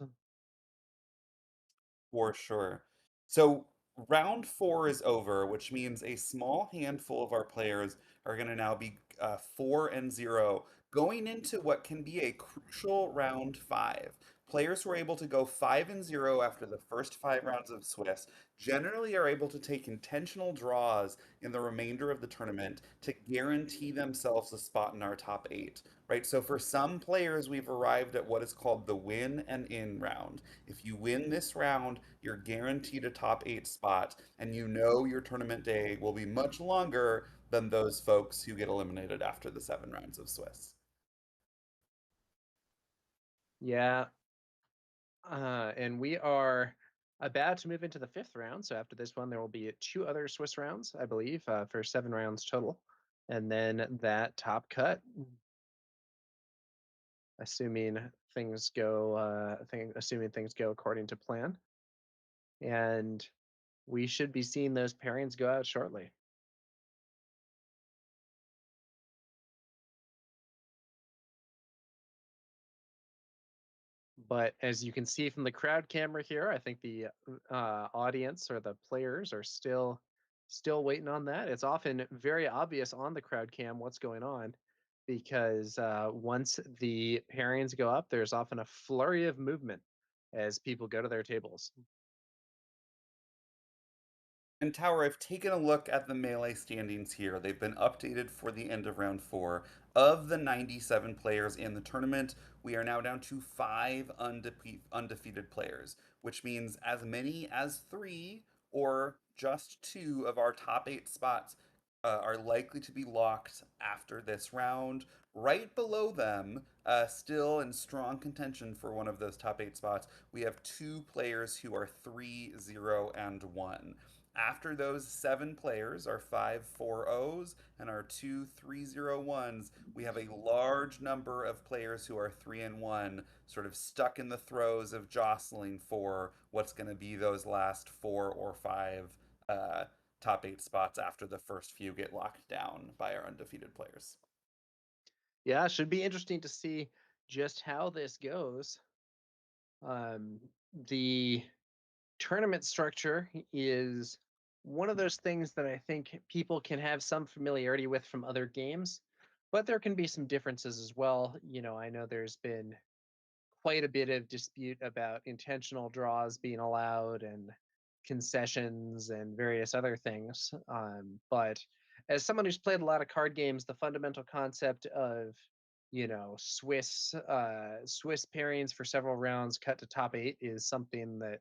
For sure. So round four is over, which means a small handful of our players are going to now be 4-0, going into what can be a crucial round five. Players who are able to go 5-0 after the first 5 rounds of Swiss generally are able to take intentional draws in the remainder of the tournament to guarantee themselves a spot in our top eight, right? So for some players, we've arrived at what is called the win and in round. If you win this round, you're guaranteed a top eight spot, and you know your tournament day will be much longer than those folks who get eliminated after the 7 rounds of Swiss. Yeah, and we are about to move into the fifth round. So after this one, there will be two other Swiss rounds, I believe, for 7 rounds total, and then that top cut, assuming assuming things go according to plan, and we should be seeing those pairings go out shortly. But as you can see from the crowd camera here, I think the audience or the players are still waiting on that. It's often very obvious on the crowd cam what's going on, because once the pairings go up, there's often a flurry of movement as people go to their tables. And Tower, I've taken a look at the Melee standings here. They've been updated for the end of round four. Of the 97 players in the tournament, we are now down to five undefeated players, which means as many as three or just two of our top eight spots are likely to be locked after this round. Right below them, still in strong contention for one of those top eight spots, we have two players who are 3-0-1. After those seven players, our 5-4-0s and our 2-3-0-1s, we have a large number of players who are 3-1, sort of stuck in the throes of jostling for what's going to be those last 4 or 5 top eight spots after the first few get locked down by our undefeated players. Yeah, it should be interesting to see just how this goes. The tournament structure is one of those things that I think people can have some familiarity with from other games, but there can be some differences as well. I know there's been quite a bit of dispute about intentional draws being allowed and concessions and various other things. But as someone who's played a lot of card games, the fundamental concept of Swiss pairings for several rounds cut to top eight is something that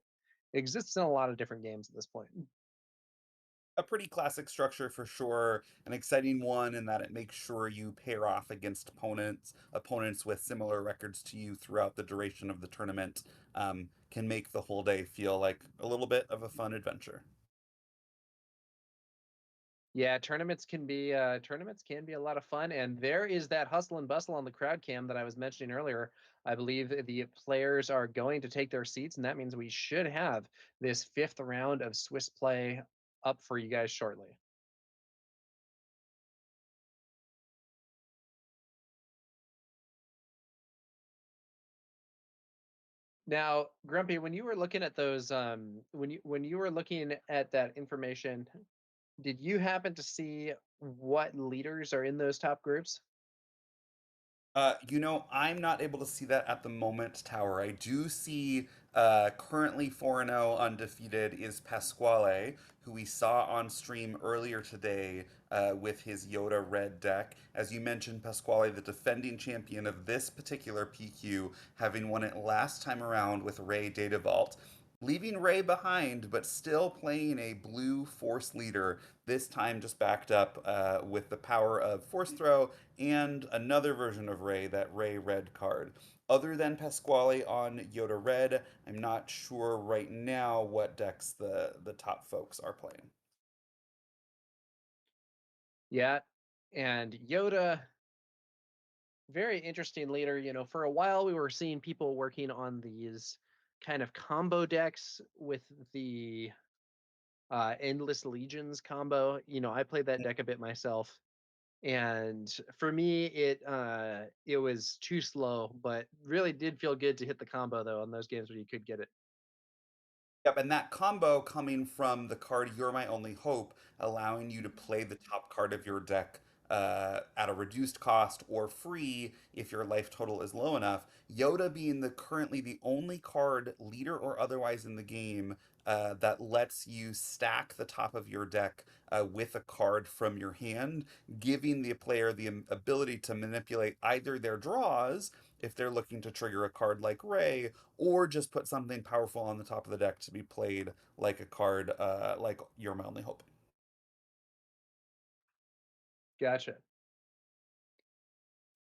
exists in a lot of different games at this point. A pretty classic structure for sure, an exciting one in that it makes sure you pair off against opponents with similar records to you throughout the duration of the tournament. Can make the whole day feel like a little bit of a fun adventure. Yeah, tournaments can be a lot of fun, and there is that hustle and bustle on the crowd cam that I was mentioning earlier. I believe the players are going to take their seats, and that means we should have this fifth round of Swiss play up for you guys shortly. Now, Grumpy, when you were looking at those, when you were looking at that information, did you happen to see what leaders are in those top groups? I'm not able to see that at the moment, Tower. I do see currently 4-0 undefeated is Pasquale, who we saw on stream earlier today with his Yoda red deck. As you mentioned, Pasquale, the defending champion of this particular PQ, having won it last time around with Ray Data Vault. Leaving Ray behind, but still playing a blue Force leader, this time just backed up with the power of Force Throw and another version of Ray, that Ray Red card. Other than Pasquale on Yoda Red, I'm not sure right now what decks the top folks are playing. Yeah, and Yoda, very interesting leader. For a while we were seeing people working on these kind of combo decks with the Endless Legions combo. I played that deck a bit myself, and for me it was too slow, but really did feel good to hit the combo though on those games where you could get it. Yep, and that combo coming from the card You're My Only Hope, allowing you to play the top card of your deck at a reduced cost or free if your life total is low enough. Yoda being currently the only card, leader or otherwise, in the game that lets you stack the top of your deck with a card from your hand, giving the player the ability to manipulate either their draws if they're looking to trigger a card like Ray, or just put something powerful on the top of the deck to be played like a card like You're My Only Hope. Gotcha.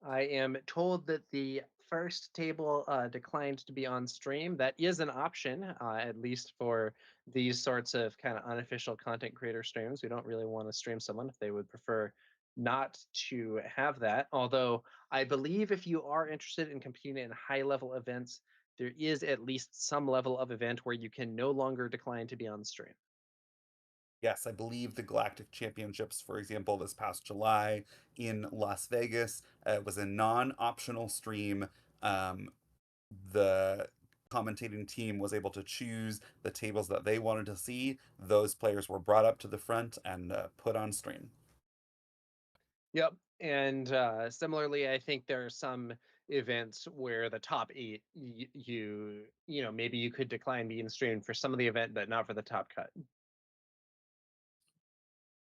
I am told that the first table declined to be on stream. That is an option, at least for these sorts of kind of unofficial content creator streams. We don't really want to stream someone if they would prefer not to have that. Although I believe if you are interested in competing in high level events, there is at least some level of event where you can no longer decline to be on stream. Yes, I believe the Galactic Championships, for example, this past July in Las Vegas was a non-optional stream. Um, the commentating team was able to choose the tables that they wanted to see. Those players were brought up to the front and put on stream. Yep. And similarly, I think there are some events where the top eight, maybe you could decline being streamed for some of the event, but not for the top cut.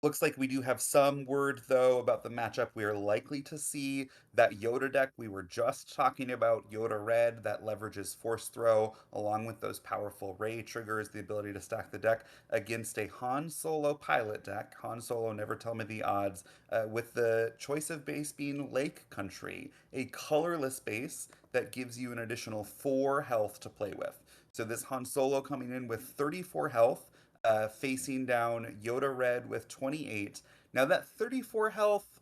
Looks like we do have some word, though, about the matchup we are likely to see. That Yoda deck we were just talking about, Yoda Red, that leverages Force Throw, along with those powerful Ray triggers, the ability to stack the deck against a Han Solo pilot deck. Han Solo, never tell me the odds, with the choice of base being Lake Country, a colorless base that gives you an additional 4 health to play with. So this Han Solo coming in with 34 health, facing down Yoda Red with 28. Now, that 34 health,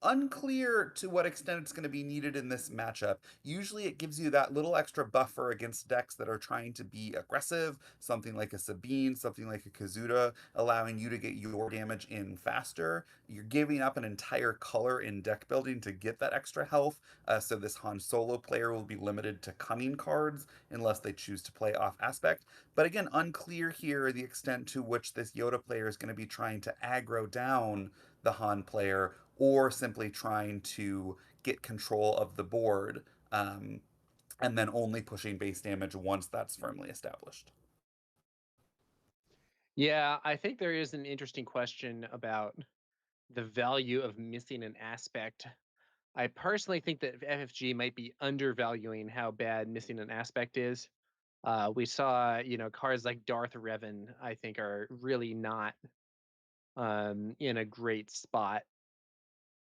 unclear to what extent it's going to be needed in this matchup. Usually, it gives you that little extra buffer against decks that are trying to be aggressive, something like a Sabine, something like a Kazuda, allowing you to get your damage in faster. You're giving up an entire color in deck building to get that extra health, so this Han Solo player will be limited to cunning cards unless they choose to play off aspect. But again, unclear here the extent to which this Yoda player is going to be trying to aggro down the Han player or simply trying to get control of the board, and then only pushing base damage once that's firmly established. Yeah, I think there is an interesting question about the value of missing an aspect. I personally think that FFG might be undervaluing how bad missing an aspect is. We saw, cards like Darth Revan, I think, are really not in a great spot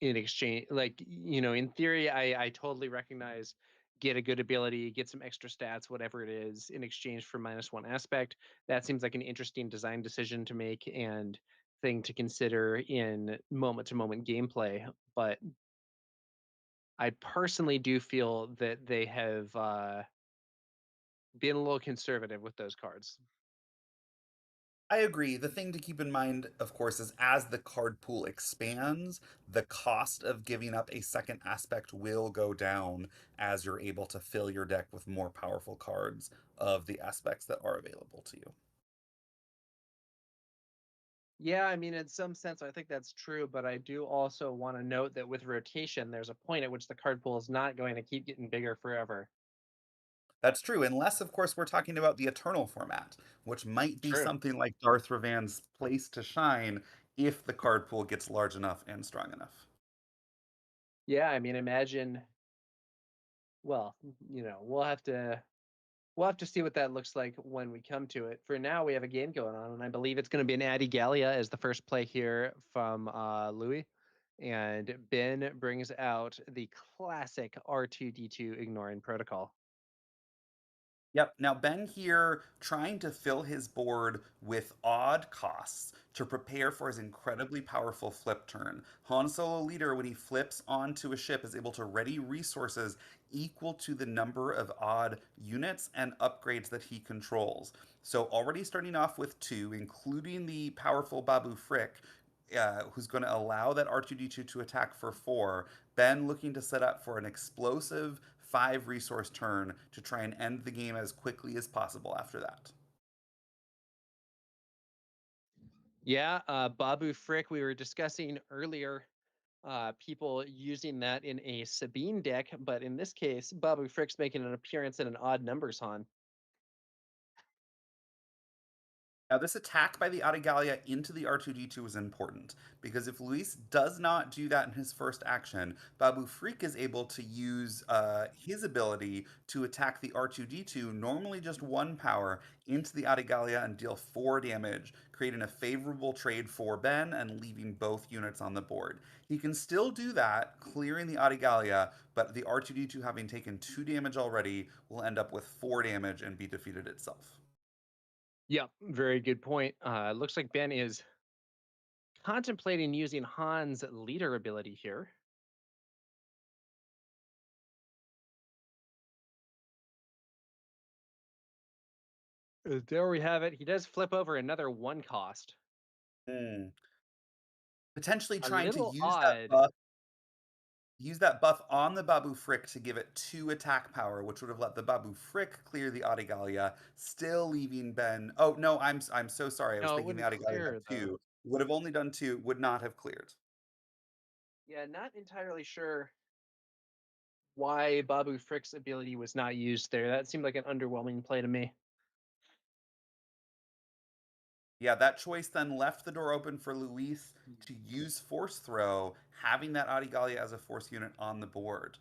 in exchange. Like, in theory, I totally recognize get a good ability, get some extra stats, whatever it is, in exchange for -1 aspect. That seems like an interesting design decision to make and thing to consider in moment to moment gameplay. But I personally do feel that they have been a little conservative with those cards. I agree. The thing to keep in mind, of course, is as the card pool expands, the cost of giving up a second aspect will go down as you're able to fill your deck with more powerful cards of the aspects that are available to you. Yeah, I mean, in some sense, I think that's true, but I do also want to note that with rotation, there's a point at which the card pool is not going to keep getting bigger forever. That's true, unless, of course, we're talking about the Eternal format, which might be True. something like Darth Revan's place to shine if the card pool gets large enough and strong enough. Yeah, I mean, imagine. Well, we'll have to see what that looks like when we come to it. For now, we have a game going on, and I believe it's going to be an Addy Gallia as the first play here from Louis. And Ben brings out the classic R2D2 ignoring protocol. Yep. Now, Ben here trying to fill his board with odd costs to prepare for his incredibly powerful flip turn. Han Solo leader, when he flips onto a ship, is able to ready resources equal to the number of odd units and upgrades that he controls. So, already starting off with two, including the powerful Babu Frick, who's going to allow that R2D2 to attack for 4. Ben looking to set up for an explosive 5 resource turn to try and end the game as quickly as possible after that. Yeah, Babu Frick, we were discussing earlier people using that in a Sabine deck, but in this case, Babu Frick's making an appearance in an odd numbers Han. Now, this attack by the Adigalia into the R2D2 is important because if Luis does not do that in his first action, Babu Freak is able to use his ability to attack the R2D2, normally just 1 power, into the Adigalia and deal 4 damage, creating a favorable trade for Ben and leaving both units on the board. He can still do that, clearing the Adigalia, but the R2D2, having taken 2 damage already, will end up with 4 damage and be defeated itself. Yep, very good point. Looks like Ben is contemplating using Han's leader ability here. There we have it. He does flip over another 1 cost. Hmm. Potentially A trying to little odd. use that buff on the Babu Frick to give it 2 attack power, which would have let the Babu Frick clear the Adigalia, still leaving Ben. Oh no, I'm so sorry. I was No, it thinking the wouldn't Adigalia had clear though. 2. Would have only done 2, would not have cleared. Yeah, not entirely sure why Babu Frick's ability was not used there. That seemed like an underwhelming play to me. Yeah, that choice then left the door open for Luis to use Force Throw, having that Adigalia as a force unit on the board.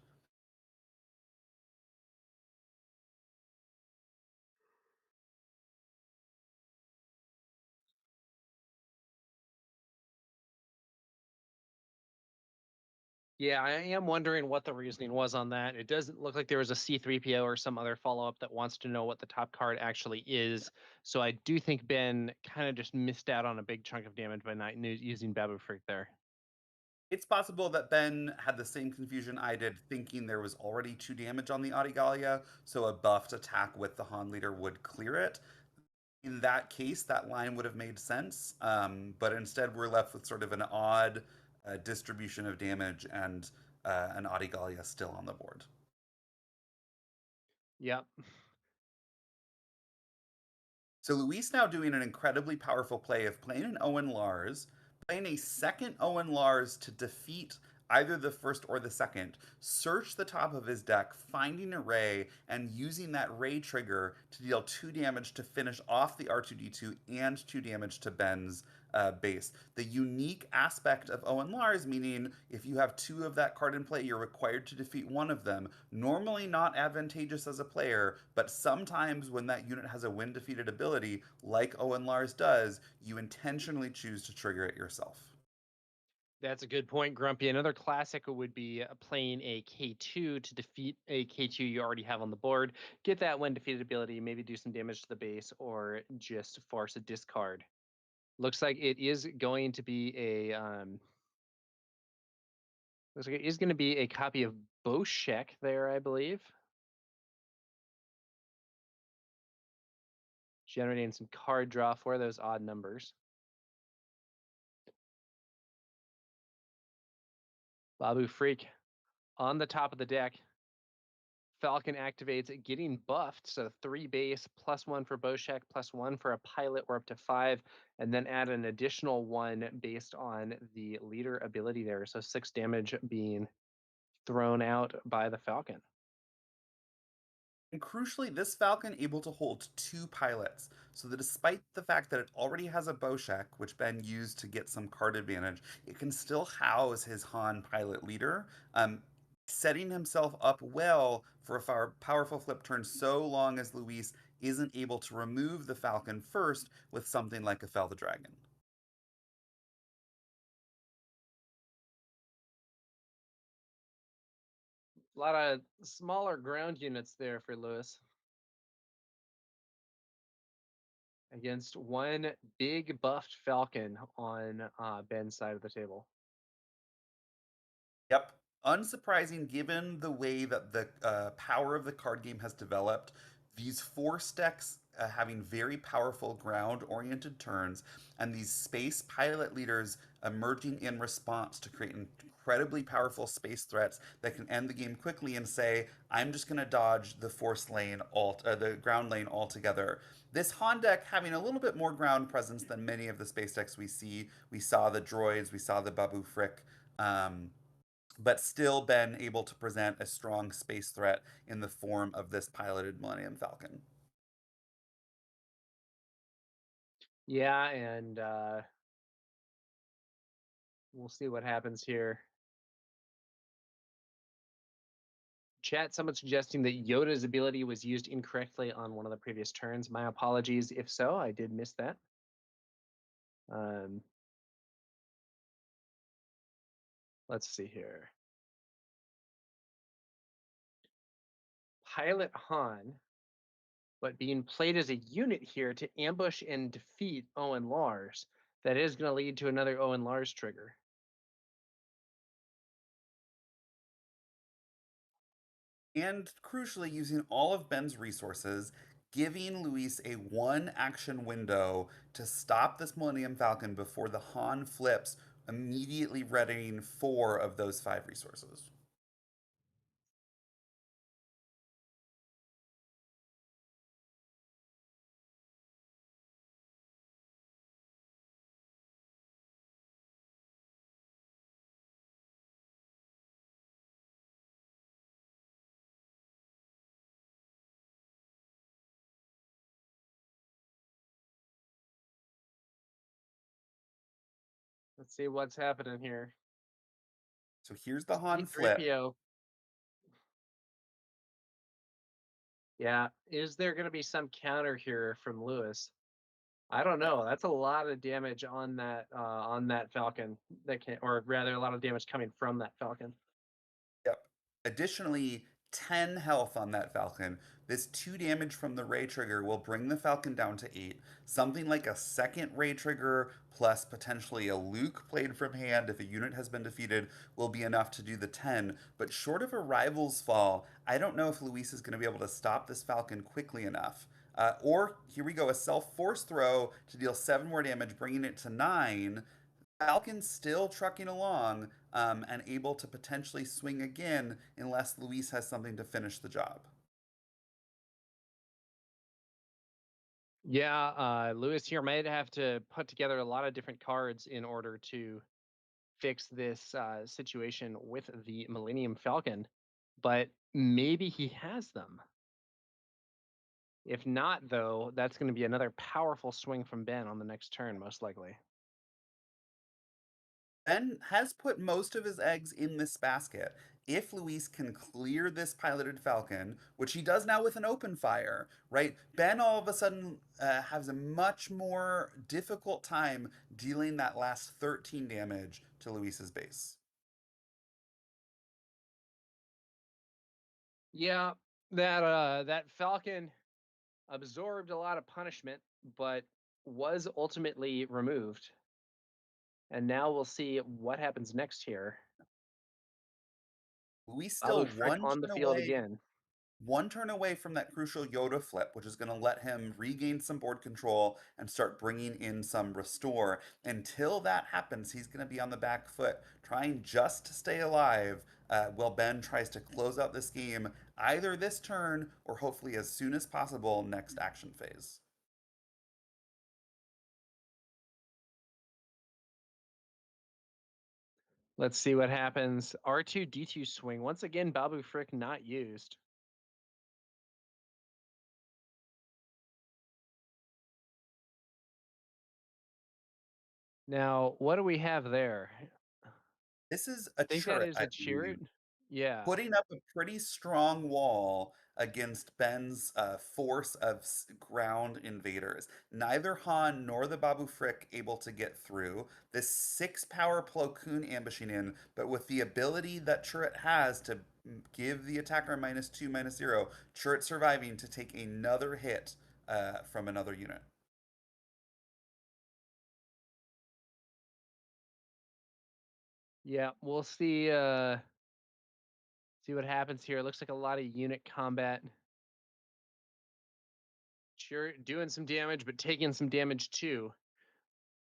Yeah, I am wondering what the reasoning was on that. It doesn't look like there was a C3PO or some other follow up that wants to know what the top card actually is. So I do think Ben kind of just missed out on a big chunk of damage by not using Babu Frick there. It's possible that Ben had the same confusion I did, thinking there was already 2 damage on the Adigalia, so a buffed attack with the Han leader would clear it. In that case, that line would have made sense, but instead we're left with sort of an odd distribution of damage and an Adigalia still on the board. Yep. So Luis now doing an incredibly powerful play of playing an Owen Lars, playing a second Owen Lars to defeat either the first or the second, search the top of his deck, finding a ray, and using that ray trigger to deal 2 damage to finish off the R2D2 and 2 damage to Ben's base. The unique aspect of Owen Lars, meaning if you have 2 of that card in play, you're required to defeat one of them. Normally not advantageous as a player, but sometimes when that unit has a win defeated ability, like Owen Lars does, you intentionally choose to trigger it yourself. That's a good point, Grumpy. Another classic would be playing a K2 to defeat a K2 you already have on the board. Get that when defeated ability, maybe do some damage to the base, or just force a discard. Looks like it is going to be a looks like it is going to be a copy of Boshek there, I believe. Generating some card draw for those odd numbers. Babu Freak on the top of the deck. Falcon activates, getting buffed. So 3 base, +1 for Boshek, +1 for a pilot, or up to 5, and then add an additional 1 based on the leader ability there. So 6 damage being thrown out by the Falcon. And crucially, this Falcon able to hold 2 pilots, so that despite the fact that it already has a Boshek, which Ben used to get some card advantage, it can still house his Han pilot leader, setting himself up well for a powerful flip turn so long as Luis isn't able to remove the Falcon first with something like a Fell the Dragon. A lot of smaller ground units there for Lewis against one big buffed Falcon on Ben's side of the table. Yep. Unsurprising given the way that the power of the card game has developed. These force decks having very powerful ground oriented turns, and these space pilot leaders emerging in response to create incredibly powerful space threats that can end the game quickly and say, I'm just going to dodge the force lane, the ground lane altogether. This Han deck having a little bit more ground presence than many of the space decks we see. We saw the droids, we saw the Babu Frick, Um, but still been able to present a strong space threat in the form of this piloted Millennium Falcon. Yeah, and we'll see what happens here. Chat, someone suggesting that Yoda's ability was used incorrectly on one of the previous turns. My apologies if so. I did miss that. Um, let's see here. Pilot Han, but being played as a unit here to ambush and defeat Owen Lars. That is going to lead to another Owen Lars trigger. And crucially, using all of Ben's resources, giving Luis a one action window to stop this Millennium Falcon before the Han flips, immediately readying four of those five resources. Let's see what's happening here. So here's the Han flip. C3PO. Yeah, is there going to be some counter here from Lewis? I don't know. That's a lot of damage on that Falcon that can, or rather, a lot of damage coming from that Falcon. Yep. Additionally, 10 health on that Falcon. This 2 damage from the Ray trigger will bring the Falcon down to 8. Something like a second Ray trigger plus potentially a Luke played from hand if a unit has been defeated will be enough to do the 10. But short of a Rival's Fall, I don't know if Luis is going to be able to stop this Falcon quickly enough. Or here we go, a self force throw to deal 7 more damage, bringing it to 9. Falcon's still trucking along and able to potentially swing again unless Luis has something to finish the job. Yeah, Lewis here might have to put together a lot of different cards in order to fix this situation with the Millennium Falcon, but maybe he has them. If not, though, that's going to be another powerful swing from Ben on the next turn, most likely. Ben has put most of his eggs in this basket. If Luis can clear this piloted Falcon, which he does now with an open fire, right? Ben all of a sudden has a much more difficult time dealing that last 13 damage to Luis's base. Yeah, that Falcon absorbed a lot of punishment, but was ultimately removed. And now we'll see what happens next here. Luis Babu still Frick one on the turn field away again. one turn away from that crucial Yoda flip, which is going to let him regain some board control and start bringing in some restore. Until that happens, he's going to be on the back foot, trying just to stay alive while Ben tries to close out this game either this turn or hopefully as soon as possible next action phase. Let's see what happens. R2D2 swing. Once again, Babu Frick not used. Now, what do we have there? This is I a think that turret, is I a believe. Chirrut. Yeah. Putting up a pretty strong wall against Ben's force of ground invaders. Neither Han nor the Babu Frick able to get through. This 6 power Plo Koon ambushing in, but with the ability that Chirrut has to give the attacker -2, -0, Chirrut surviving to take another hit from another unit. Yeah, we'll see see what happens here. It looks like a lot of unit combat. Sure, doing some damage, but taking some damage too.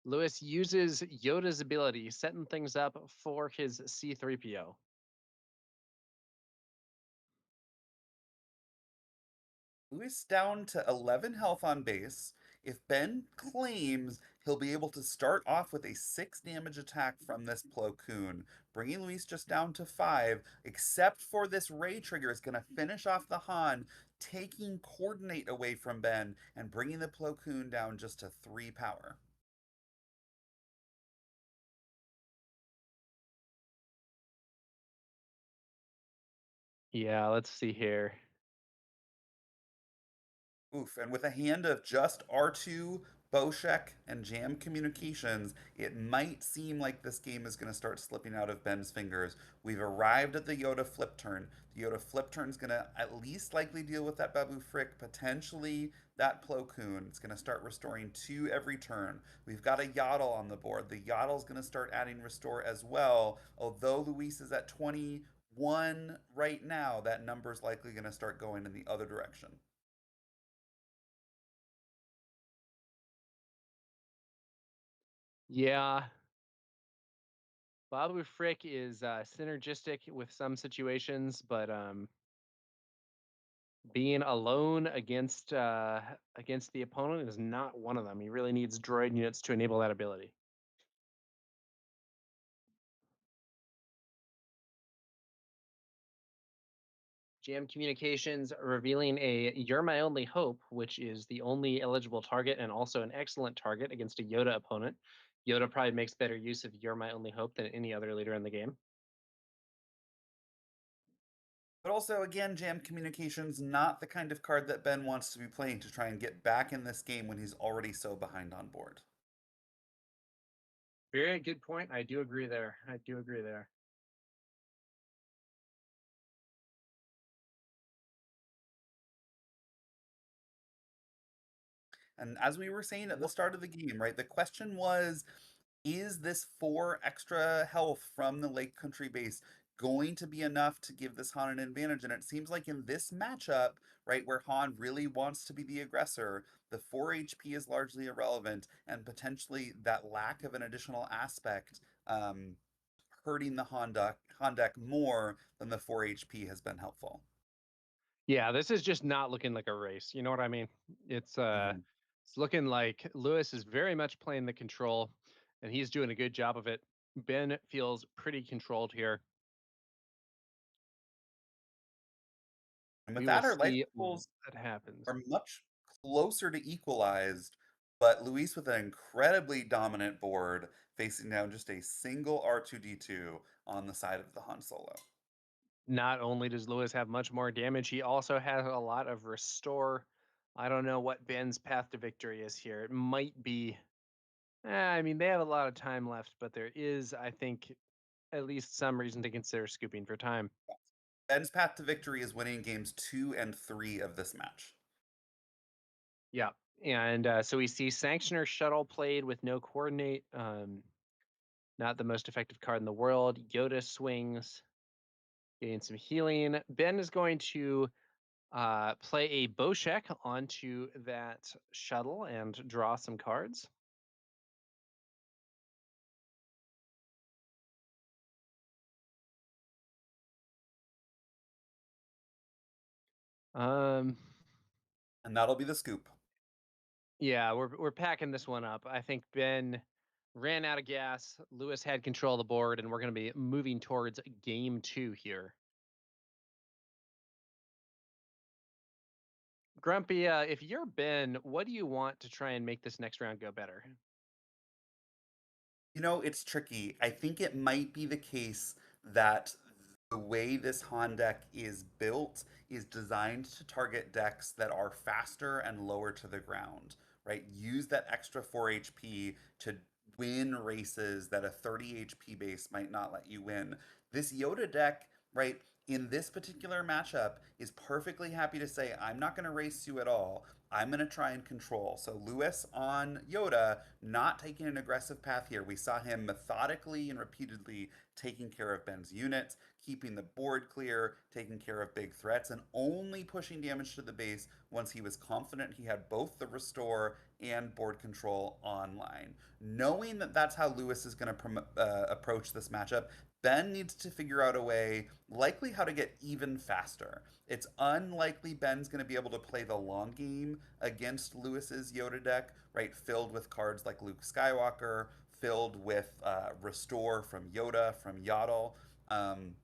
Lewis uses Yoda's ability, setting things up for his C3PO. Luis down to 11 health on base. If Ben claims, He'll be able to start off with a 6 damage attack from this Plo Koon, bringing Luis just down to 5, except for this Ray trigger is going to finish off the Han, taking Coordinate away from Ben and bringing the Plo Koon down just to 3 power. Yeah, let's see here. Oof, and with a hand of just R2, Boshek, and Jam Communications, it might seem like this game is going to start slipping out of Ben's fingers. We've arrived at the Yoda flip turn. The Yoda flip turn is going to at least likely deal with that Babu Frick, potentially that Plo Koon. It's going to start restoring 2 every turn. We've got a Yaddle on the board. The Yaddle is going to start adding restore as well, although Luis is at 21 right now, that number is likely going to start going in the other direction. Yeah, Babu Frick is synergistic with some situations, but being alone against the opponent is not one of them. He really needs droid units to enable that ability. Jam Communications revealing a You're My Only Hope, which is the only eligible target and also an excellent target against a Yoda opponent. Yoda probably makes better use of You're My Only Hope than any other leader in the game. But also, again, Jam Communications, not the kind of card that Ben wants to be playing to try and get back in this game when he's already so behind on board. Very good point. I do agree there. I do agree there. And as we were saying at the start of the game, right, the question was, is this 4 extra health from the Lake Country base going to be enough to give this Han an advantage? And it seems like in this matchup, right, where Han really wants to be the aggressor, the 4 HP is largely irrelevant, and potentially that lack of an additional aspect hurting the Han deck more than the 4 HP has been helpful. Yeah, this is just not looking like a race. You know what I mean? It's Mhm. it's looking like Lewis is very much playing the control and he's doing a good job of it. Ben feels pretty controlled here. And with We will that, our life see totals what happens. are much closer to equalized, but Luis with an incredibly dominant board, facing down just a single R2D2 on the side of the Han Solo. Not only does Lewis have much more damage, he also has a lot of restore. I don't know what Ben's path to victory is here. It might be I mean, they have a lot of time left, but there is, I think, at least some reason to consider scooping for time. Ben's path to victory is winning games 2 and 3 of this match. Yeah. And so we see Sanctioner Shuttle played with no coordinate. Not the most effective card in the world. Yoda swings, getting some healing. Ben is going to play a Boshek onto that shuttle and draw some cards. Um, And that'll be the scoop. yeah, we're packing this one up. I think Ben ran out of gas. Lewis had control of the board, and we're going to be moving towards game 2 here. Grumpy, if you're Ben, what do you want to try and make this next round go better? You know, it's tricky. I think it might be the case that the way this Han deck is built is designed to target decks that are faster and lower to the ground, right? Use that extra 4 HP to win races that a 30 HP base might not let you win. This Yoda deck, right, in this particular matchup is perfectly happy to say, I'm not going to race you at all. I'm going to try and control. So Lewis on Yoda, not taking an aggressive path here. We saw him methodically and repeatedly taking care of Ben's units, keeping the board clear, taking care of big threats, and only pushing damage to the base once he was confident he had both the restore and board control online. Knowing that that's how Lewis is going to approach this matchup, Ben needs to figure out a way, likely how to get even faster. It's unlikely Ben's going to be able to play the long game game against Lewis's Yoda deck, right? Filled with cards like Luke Skywalker, filled with Restore from Yoda, from Yaddle. Um,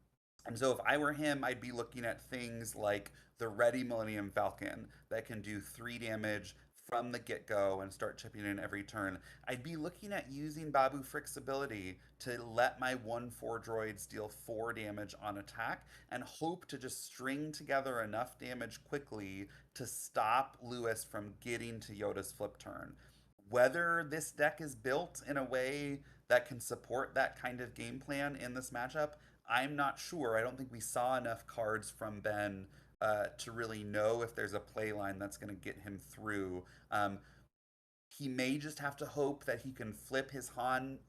and so if I were him, I'd be looking at things like the Ready Millennium Falcon that can do 3 damage from the get go and start chipping in every turn. I'd be looking at using Babu Frick's ability to let my 1/4 droids deal 4 damage on attack and hope to just string together enough damage quickly to stop Lewis from getting to Yoda's flip turn. Whether this deck is built in a way that can support that kind of game plan in this matchup, I'm not sure. I don't think we saw enough cards from Ben to really know if there's a play line that's going to get him through. He may just have to hope that he can flip his Han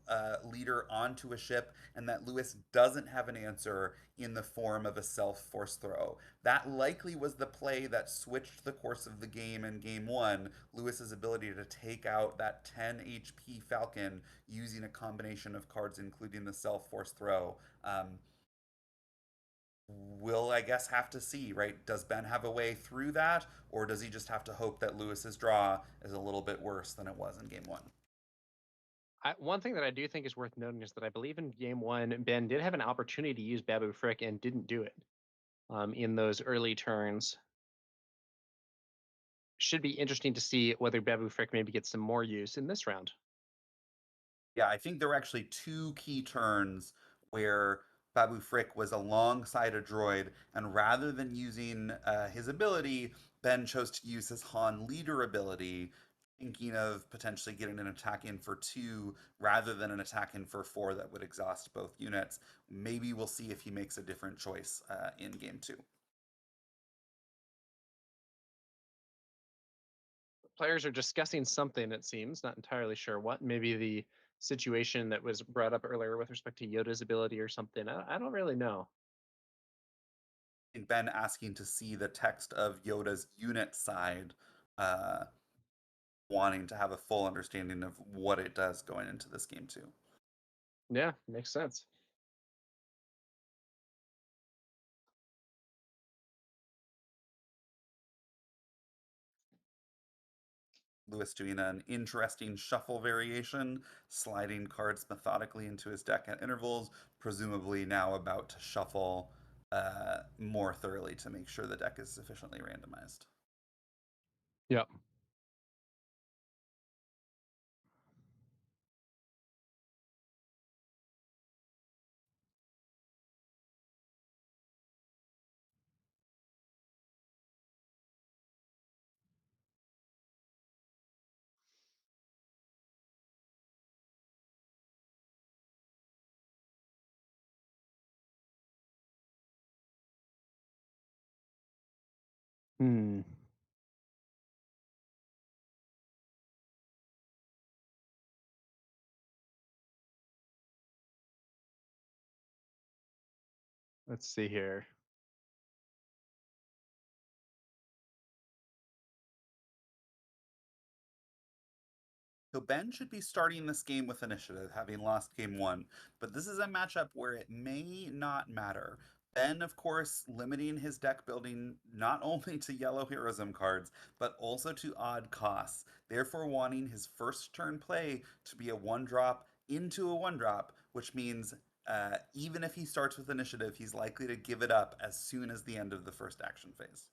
leader onto a ship and that Lewis doesn't have an answer in the form of a self force throw. That likely was the play that switched the course of the game in game one. Lewis's ability to take out that 10 HP Falcon using a combination of cards, including the self force throw. We'll, I guess, have to see, right? Does Ben have a way through that, or does he just have to hope that Lewis's draw is a little bit worse than it was in game one? One thing that I do think is worth noting is that I believe in game one, Ben did have an opportunity to use Babu Frick and didn't do it in those early turns. Should be interesting to see whether Babu Frick maybe gets some more use in this round. Yeah, I think there were actually 2 key turns where Babu Frick was alongside a droid, and rather than using his ability, Ben chose to use his Han leader ability, thinking of potentially getting an attack in for 2 rather than an attack in for 4 that would exhaust both units. Maybe we'll see if he makes a different choice in game 2. Players are discussing something, it seems, not entirely sure what. Maybe the situation that was brought up earlier with respect to Yoda's ability or something. I don't really know. And Ben asking to see the text of Yoda's unit side, uh, wanting to have a full understanding of what it does going into this game too. Yeah, makes sense. Lewis doing an interesting shuffle variation, sliding cards methodically into his deck at intervals, presumably now about to shuffle more thoroughly to make sure the deck is sufficiently randomized. Yep. Hmm. Let's see here. So Ben should be starting this game with initiative, having lost game one, but this is a matchup where it may not matter. Ben, of course, limiting his deck building not only to yellow heroism cards, but also to odd costs, therefore wanting his first turn play to be a 1-drop into a 1-drop, which means even if he starts with initiative, he's likely to give it up as soon as the end of the first action phase.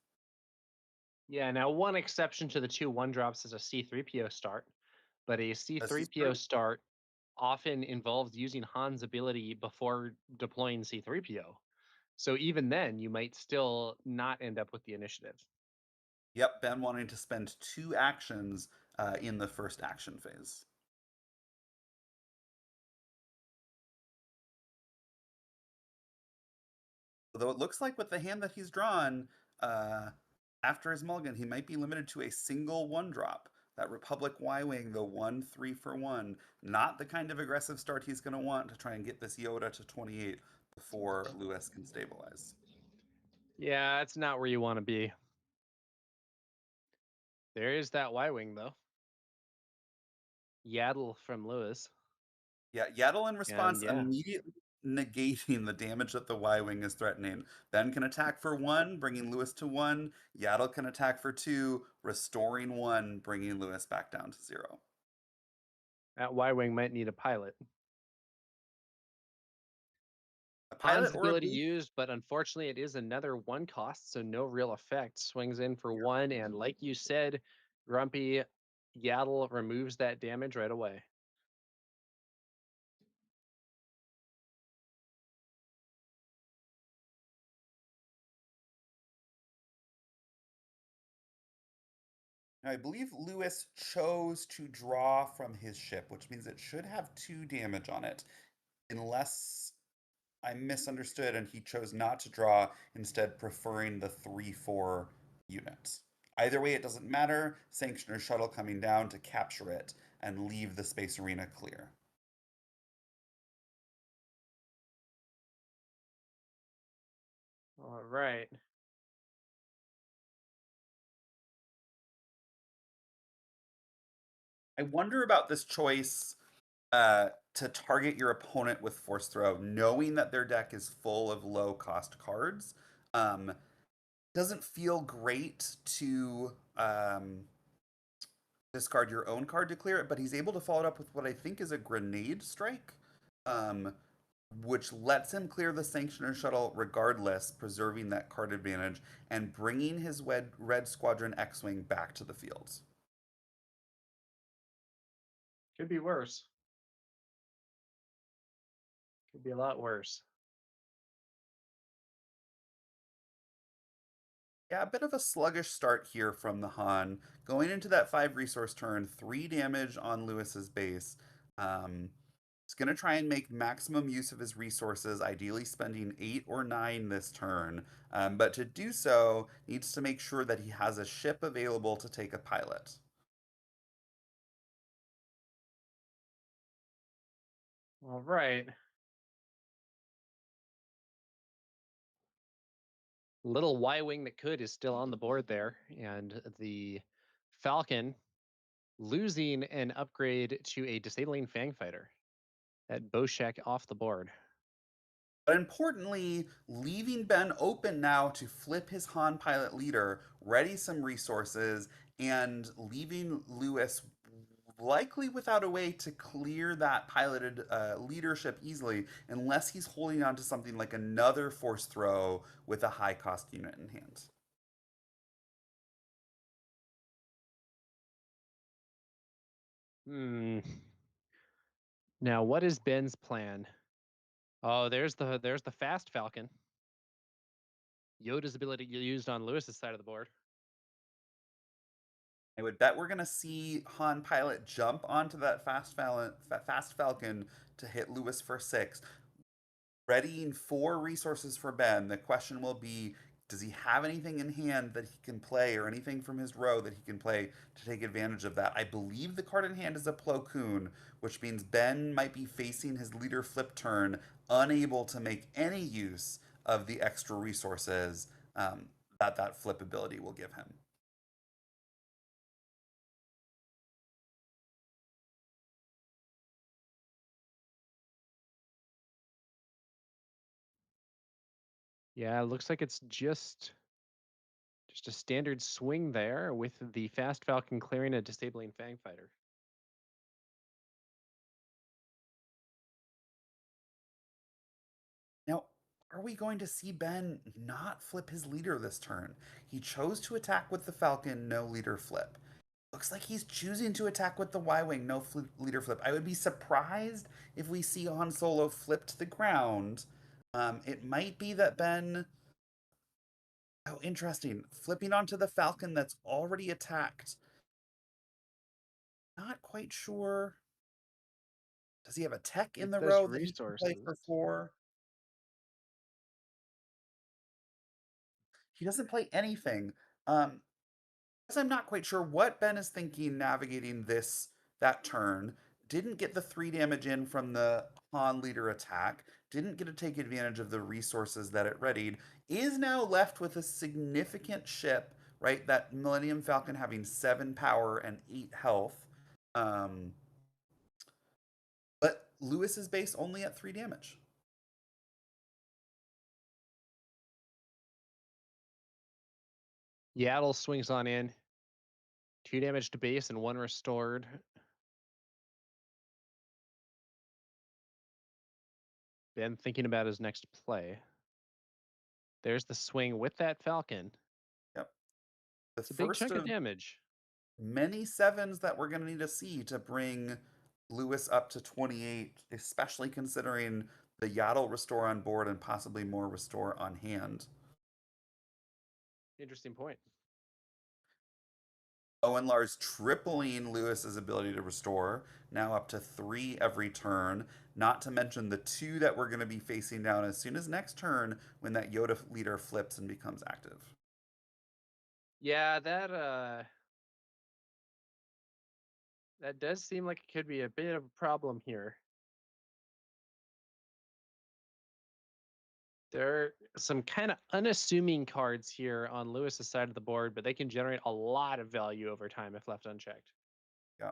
Yeah, now one exception to the two one drops is a C3PO start, but a This is C3PO true. start often involves using Han's ability before deploying C3PO. So even then, you might still not end up with the initiative. Yep, Ben wanting to spend 2 actions in the first action phase. Although it looks like with the hand that he's drawn, uh, after his mulligan, he might be limited to a single 1-drop. That Republic Y-Wing, the 1 3 for 1, not the kind of aggressive start he's going to want to try and get this Yoda to 28 before Lewis can stabilize. Yeah, it's not where you want to be. There is that Y Wing, though. Yaddle from Lewis. Yeah, Yaddle in And response yeah. immediately negating the damage that the Y-Wing is threatening. Ben can attack for 1, bringing Lewis to 1. Yaddle can attack for 2, restoring 1, bringing Lewis back down to 0. That Y-Wing might need a pilot. A Han's pilot or a ability boost? used, but unfortunately it is another 1 cost, so no real effect. Swings in for 1, and like you said, Grumpy Yaddle removes that damage right away. Now, I believe Lewis chose to draw from his ship, which means it should have 2 damage on it, unless I misunderstood and he chose not to draw, instead preferring the 3/4 units. Either way, it doesn't matter. Sanctioner shuttle coming down to capture it and leave the space arena clear. All right. I wonder about this choice to target your opponent with Force Throw, knowing that their deck is full of low cost cards. Doesn't feel great to discard your own card to clear it, but he's able to follow it up with what I think is a grenade strike, um, which lets him clear the Sanctioner shuttle regardless, preserving that card advantage and bringing his Red Squadron X-Wing back to the field. Could be worse. Could be a lot worse. Yeah, a bit of a sluggish start here from the Han. Going into that 5 resource turn, 3 damage on Lewis's base. He's going to try and make maximum use of his resources, ideally spending 8 or 9 this turn. But to do so, needs to make sure that he has a ship available to take a pilot. All right. Little Y-Wing that could is still on the board there, and the Falcon losing an upgrade to a disabling Fang Fighter. That Boshek off the board. But importantly, leaving Ben open now to flip his Han pilot leader, ready some resources, and leaving Lewis likely without a way to clear that piloted leadership easily, unless he's holding on to something like another force throw with a high cost unit in hand. Now, what is Ben's plan? Oh, there's the fast Falcon. Yoda's ability used on Lewis's side of the board. I would bet we're going to see Han Pilot jump onto that fast Falcon to hit Lewis for 6, readying 4 resources for Ben. The question will be, does he have anything in hand that he can play, or anything from his row that he can play to take advantage of that? I believe the card in hand is a Plo Koon, which means Ben might be facing his leader flip turn, unable to make any use of the extra resources that flip ability will give him. Yeah, it looks like it's just a standard swing there with the fast Falcon clearing a disabling Fang Fighter. Now, are we going to see Ben not flip his leader this turn? He chose to attack with the Falcon, no leader flip. Looks like he's choosing to attack with the Y-Wing, no leader flip. I would be surprised if we see Han Solo flip to the ground. It might be that Ben... Oh, interesting. Flipping onto the Falcon that's already attacked. Not quite sure. Does he have a tech in It the says row that he can play resources. for 4? He doesn't play anything. Guess I'm not quite sure what Ben is thinking navigating that turn. Didn't get the 3 damage in from the Han leader attack. Didn't get to take advantage of the resources that it readied. Is now left with a significant ship, right? That Millennium Falcon having 7 power and 8 health. But Lewis's base only at 3 damage. Yaddle swings on in. 2 damage to base and 1 restored. Ben thinking about his next play. There's the swing with that Falcon. Yep. The It's a big first chunk of of damage. many sevens that we're going to need to see to bring Lewis up to 28, especially considering the Yaddle restore on board and possibly more restore on hand. Interesting point. Owen Lars tripling Lewis's ability to restore, now up to 3 every turn. Not to mention the 2 that we're going to be facing down as soon as next turn when that Yoda leader flips and becomes active. Yeah, that does seem like it could be a bit of a problem here. There are some kind of unassuming cards here on Lewis's side of the board, but they can generate a lot of value over time if left unchecked. Yeah.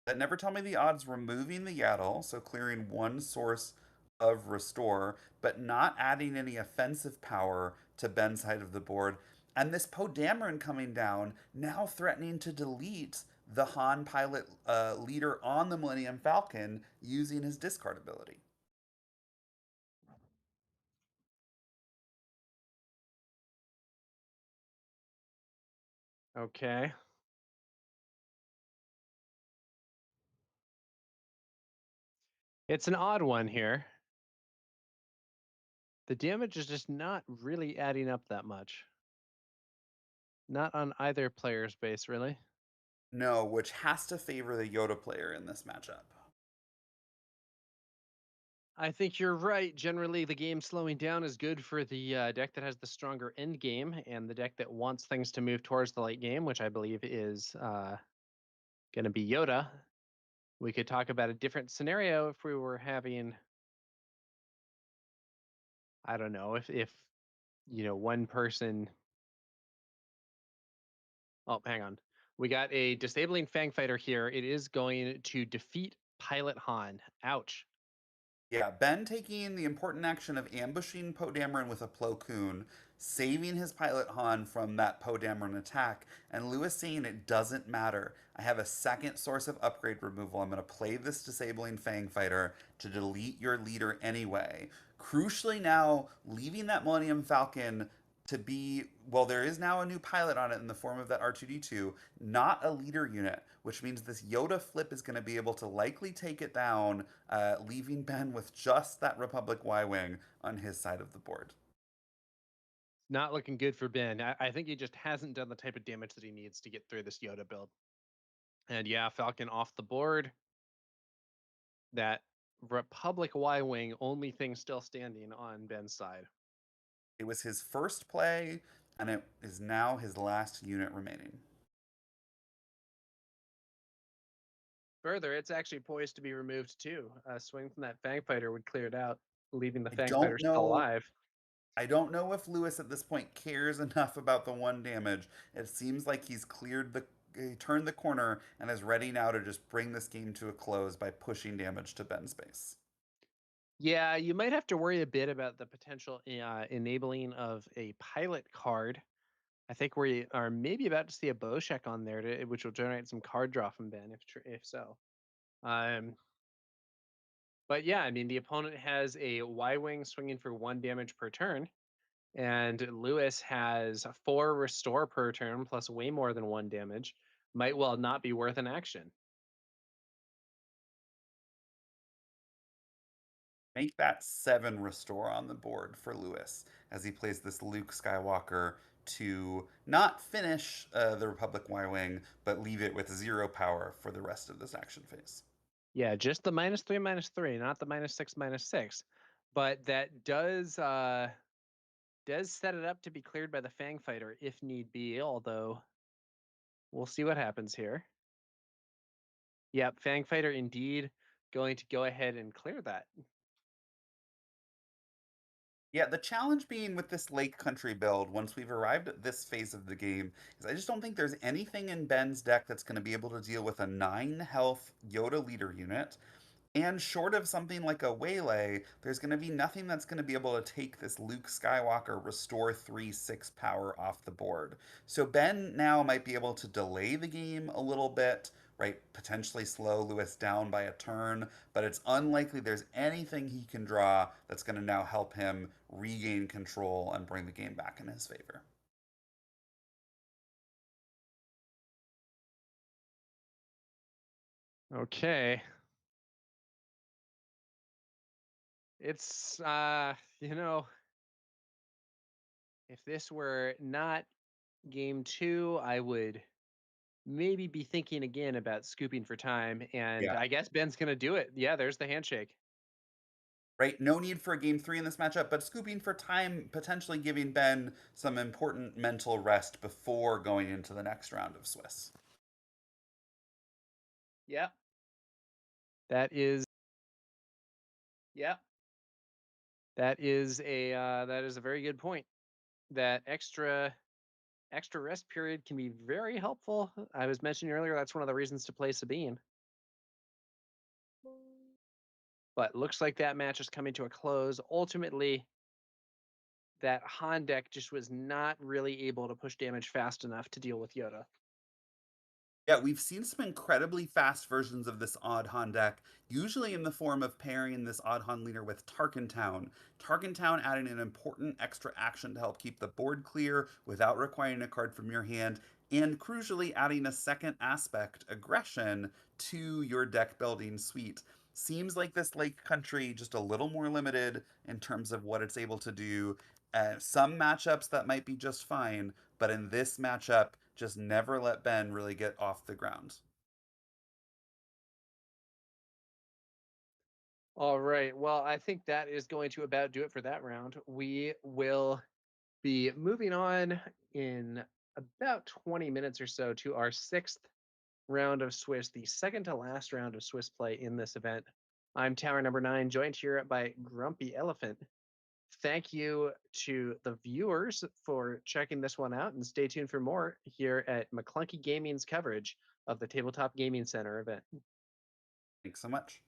That never tell me the odds removing the Yaddle, so clearing one source of restore, but not adding any offensive power to Ben's side of the board. And this Poe Dameron coming down, now threatening to delete the Han pilot leader on the Millennium Falcon using his discard ability. Okay. It's an odd one here. The damage is just not really adding up that much. Not on either player's base, really. No, which has to favor the Yoda player in this matchup. I think you're right. Generally, the game slowing down is good for the deck that has the stronger end game and the deck that wants things to move towards the late game, which I believe is going to be Yoda. We could talk about a different scenario if we were having, I don't know, if one person. Oh, hang on. We got a disabling Fang Fighter here. It is going to defeat Pilot Han. Ouch. Yeah, Ben taking the important action of ambushing Poe Dameron with a Plo Koon, saving his pilot Han from that Poe Dameron attack, and Lewis saying it doesn't matter. I have a second source of upgrade removal. I'm going to play this disabling Fang Fighter to delete your leader anyway. Crucially, now leaving that Millennium Falcon to be, well, there is now a new pilot on it in the form of that R2D2, not a leader unit, which means this Yoda flip is going to be able to likely take it down, leaving Ben with just that Republic Y Wing on his side of the board. Not looking good for Ben. I think he just hasn't done the type of damage that he needs to get through this Yoda build. And yeah, Falcon off the board. That Republic Y Wing, only thing still standing on Ben's side. It was his first play, and it is now his last unit remaining. Further, it's actually poised to be removed too. A swing from that Fang Fighter would clear it out, leaving the I Fang Fighter don't still know. alive. I don't know if Lewis at this point cares enough about the 1 damage. It seems like he turned the corner and is ready now to just bring this game to a close by pushing damage to Ben's base. Yeah, you might have to worry a bit about the potential enabling of a pilot card. I think we are maybe about to see a Boshek on there, which will generate some card draw from Ben, if so. Um, but yeah, I mean, the opponent has a Y-wing swinging for 1 damage per turn, and Lewis has 4 restore per turn plus way more than 1 damage. Might well not be worth an action. Make that 7 restore on the board for Lewis as he plays this Luke Skywalker to not finish the Republic Y Wing, but leave it with 0 power for the rest of this action phase. Yeah, just the -3/-3, not the -6/-6. But that does set it up to be cleared by the Fang Fighter if need be, although we'll see what happens here. Yep, Fang Fighter indeed going to go ahead and clear that. Yeah, the challenge being with this Lake Country build, once we've arrived at this phase of the game, is I just don't think there's anything in Ben's deck that's going to be able to deal with a 9 health Yoda leader unit And short of something like a waylay, there's going to be nothing that's going to be able to take this Luke Skywalker restore 3/6 power off the board. So Ben now might be able to delay the game a little bit, right? Potentially slow Lewis down by a turn, but it's unlikely there's anything he can draw that's going to now help him regain control and bring the game back in his favor. Okay. It's you know, if this were not game 2, I would maybe be thinking again about scooping for time, and Yeah. I guess Ben's gonna do it. Yeah, there's the handshake. Right? No need for a game 3 in this matchup, but scooping for time, potentially giving Ben some important mental rest before going into the next round of Swiss. Yep. That is yep. That is a very good point. That extra rest period can be very helpful. I was mentioning earlier that's one of the reasons to play Sabine. But looks like that match is coming to a close. Ultimately, that Han deck just was not really able to push damage fast enough to deal with Yoda. Yeah, we've seen some incredibly fast versions of this Odd Han deck, usually in the form of pairing this Odd Han leader with Tarkin Town. Tarkin Town adding an important extra action to help keep the board clear without requiring a card from your hand, and crucially adding a second aspect, aggression, to your deck building suite. Seems like this Lake Country just a little more limited in terms of what it's able to do. Some matchups that might be just fine, but in this matchup, just never let Ben really get off the ground. All right. Well, I think that is going to about do it for that round. We will be moving on in about 20 minutes or so to our 6th round of Swiss, the second to last round of Swiss play in this event. I'm Tower number 9, joined here by Grumpy Elephant. Thank you to the viewers for checking this one out, and stay tuned for more here at McClunky Gaming's coverage of the Tabletop Gaming Center event. Thanks so much.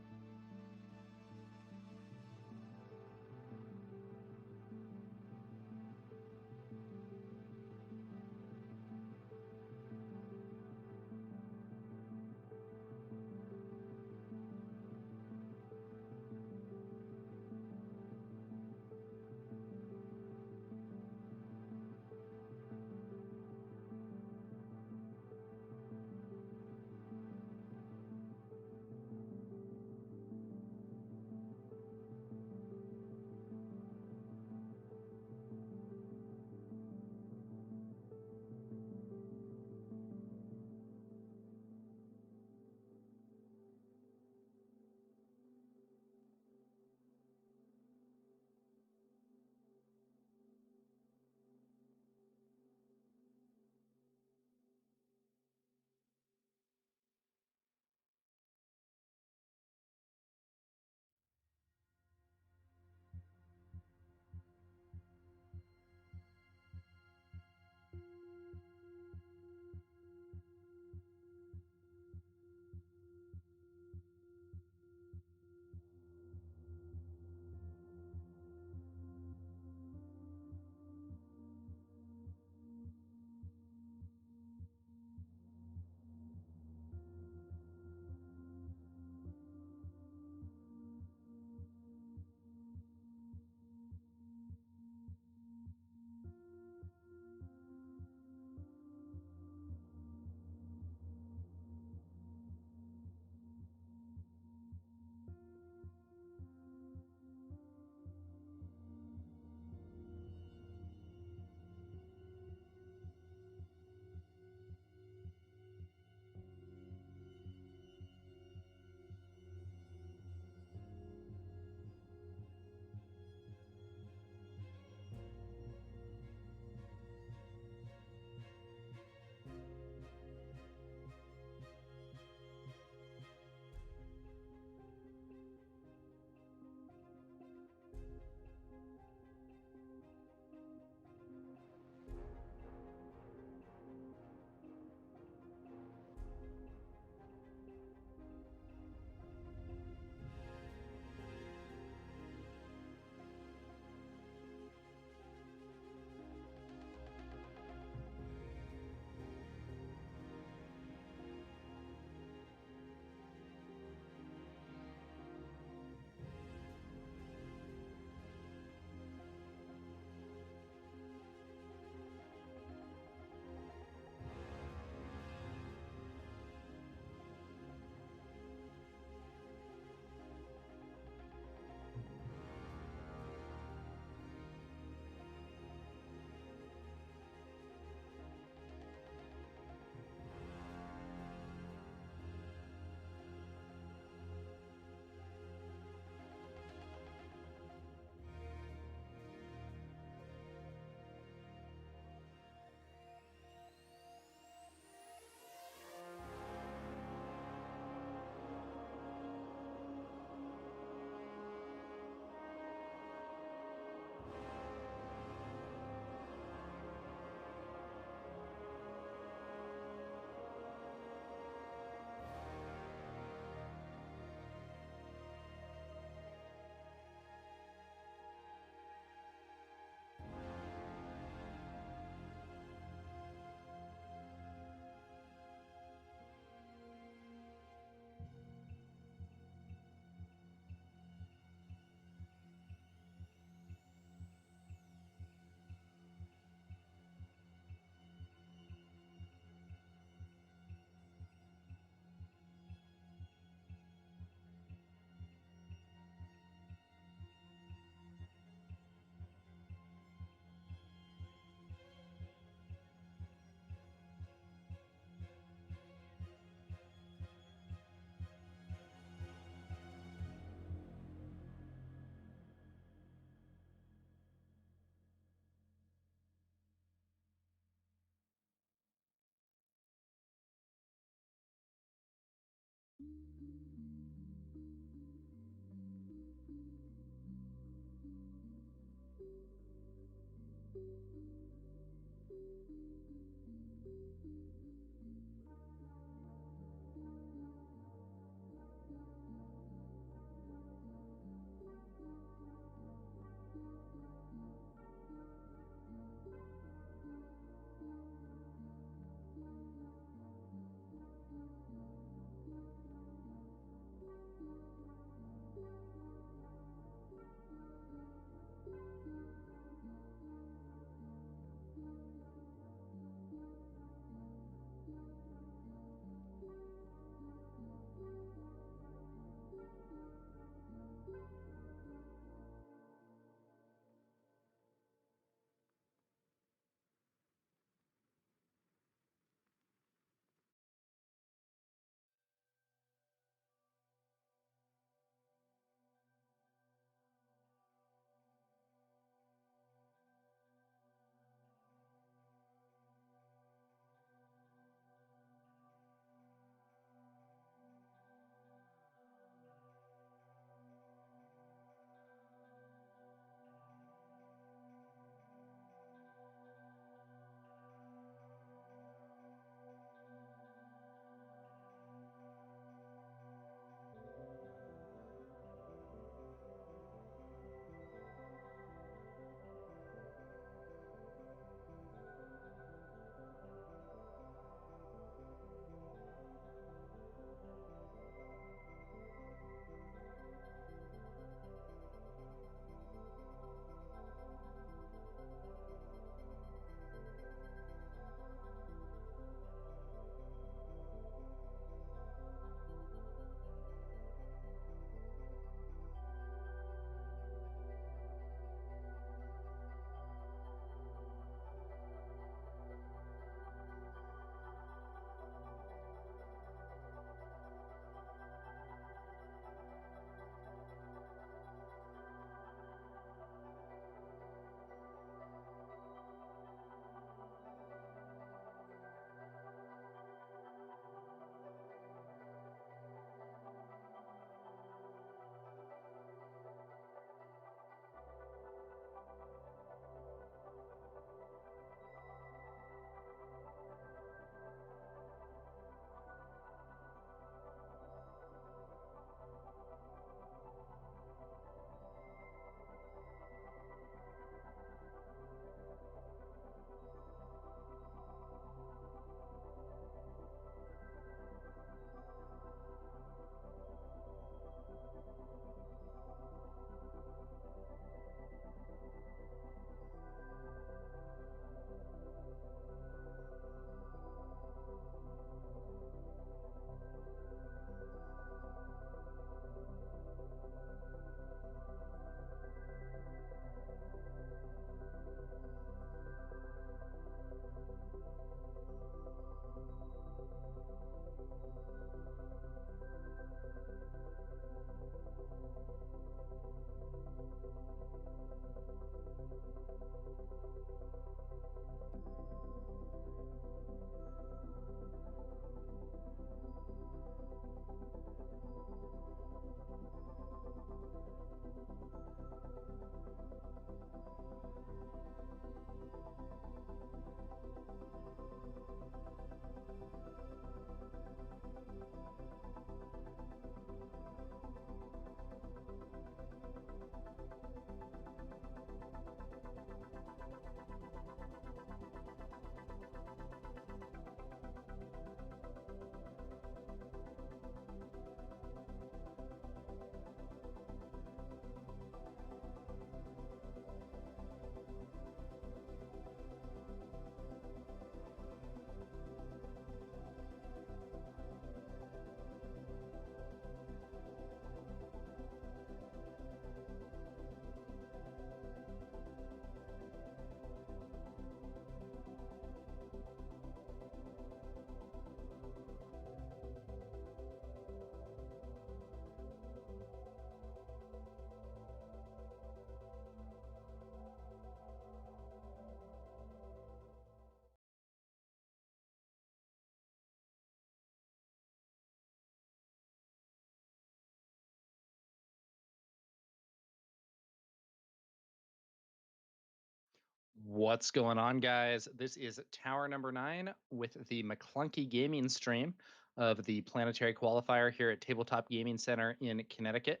What's going on, guys? This is Tower number 9 with the McClunky Gaming stream of the Planetary Qualifier here at Tabletop Gaming Center in Connecticut.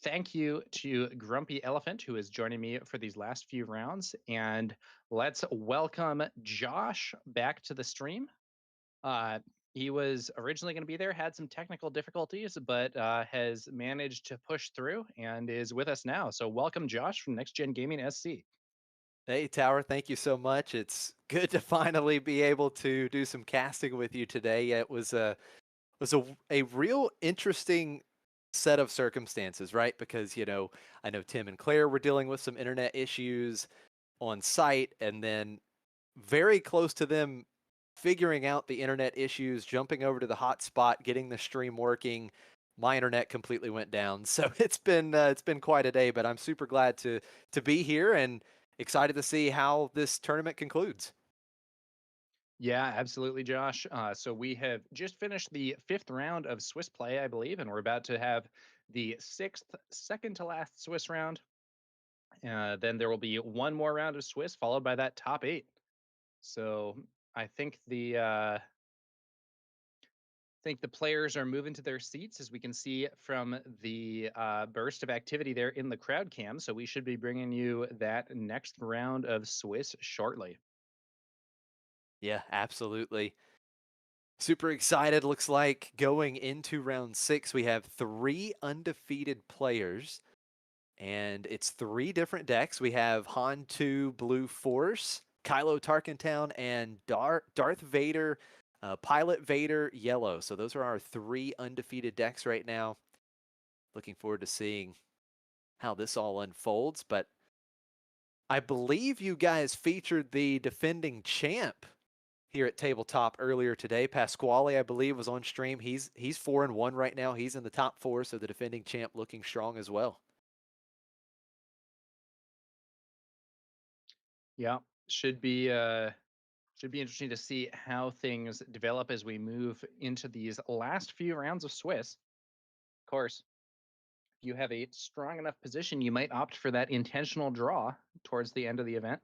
Thank you to Grumpy Elephant, who is joining me for these last few rounds. And let's welcome Josh back to the stream. Uh, he was originally going to be there, had some technical difficulties, but has managed to push through and is with us now. So welcome, Josh, from Next Gen Gaming SC. Hey, Tower, thank you so much. It's good to finally be able to do some casting with you today. It was a real interesting set of circumstances, right? Because, I know Tim and Claire were dealing with some internet issues on site, and then very close to them figuring out the internet issues, jumping over to the hotspot, getting the stream working. My internet completely went down, so it's been quite a day. But I'm super glad to be here and excited to see how this tournament concludes. Yeah, absolutely, Josh. So we have just finished the 5th round of Swiss play, I believe, and we're about to have the 6th, second to last Swiss round. Then there will be one more round of Swiss, followed by that top 8. So I think the players are moving to their seats, as we can see from the burst of activity there in the crowd cam. So we should be bringing you that next round of Swiss shortly. Yeah, absolutely. Super excited. Looks like going into round 6, we have 3 undefeated players, and it's 3 different decks. We have Han 2 Blue Force, Kylo Tarkentown, and Darth Vader, Pilot Vader Yellow. So those are our 3 undefeated decks right now. Looking forward to seeing how this all unfolds, but I believe you guys featured the defending champ here at Tabletop earlier today. Pasquale, I believe, was on stream. He's 4-1 right now. He's in the top 4, so the defending champ looking strong as well. Yeah, should be interesting to see how things develop as we move into these last few rounds of Swiss. Of course, if you have a strong enough position, you might opt for that intentional draw towards the end of the event.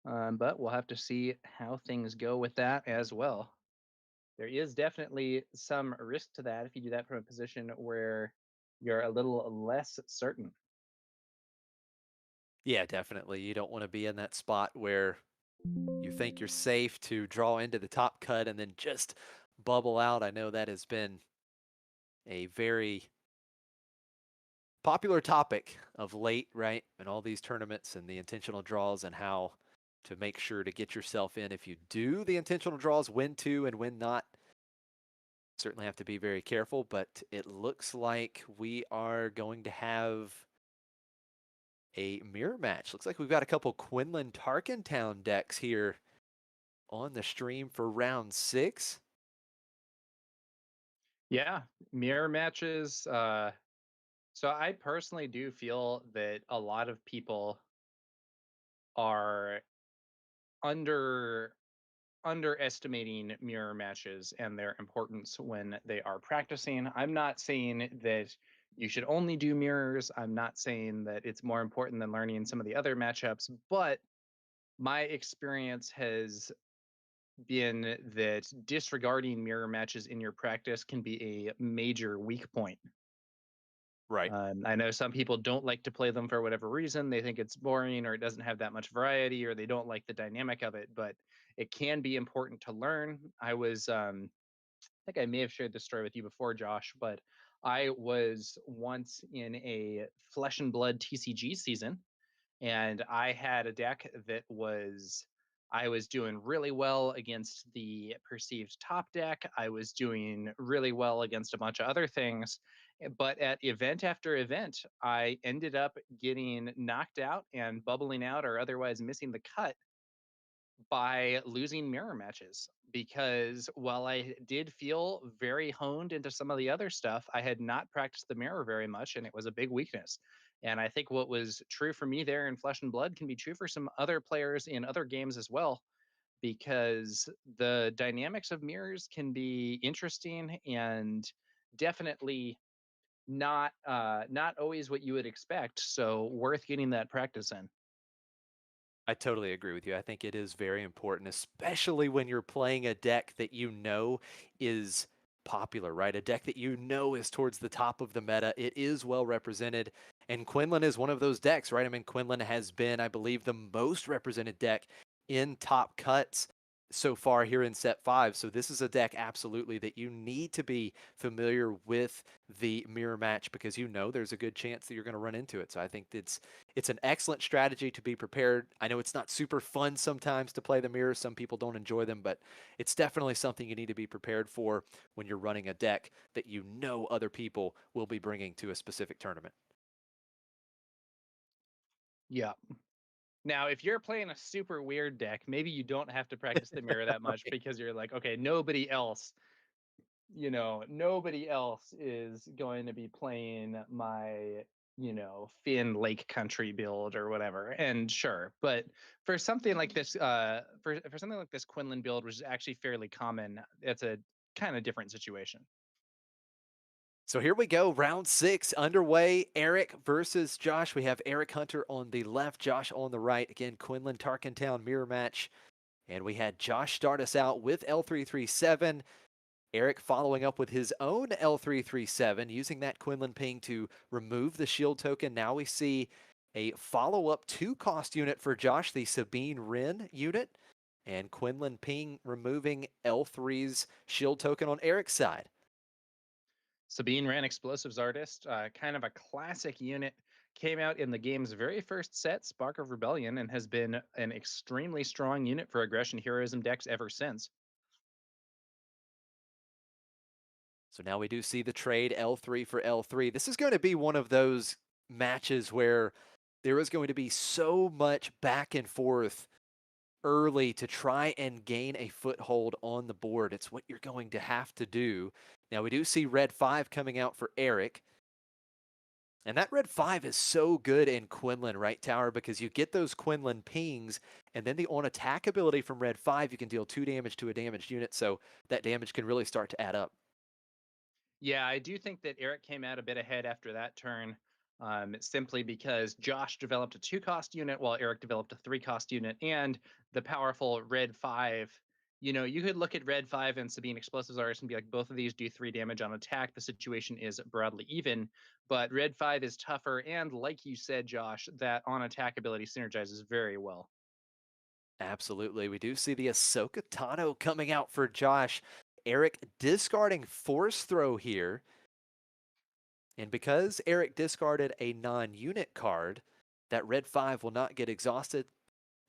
But we'll have to see how things go with that as well. There is definitely some risk to that if you do that from a position where you're a little less certain. Yeah, definitely. You don't want to be in that spot where you think you're safe to draw into the top cut and then just bubble out. I know that has been a very popular topic of late, right? In all these tournaments and the intentional draws and how to make sure to get yourself in. If you do the intentional draws, when to and when not, certainly have to be very careful, but it looks like we are going to have a mirror match. Looks like we've got a couple Quinlan Tarkentown decks here on the stream for round 6. Yeah, mirror matches. So I personally do feel that a lot of people are underestimating mirror matches and their importance when they are practicing. I'm not saying that you should only do mirrors. I'm not saying that it's more important than learning some of the other matchups, but my experience has been that disregarding mirror matches in your practice can be a major weak point. Right. I know some people don't like to play them for whatever reason. They think it's boring or it doesn't have that much variety or they don't like the dynamic of it, but it can be important to learn. I think I may have shared this story with you before, Josh, but I was once in a Flesh and Blood TCG season and I had a deck that I was doing really well against the perceived top deck. I was doing really well against a bunch of other things. But at event after event, I ended up getting knocked out and bubbling out or otherwise missing the cut by losing mirror matches. Because while I did feel very honed into some of the other stuff, I had not practiced the mirror very much and it was a big weakness. And I think what was true for me there in Flesh and Blood can be true for some other players in other games as well, because the dynamics of mirrors can be interesting and definitely not always what you would expect. So worth getting that practice in. I totally agree with you. I think it is very important, especially when you're playing a deck that you know is popular, right? A deck that you know is towards the top of the meta. It is well represented. And Quinlan is one of those decks, right? I mean, Quinlan has been, I believe, the most represented deck in top cuts so far here in set 5. So this is a deck absolutely that you need to be familiar with the mirror match, because you know there's a good chance that you're going to run into it. So I think it's an excellent strategy to be prepared. I know it's not super fun sometimes to play the mirrors. Some people don't enjoy them, but it's definitely something you need to be prepared for when you're running a deck that you know other people will be bringing to a specific tournament. Yeah. Now, if you're playing a super weird deck, maybe you don't have to practice the mirror that much Right. because you're like, okay, nobody else is going to be playing my, Finn Lake Country build or whatever. And sure, but for something like this, for something like this Quinlan build, which is actually fairly common, it's a kind of different situation. So here we go, round 6 underway. Eric versus Josh. We have Eric Hunter on the left, Josh on the right. Again, Quinlan Tarkentown mirror match. And we had Josh start us out with L337. Eric following up with his own L337, using that Quinlan ping to remove the shield token. Now we see a follow-up 2-cost unit for Josh, the Sabine Wren unit. And Quinlan ping removing L3's shield token on Eric's side. Sabine ran Explosives Artist, kind of a classic unit. Came out in the game's very first set, Spark of Rebellion, and has been an extremely strong unit for aggression heroism decks ever since. So now we do see the trade L3 for L3. This is going to be one of those matches where there is going to be so much back and forth early to try and gain a foothold on the board. It's what you're going to have to do. Now we do see red 5 coming out for Eric. And that red 5 is so good in Quinlan, right, Tower? Because you get those Quinlan pings, and then the on attack ability from red 5, you can deal 2 damage to a damaged unit. So that damage can really start to add up. Yeah, I do think that Eric came out a bit ahead after that turn, simply because Josh developed a 2-cost unit while Eric developed a 3-cost unit, and the powerful red 5. You could look at red 5 and Sabine Explosives Artist and be like, both of these do 3 damage on attack. The situation is broadly even, but red 5 is tougher, and like you said, Josh, that on attack ability synergizes very well. Absolutely. We do see the Ahsoka Tano coming out for Josh. Eric discarding Force Throw here. And because Eric discarded a non-unit card, that red 5 will not get exhausted.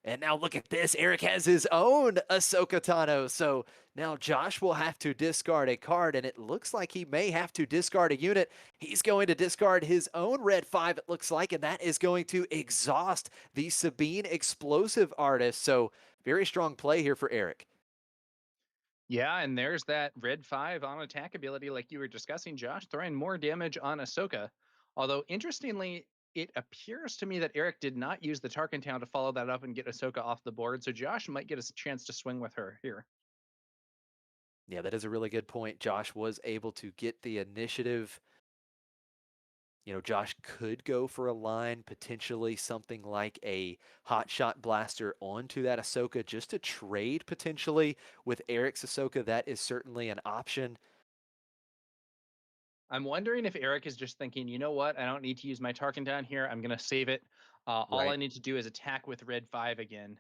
And now look at this. Eric has his own Ahsoka Tano. So now Josh will have to discard a card, and it looks like he may have to discard a unit. He's going to discard his own red 5, it looks like, and that is going to exhaust the Sabine Explosive Artist. So very strong play here for Eric. Yeah, and there's that red 5 on attack ability, like you were discussing, Josh, throwing more damage on Ahsoka. Although, interestingly, it appears to me that Eric did not use the Tarkentown to follow that up and get Ahsoka off the board, so Josh might get a chance to swing with her here. Yeah, that is a really good point. Josh was able to get the initiative. You know, Josh could go for a line, potentially something like a hot shot blaster onto that Ahsoka just to trade potentially with Eric's Ahsoka. That is certainly an option. I'm wondering if Eric is just thinking, you know what, I don't need to use my Tarkentown here, I'm going to save it. All I Right. need to do is attack with red 5 again.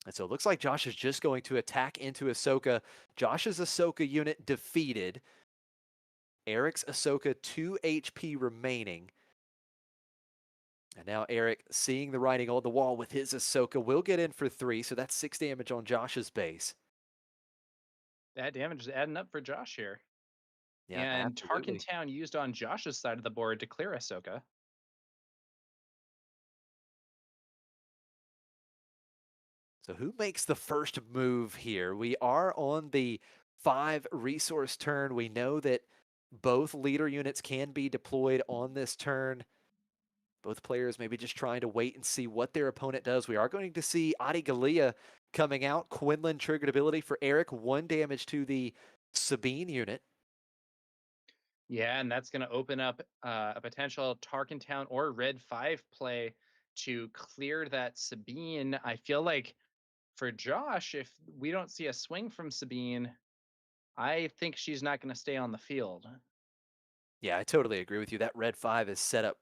And so it looks like Josh is just going to attack into Ahsoka. Josh's Ahsoka unit defeated. Eric's Ahsoka 2 HP remaining. And now Eric, seeing the writing on the wall with his Ahsoka, will get in for 3. So that's 6 damage on Josh's base. That damage is adding up for Josh here. Yeah, And absolutely. Tarkentown used on Josh's side of the board to clear Ahsoka. So who makes the first move here? We are on the 5 resource turn. We know that both leader units can be deployed on this turn. Both players maybe just trying to wait and see what their opponent does. We are going to see Adi Galea coming out. Quinlan triggered ability for Eric. 1 damage to the Sabine unit. Yeah, and that's going to open up a potential Tarkentown or Red 5 play to clear that Sabine. I feel like for Josh, if we don't see a swing from Sabine, I think she's not going to stay on the field. Yeah, I totally agree with you. That red 5 is set up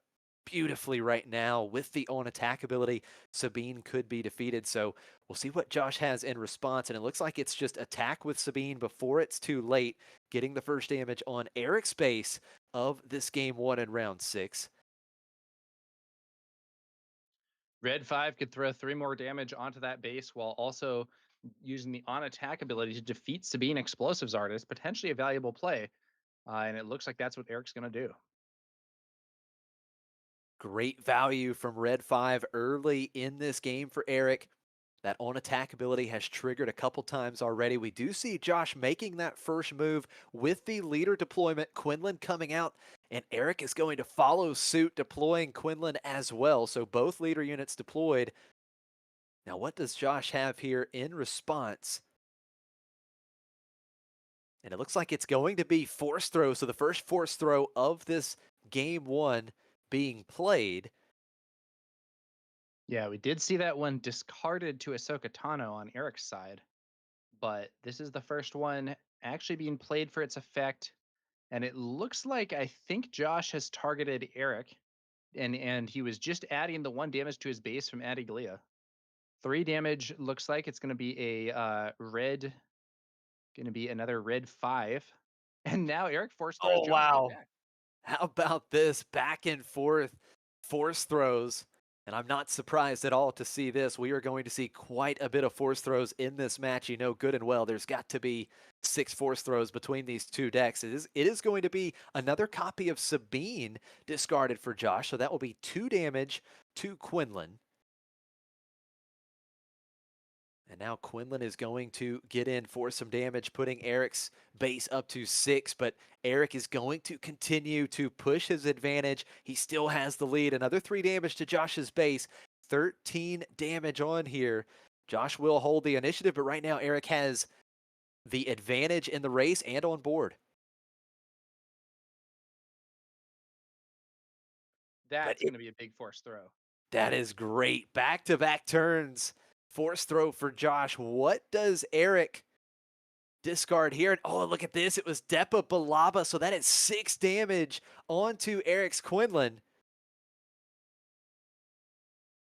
beautifully right now with the on attack ability. Sabine could be defeated. So we'll see what Josh has in response. And it looks like it's just attack with Sabine before it's too late, getting the first damage on Eric's base of this game 1 in round 6. Red 5 could throw 3 more damage onto that base while also using the on attack ability to defeat Sabine Explosives Artist, potentially a valuable play. And it looks like that's what Eric's going to do. Great value from Red 5 early in this game for Eric. That on attack ability has triggered a couple times already. We do see Josh making that first move with the leader deployment, Quinlan coming out, and Eric is going to follow suit, deploying Quinlan as well. So both leader units deployed. Now, what does Josh have here in response? And it looks like it's going to be force throw. So the first force throw of this game 1 being played. Yeah, we did see that one discarded to Ahsoka Tano on Eric's side, but this is the first one actually being played for its effect. And it looks like I think Josh has targeted Eric, and he was just adding the 1 damage to his base from Adiglia. 3 damage looks like it's going to be a red, going to be another red 5, and now Eric force throws Oh, Josh right wow. back. How about this back and forth force throws? And I'm not surprised at all to see this. We are going to see quite a bit of force throws in this match. You know good and well there's got to be 6 force throws between these two decks. It is going to be another copy of Sabine discarded for Josh. So that will be 2 damage to Quinlan. And now Quinlan is going to get in for some damage, putting Eric's base up to 6. But Eric is going to continue to push his advantage. He still has the lead. Another 3 damage to Josh's base. 13 damage on here. Josh will hold the initiative, but right now Eric has the advantage in the race and on board. That's going to be a big force throw. That is great. Back-to-back turns. Force throw for Josh. What does Eric discard here? And oh, look at this. It was Depa Balaba. So that is 6 damage onto Eric's Quinlan.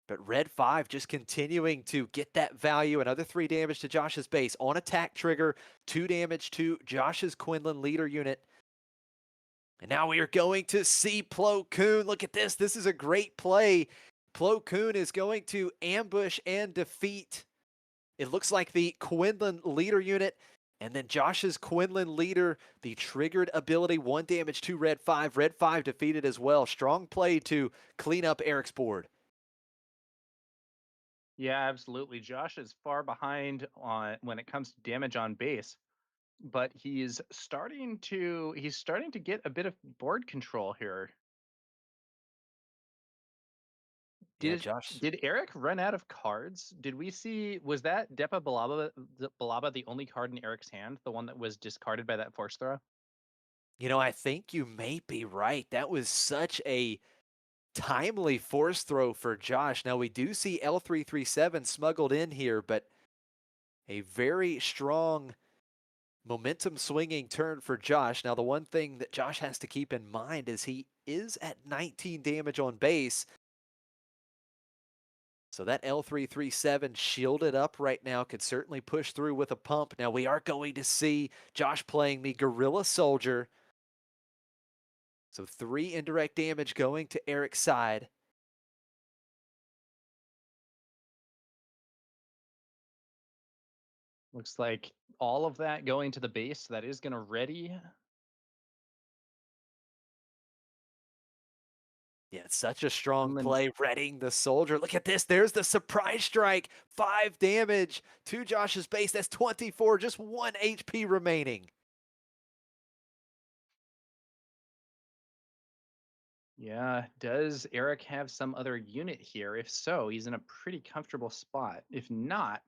But Red 5 just continuing to get that value. Another 3 damage to Josh's base. On attack trigger, 2 damage to Josh's Quinlan leader unit. And now we are going to see Plo Koon. Look at this. This is a great play. Plo Koon is going to ambush and defeat. It looks like the Quinlan leader unit. And then Josh's Quinlan leader, the triggered ability, 1 damage to Red 5. Red 5 defeated as well. Strong play to clean up Eric's board. Yeah, absolutely. Josh is far behind on when it comes to damage on base, but he's starting to get a bit of board control here. Yeah, Did Josh. did Eric run out of cards? Did we see, was that Depa Balaba the only card in Eric's hand, the one that was discarded by that force throw? You know, I think you may be right. That was such a timely force throw for Josh. Now, we do see L337 smuggled in here, but a very strong momentum swinging turn for Josh. Now, the one thing that Josh has to keep in mind is he is at 19 damage on base. So that L337 shielded up right now could certainly push through with a pump. Now, we are going to see Josh playing the Gorilla Soldier. So 3 indirect damage going to Eric's side. Looks like all of that going to the base. That is going to ready. Yeah, it's such a strong Quinlan, play, readying the soldier. Look at this. There's the surprise strike. 5 damage to Josh's base. That's 24, just 1 HP remaining. yeah, does Eric have some other unit here? If so, he's in a pretty comfortable spot. If not,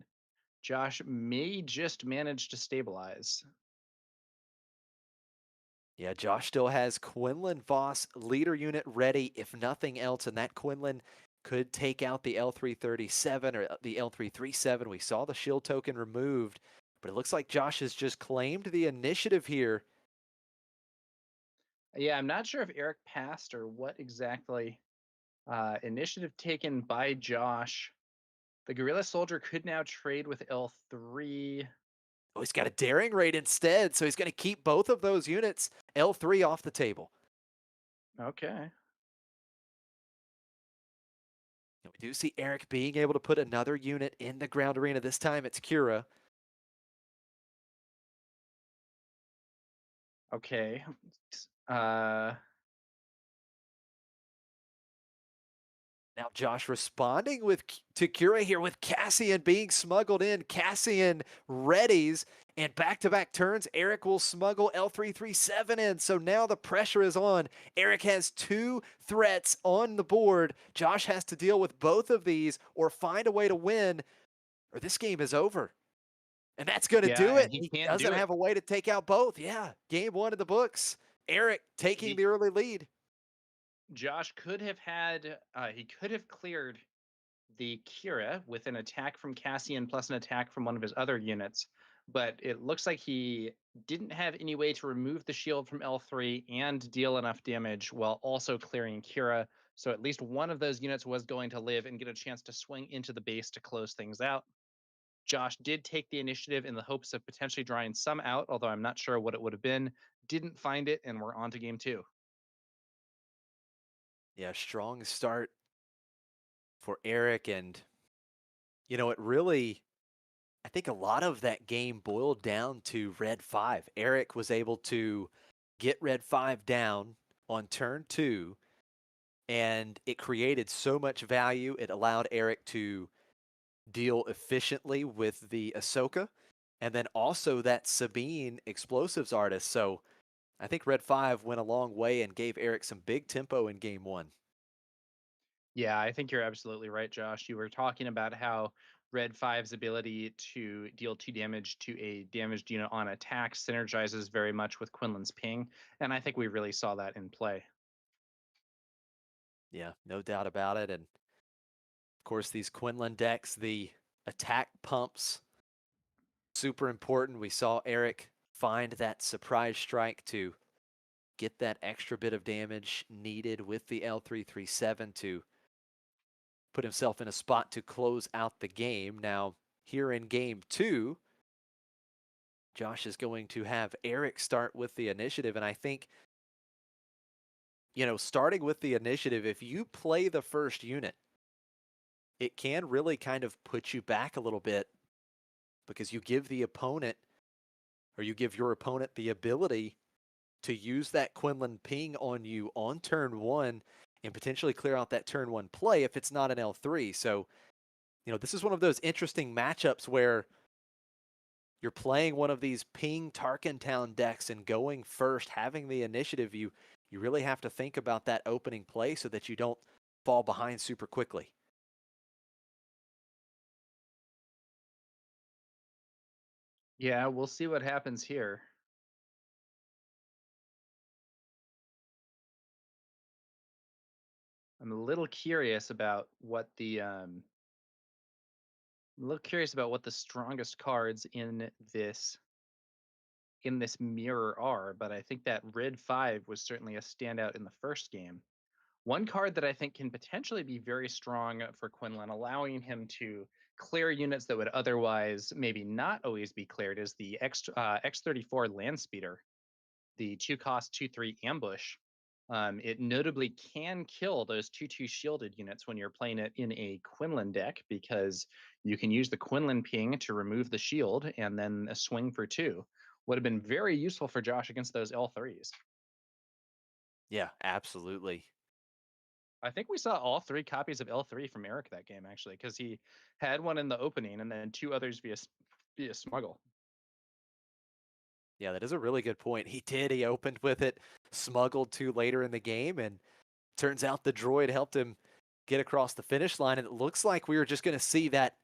Josh may just manage to stabilize. Yeah, Josh still has Quinlan Voss leader unit ready, if nothing else, and that Quinlan could take out the L337 or the L337. We saw the shield token removed, but it looks like Josh has just claimed the initiative here. Yeah, I'm not sure if Eric passed or what exactly. Initiative taken by Josh. The Guerrilla Soldier could now trade with L3. Oh, he's got a daring raid instead, so he's going to keep both of those units, L3, off the table. Okay. And we do see Eric being able to put another unit in the ground arena. This time it's Kira. Okay. Uh, Now Josh responding to Kira here with Cassian being smuggled in. Cassian readies, and back-to-back turns, Eric will smuggle L337 in. So now the pressure is on. Eric has 2 threats on the board. Josh has to deal with both of these or find a way to win, or this game is over. And that's going to yeah, do and it. he He can't doesn't do it. have a way to take out both. Yeah, game 1 of the books. Eric taking the early lead. Josh could have had, he could have cleared the Kira with an attack from Cassian plus an attack from one of his other units, but it looks like he didn't have any way to remove the shield from L3 and deal enough damage while also clearing Kira. So at least one of those units was going to live and get a chance to swing into the base to close things out. Josh did take the initiative in the hopes of potentially drawing some out, although I'm not sure what it would have been. Didn't find it, and we're on to game 2. Yeah, strong start for Eric. And, you know, it really, I think a lot of that game boiled down to Red 5. Eric was able to get Red 5 down on turn 2, and it created so much value. It allowed Eric to deal efficiently with the Ahsoka, and then also that Sabine explosives artist. So I think Red 5 went a long way and gave Eric some big tempo in game 1. Yeah, I think you're absolutely right, Josh. You were talking about how Red 5's ability to deal 2 damage to a damaged unit on attack synergizes very much with Quinlan's ping, and I think we really saw that in play. Yeah, no doubt about it. And of course, these Quinlan decks, the attack pumps, super important. We saw Eric find that surprise strike to get that extra bit of damage needed with the L337 to put himself in a spot to close out the game. Now, here in game 2, Josh is going to have Eric start with the initiative. And I think, you know, starting with the initiative, if you play the first unit, it can really kind of put you back a little bit because you give the opponent, or you give your opponent, the ability to use that Quinlan ping on you on turn 1 and potentially clear out that turn 1 play if it's not an L3. So, you know, this is one of those interesting matchups where you're playing one of these ping Tarkin Town decks and going first, having the initiative. You really have to think about that opening play so that you don't fall behind super quickly. Yeah, we'll see what happens here. I'm a little curious about what the strongest cards in this mirror are, but I think that Red 5 was certainly a standout in the first game. One card that I think can potentially be very strong for Quinlan, allowing him to clear units that would otherwise maybe not always be cleared, is the X34 Landspeeder, the 2-cost 2/3 ambush. It notably can kill those 2/2 shielded units when you're playing it in a Quinlan deck, because you can use the Quinlan ping to remove the shield and then a swing for 2. Would have been very useful for Josh against those L3s. Yeah, absolutely. I think we saw all 3 copies of L3 from Eric that game, actually, because he had one in the opening and then 2 others via smuggle. Yeah, that is a really good point. He did. He opened with it, smuggled 2 later in the game, and turns out the droid helped him get across the finish line. And it looks like we were just going to see that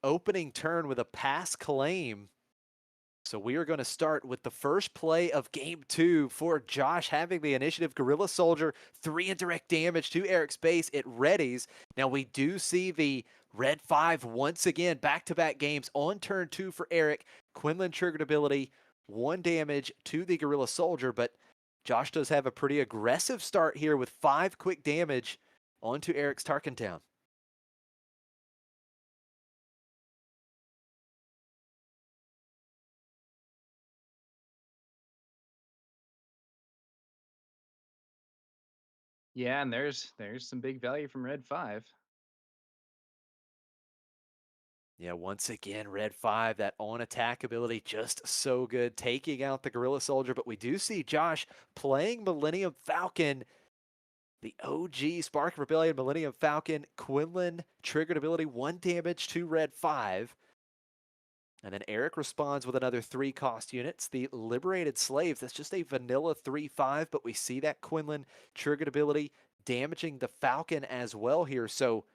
opening turn with a pass claim So we are going to start with the first play of game 2 for Josh having the initiative. Gorilla Soldier, 3 indirect damage to Eric's base. It readies. Now we do see the red 5 once again, back-to-back games on turn 2 for Eric. Quinlan triggered ability, 1 damage to the Gorilla Soldier, but Josh does have a pretty aggressive start here with 5 quick damage onto Eric's Tarkin Town. Yeah, and there's some big value from red 5. Yeah, once again, red 5, that on-attack ability just so good, taking out the Gorilla Soldier. But we do see Josh playing Millennium Falcon, the OG Spark of Rebellion Millennium Falcon. Quinlan triggered ability, 1 damage to red 5. And then Eric responds with another 3 cost units. The Liberated Slaves, that's just a vanilla 3/5, but we see that Quinlan triggered ability damaging the Falcon as well here. So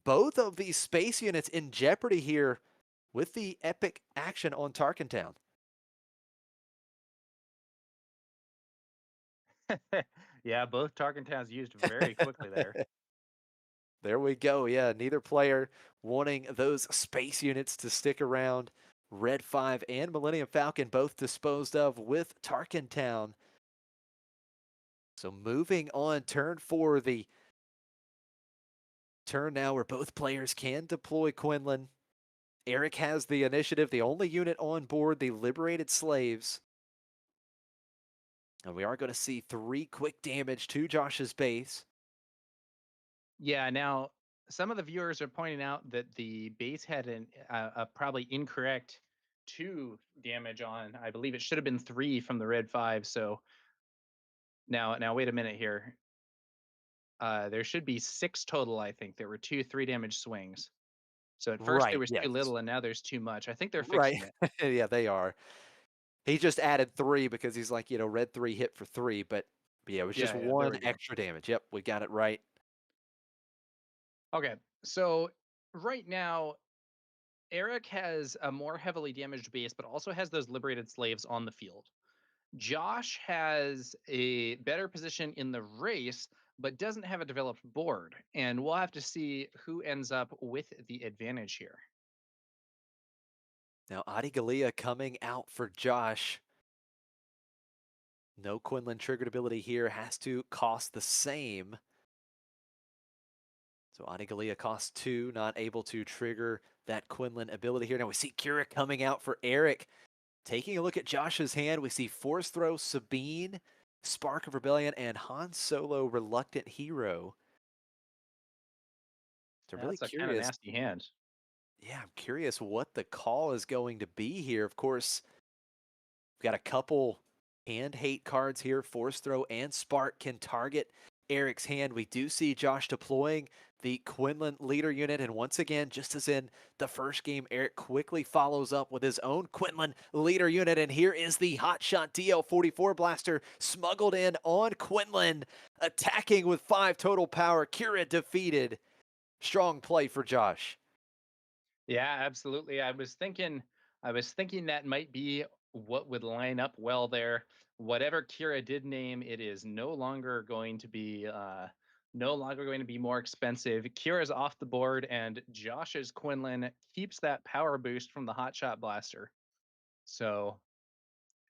both of these space units in jeopardy here with the epic action on Tarkin Town. Yeah, both Tarkin Towns used very quickly there. There we go. Yeah, neither player wanting those space units to stick around. Red 5 and Millennium Falcon both disposed of with Tarkin Town. So moving on, turn 4, the turn now where both players can deploy Quinlan. Eric has the initiative, the only unit on board, the Liberated Slaves. And we are going to see 3 quick damage to Josh's base. Yeah, now some of the viewers are pointing out that the base had a probably incorrect 2 damage on. I believe it should have been 3 from the red 5. So now wait a minute here. There should be 6 total. I think there were 2 3 damage swings. So at first there Right, was yes. too little, and now there's too much. I think they're Right. fixing it. Yeah, they are. He just added 3 because he's like, red 3 hit for 3, but yeah, it was just Yeah, there 1 we go. extra damage. Yep, we got it right. Okay, so right now Eric has a more heavily damaged base, but also has those liberated slaves on the field. Josh has a better position in the race, but doesn't have a developed board. And we'll have to see who ends up with the advantage here. Now, Adi Galea coming out for Josh. No Quinlan triggered ability here, has to cost the same. So Adi Galea costs 2, not able to trigger that Quinlan ability here. Now we see Kira coming out for Eric. Taking a look at Josh's hand, we see Force Throw, Sabine, Spark of Rebellion, and Han Solo, Reluctant Hero. So I'm really That's a kind of curious. nasty hand. Yeah, I'm curious what the call is going to be here. Of course, we've got a couple hand hate cards here. Force Throw and Spark can target Eric's hand. We do see Josh deploying the Quinlan leader unit. And once again, just as in the first game, Eric quickly follows up with his own Quinlan leader unit. And here is the Hotshot DL-44 blaster smuggled in on Quinlan, attacking with 5 total power. Kira defeated. Strong play for Josh. Yeah, absolutely. I was thinking that might be what would line up well there. Whatever Kira did name, it is no longer going to be more expensive. Kira's off the board, and Josh's Quinlan keeps that power boost from the Hotshot Blaster. So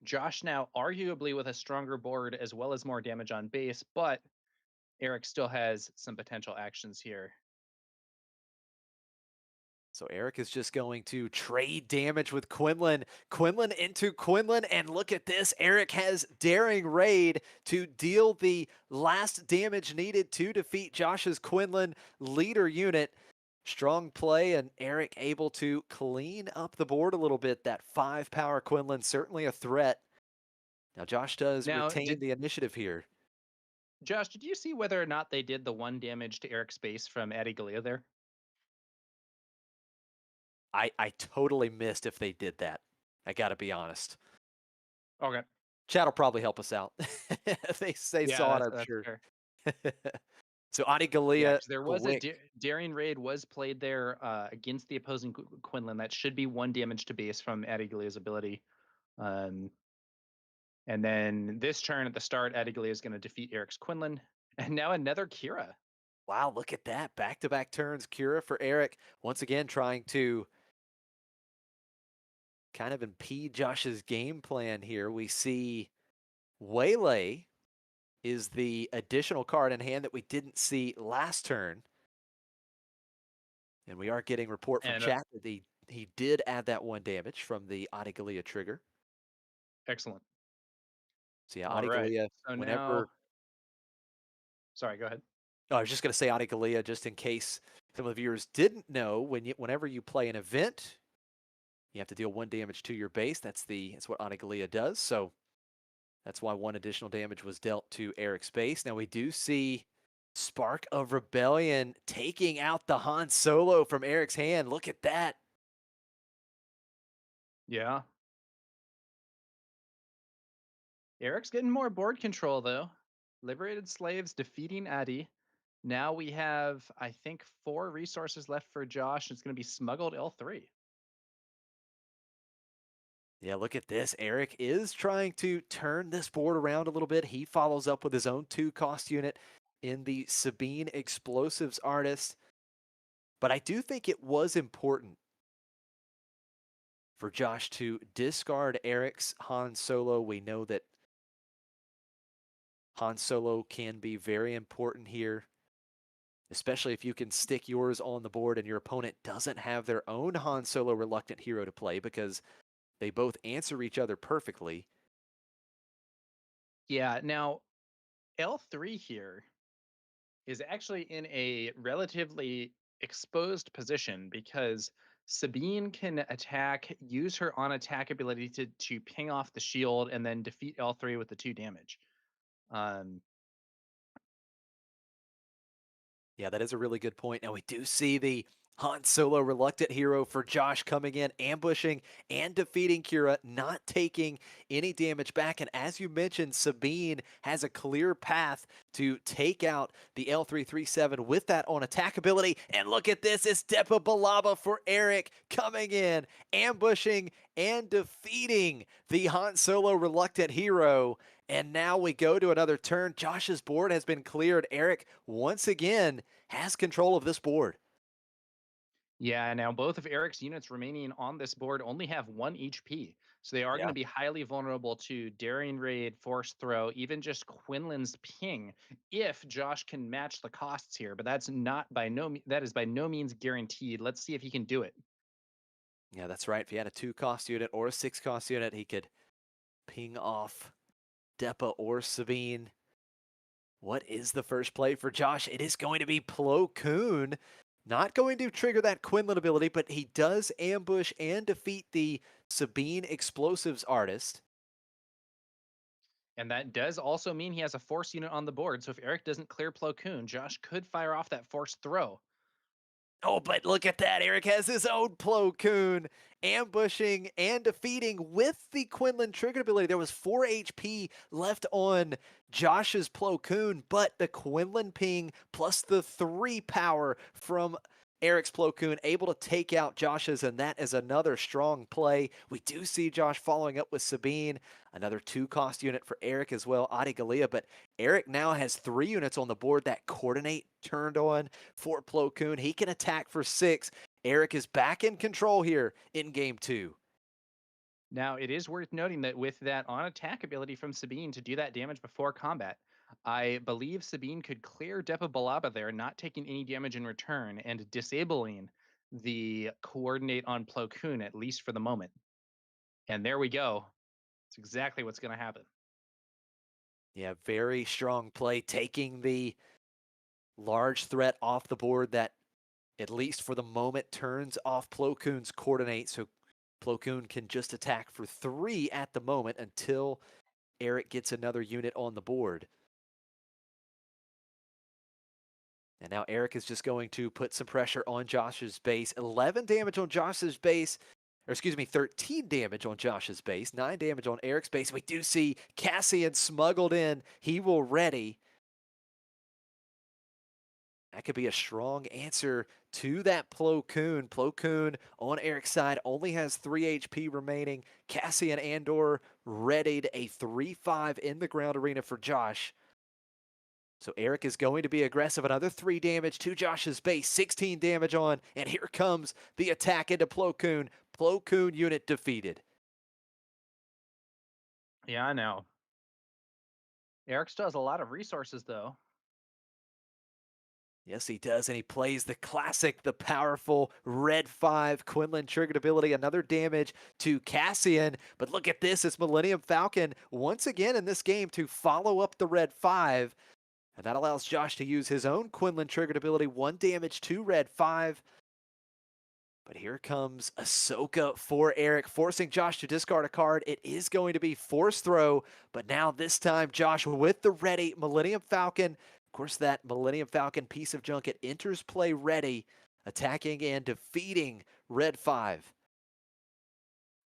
Josh now arguably with a stronger board as well as more damage on base, but Eric still has some potential actions here. So Eric is just going to trade damage with Quinlan. Quinlan into Quinlan, and look at this. Eric has Daring Raid to deal the last damage needed to defeat Josh's Quinlan leader unit. Strong play, and Eric able to clean up the board a little bit. That 5 power Quinlan, certainly a threat. Now Josh does Now, retain the initiative here. Josh, did you see whether or not they did the 1 damage to Eric's base from Adi Galea there? I totally missed if they did that. I gotta be honest. Okay. Chat will probably help us out. If they Yeah, saw it, that's, I'm that's sure. fair. So Adi Yeah, Galea, 'cause there was quick. Daring Raid was played there against the opposing Quinlan. That should be 1 damage to base from Adi Galea's ability. Um, and then this turn at the start, Adigalia is going to defeat Eric's Quinlan. And now another Kira. Wow, look at that. Back-to-back turns, Kira for Eric. Once again, trying to kind of impede Josh's game plan here. We see Waylay is the additional card in hand that we didn't see last turn. And we are getting report from And chat that he did add that 1 damage from the Adigalia trigger. excellent. So yeah, All right. Adigalia, So whenever... now, sorry, go ahead. Oh, I was just going to say Adigalia, just in case some of the viewers didn't know, whenever you play an event, you have to deal 1 damage to your base. That's what Adigalia does. So that's why 1 additional damage was dealt to Eric's base. Now we do see Spark of Rebellion taking out the Han Solo from Eric's hand. Look at that. Yeah. Eric's getting more board control, though. Liberated slaves defeating Addy. Now we have, I think, 4 resources left for Josh. It's going to be smuggled L3. Yeah, look at this. Eric is trying to turn this board around a little bit. He follows up with his own 2-cost unit in the Sabine Explosives Artist. But I do think it was important for Josh to discard Eric's Han Solo. We know that Han Solo can be very important here, especially if you can stick yours on the board and your opponent doesn't have their own Han Solo reluctant hero to play, because they both answer each other perfectly. Yeah, now L3 here is actually in a relatively exposed position because Sabine can attack, use her on attack ability to ping off the shield, and then defeat L3 with the 2 damage. Um, Yeah, that is a really good point. Now we do see the Han Solo reluctant hero for Josh coming in, ambushing and defeating Kira, not taking any damage back. And as you mentioned, Sabine has a clear path to take out the L337 with that on attack ability. And look at this, it's Depa Balaba for Eric coming in, ambushing and defeating the Han Solo reluctant hero. And now we go to another turn. Josh's board has been cleared. Eric, once again, has control of this board. yeah, now both of Eric's units remaining on this board only have 1 HP. So they are going Yeah. to be highly vulnerable to Daring Raid, Force Throw, even just Quinlan's ping, if Josh can match the costs here. But that is by no means guaranteed. Let's see if he can do it. Yeah, that's right. If he had a 2-cost unit or a 6-cost unit, he could ping off Depa or Sabine. What is the first play for Josh? It is going to be Plo Koon. Not going to trigger that Quinlan ability, but he does ambush and defeat the Sabine Explosives Artist. And that does also mean he has a Force unit on the board. So if Eric doesn't clear Plo Koon, Josh could fire off that Force Throw. Oh, but look at that. Eric has his own Plo Koon, ambushing and defeating with the Quinlan trigger ability. There was 4 HP left on Josh's Plo Koon, but the Quinlan ping plus the 3 power from Eric's Plo Koon able to take out Josh's, and that is another strong play. We do see Josh following up with Sabine, another 2-cost unit for Eric as well, Adigalia, but Eric now has 3 units on the board. That coordinate turned on for Plo Koon. He can attack for 6. Eric is back in control here in game 2. Now, it is worth noting that with that on attack ability from Sabine to do that damage before combat, I believe Sabine could clear Depa Balaba there, not taking any damage in return, and disabling the coordinate on Plo Koon, at least for the moment. And there we go. It's exactly what's going to happen. Yeah, very strong play, taking the large threat off the board that, at least for the moment, turns off Plo Koon's coordinate, so Plo Koon can just attack for 3 at the moment until Eric gets another unit on the board. And now Eric is just going to put some pressure on Josh's base. 11 damage on Josh's base. Or excuse me, 13 damage on Josh's base. 9 damage on Eric's base. We do see Cassian smuggled in. He will ready. That could be a strong answer to that Plo Koon. Plo Koon on Eric's side only has 3 HP remaining. Cassian Andor readied a 3-5 in the ground arena for Josh. So Eric is going to be aggressive. Another 3 damage to Josh's base. 16 damage on. And here comes the attack into Plo Koon. Plo Koon unit defeated. Yeah, I know. Eric still has a lot of resources, though. Yes, he does, and he plays the classic, the powerful Red 5 Quinlan triggered ability. Another damage to Cassian, but look at this. It's Millennium Falcon once again in this game to follow up the Red 5, and that allows Josh to use his own Quinlan triggered ability. 1 damage to Red 5. But here comes Ahsoka for Eric, forcing Josh to discard a card. It is going to be Force Throw, but now this time Josh with the ready Millennium Falcon. Of course, that Millennium Falcon piece of junk, it enters play ready, attacking and defeating Red 5.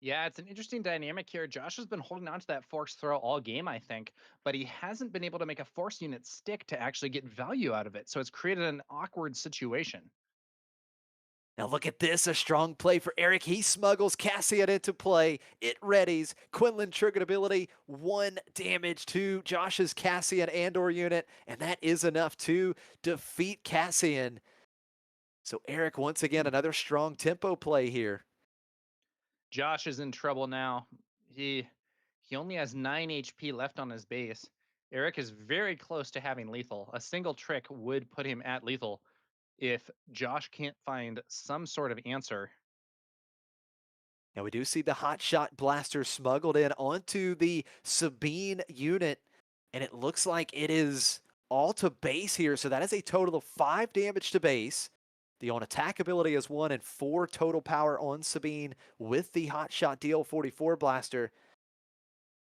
Yeah, it's an interesting dynamic here. Josh has been holding on to that force throw all game, I think, but he hasn't been able to make a force unit stick to actually get value out of it. So it's created an awkward situation. Now look at this, a strong play for Eric. He smuggles Cassian into play. It readies. Quinlan triggered ability, 1 damage to Josh's Cassian Andor unit, and that is enough to defeat Cassian. So Eric, once again, another strong tempo play here. Josh is in trouble now. He only has 9 HP left on his base. Eric is very close to having lethal. A single trick would put him at lethal if Josh can't find some sort of answer. Now we do see the hot shot blaster smuggled in onto the Sabine unit, and it looks like it is all to base here. So that is a total of 5 damage to base. The on attack ability is 1 and 4 total power on Sabine with the hot shot DL44 blaster.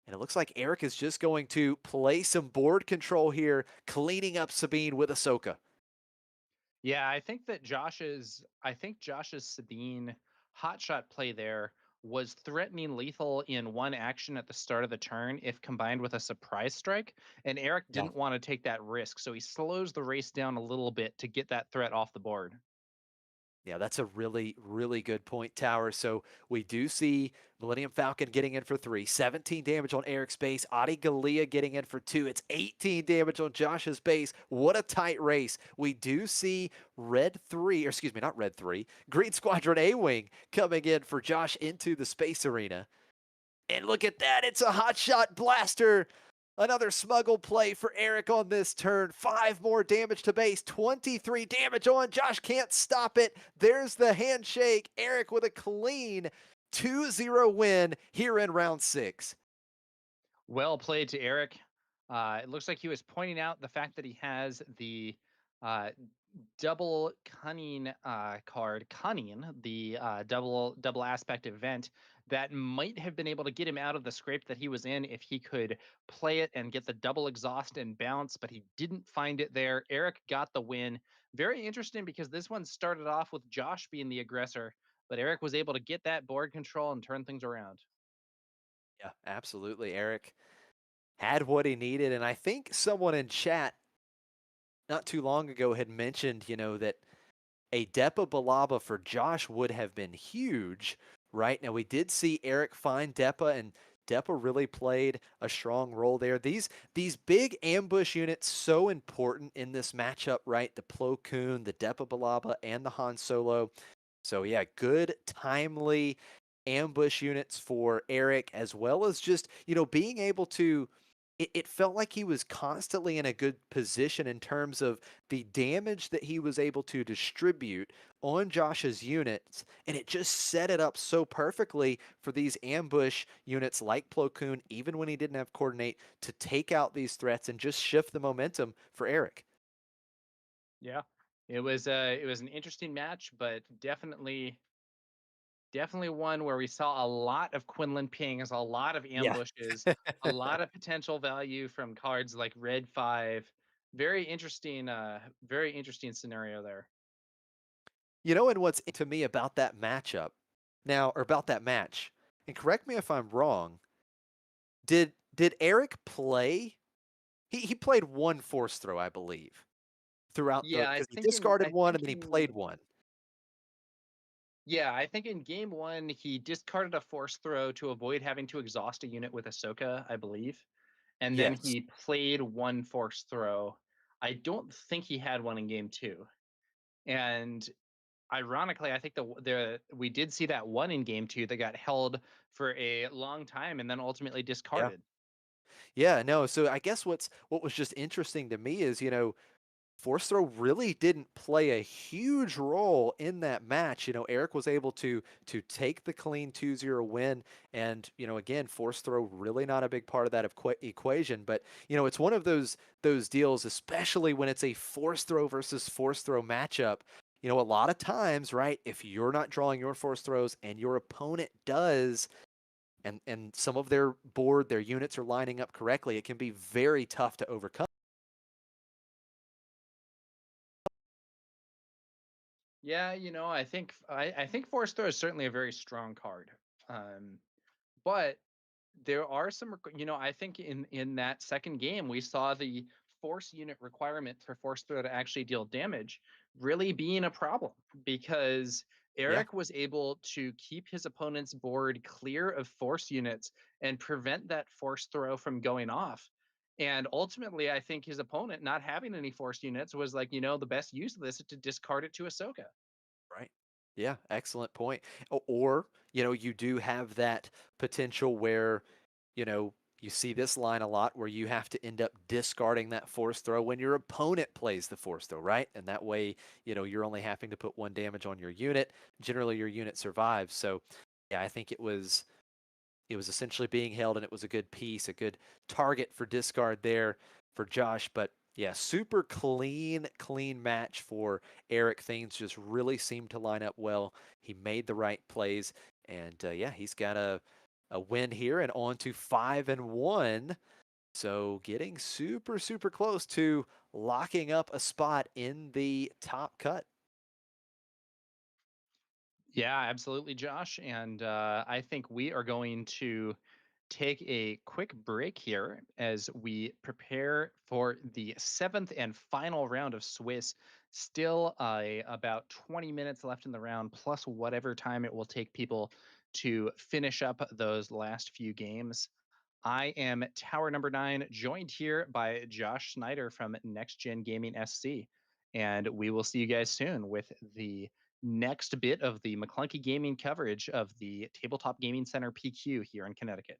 And it looks like Eric is just going to play some board control here, cleaning up Sabine with Ahsoka. Yeah, I think Josh's Sabine hotshot play there was threatening lethal in one action at the start of the turn if combined with a surprise strike, and Eric Yeah. didn't want to take that risk, so he slows the race down a little bit to get that threat off the board. Yeah, that's a really, really good point, Tower. So we do see Millennium Falcon getting in for 3, 17 damage on Eric's base. Adi Galea getting in for 2. It's 18 damage on Josh's base. What a tight race. We do see Red 3, or excuse me, not Red 3, Green Squadron A-Wing coming in for Josh into the space arena. And look at that, it's a hot shot blaster. Another smuggle play for Eric on this turn. 5 more damage to base. 23 damage on. Josh can't stop it. There's the handshake. Eric with a clean 2-0 win here in round 6. Well played to Eric. It looks like he was pointing out the fact that he has the uh, double cunning card, cunning, the double aspect event that might have been able to get him out of the scrape that he was in if he could play it and get the double exhaust and bounce, but he didn't find it there. Eric got the win. Very interesting because this one started off with Josh being the aggressor, but Eric was able to get that board control and turn things around. Yeah, absolutely. Eric had what he needed. And I think someone in chat not too long ago had mentioned, that a Depa Balaba for Josh would have been huge, right? Now, we did see Eric find Depa, and Depa really played a strong role there. These big ambush units, so important in this matchup, right? The Plo Koon, the Depa Balaba, and the Han Solo. So, yeah, good, timely ambush units for Eric, as well as just, being able to. It felt like he was constantly in a good position in terms of the damage that he was able to distribute on Josh's units, and it just set it up so perfectly for these ambush units like Plo Koon, even when he didn't have coordinate, to take out these threats and just shift the momentum for Eric. Yeah, it was an interesting match, but definitely one where we saw a lot of Quinlan pings, a lot of Yeah. ambushes, a lot of potential value from cards like Red 5. Very interesting scenario there. And what's to me about that matchup now, or about that match, and correct me if I'm wrong, did Eric play? He played 1 force throw, I believe. throughout the Yeah, I because he think in discarded I one think and then he in played one. yeah, I think in game one he discarded a force throw to avoid having to exhaust a unit with Ahsoka, I believe. And then Yes. he played one force throw. I don't think he had one in game two. And ironically, I think the we did see that one in game two that got held for a long time and then ultimately Yeah. discarded. Yeah, no, so I guess what was just interesting to me is, force throw really didn't play a huge role in that match. Eric was able to take the clean 2-0 win, and again, force throw really not a big part of that equation. But it's one of those deals, especially when it's a force throw versus force throw matchup. A lot of times, right? If you're not drawing your force throws and your opponent does, and some of their units are lining up correctly, it can be very tough to overcome. Yeah, I think force throw is certainly a very strong card. But there are some, I think in that second game we saw the force unit requirement for force throw to actually deal damage really being a problem because Yeah, Eric was able to keep his opponent's board clear of force units and prevent that force throw from going off. And ultimately, I think his opponent not having any force units was like, the best use of this is to discard it to Ahsoka. right. Yeah, excellent point. Or, you do have that potential where, you know, you see this line a lot where you have to end up discarding that force throw when your opponent plays the force throw, right? And that way, you're only having to put one damage on your unit. Generally, your unit survives. So, yeah, I think it was essentially being held, and it was a good piece, a good target for discard there for Josh. But yeah, super clean match for Eric. Things just really seemed to line up well. He made the right plays, and yeah, he's got a win here and on to 5-1. So getting super close to locking up a spot in the top cut. Yeah, absolutely, Josh. And I think we are going to take a quick break here as we prepare for the seventh and final round of Swiss. Still about 20 minutes left in the round, plus whatever time it will take people to finish up those last few games. I am Tower number 9, joined here by Josh Snyder from Next Gen Gaming SC. And we will see you guys soon with the next bit of the McClunky Gaming coverage of the Tabletop Gaming Center PQ here in Connecticut.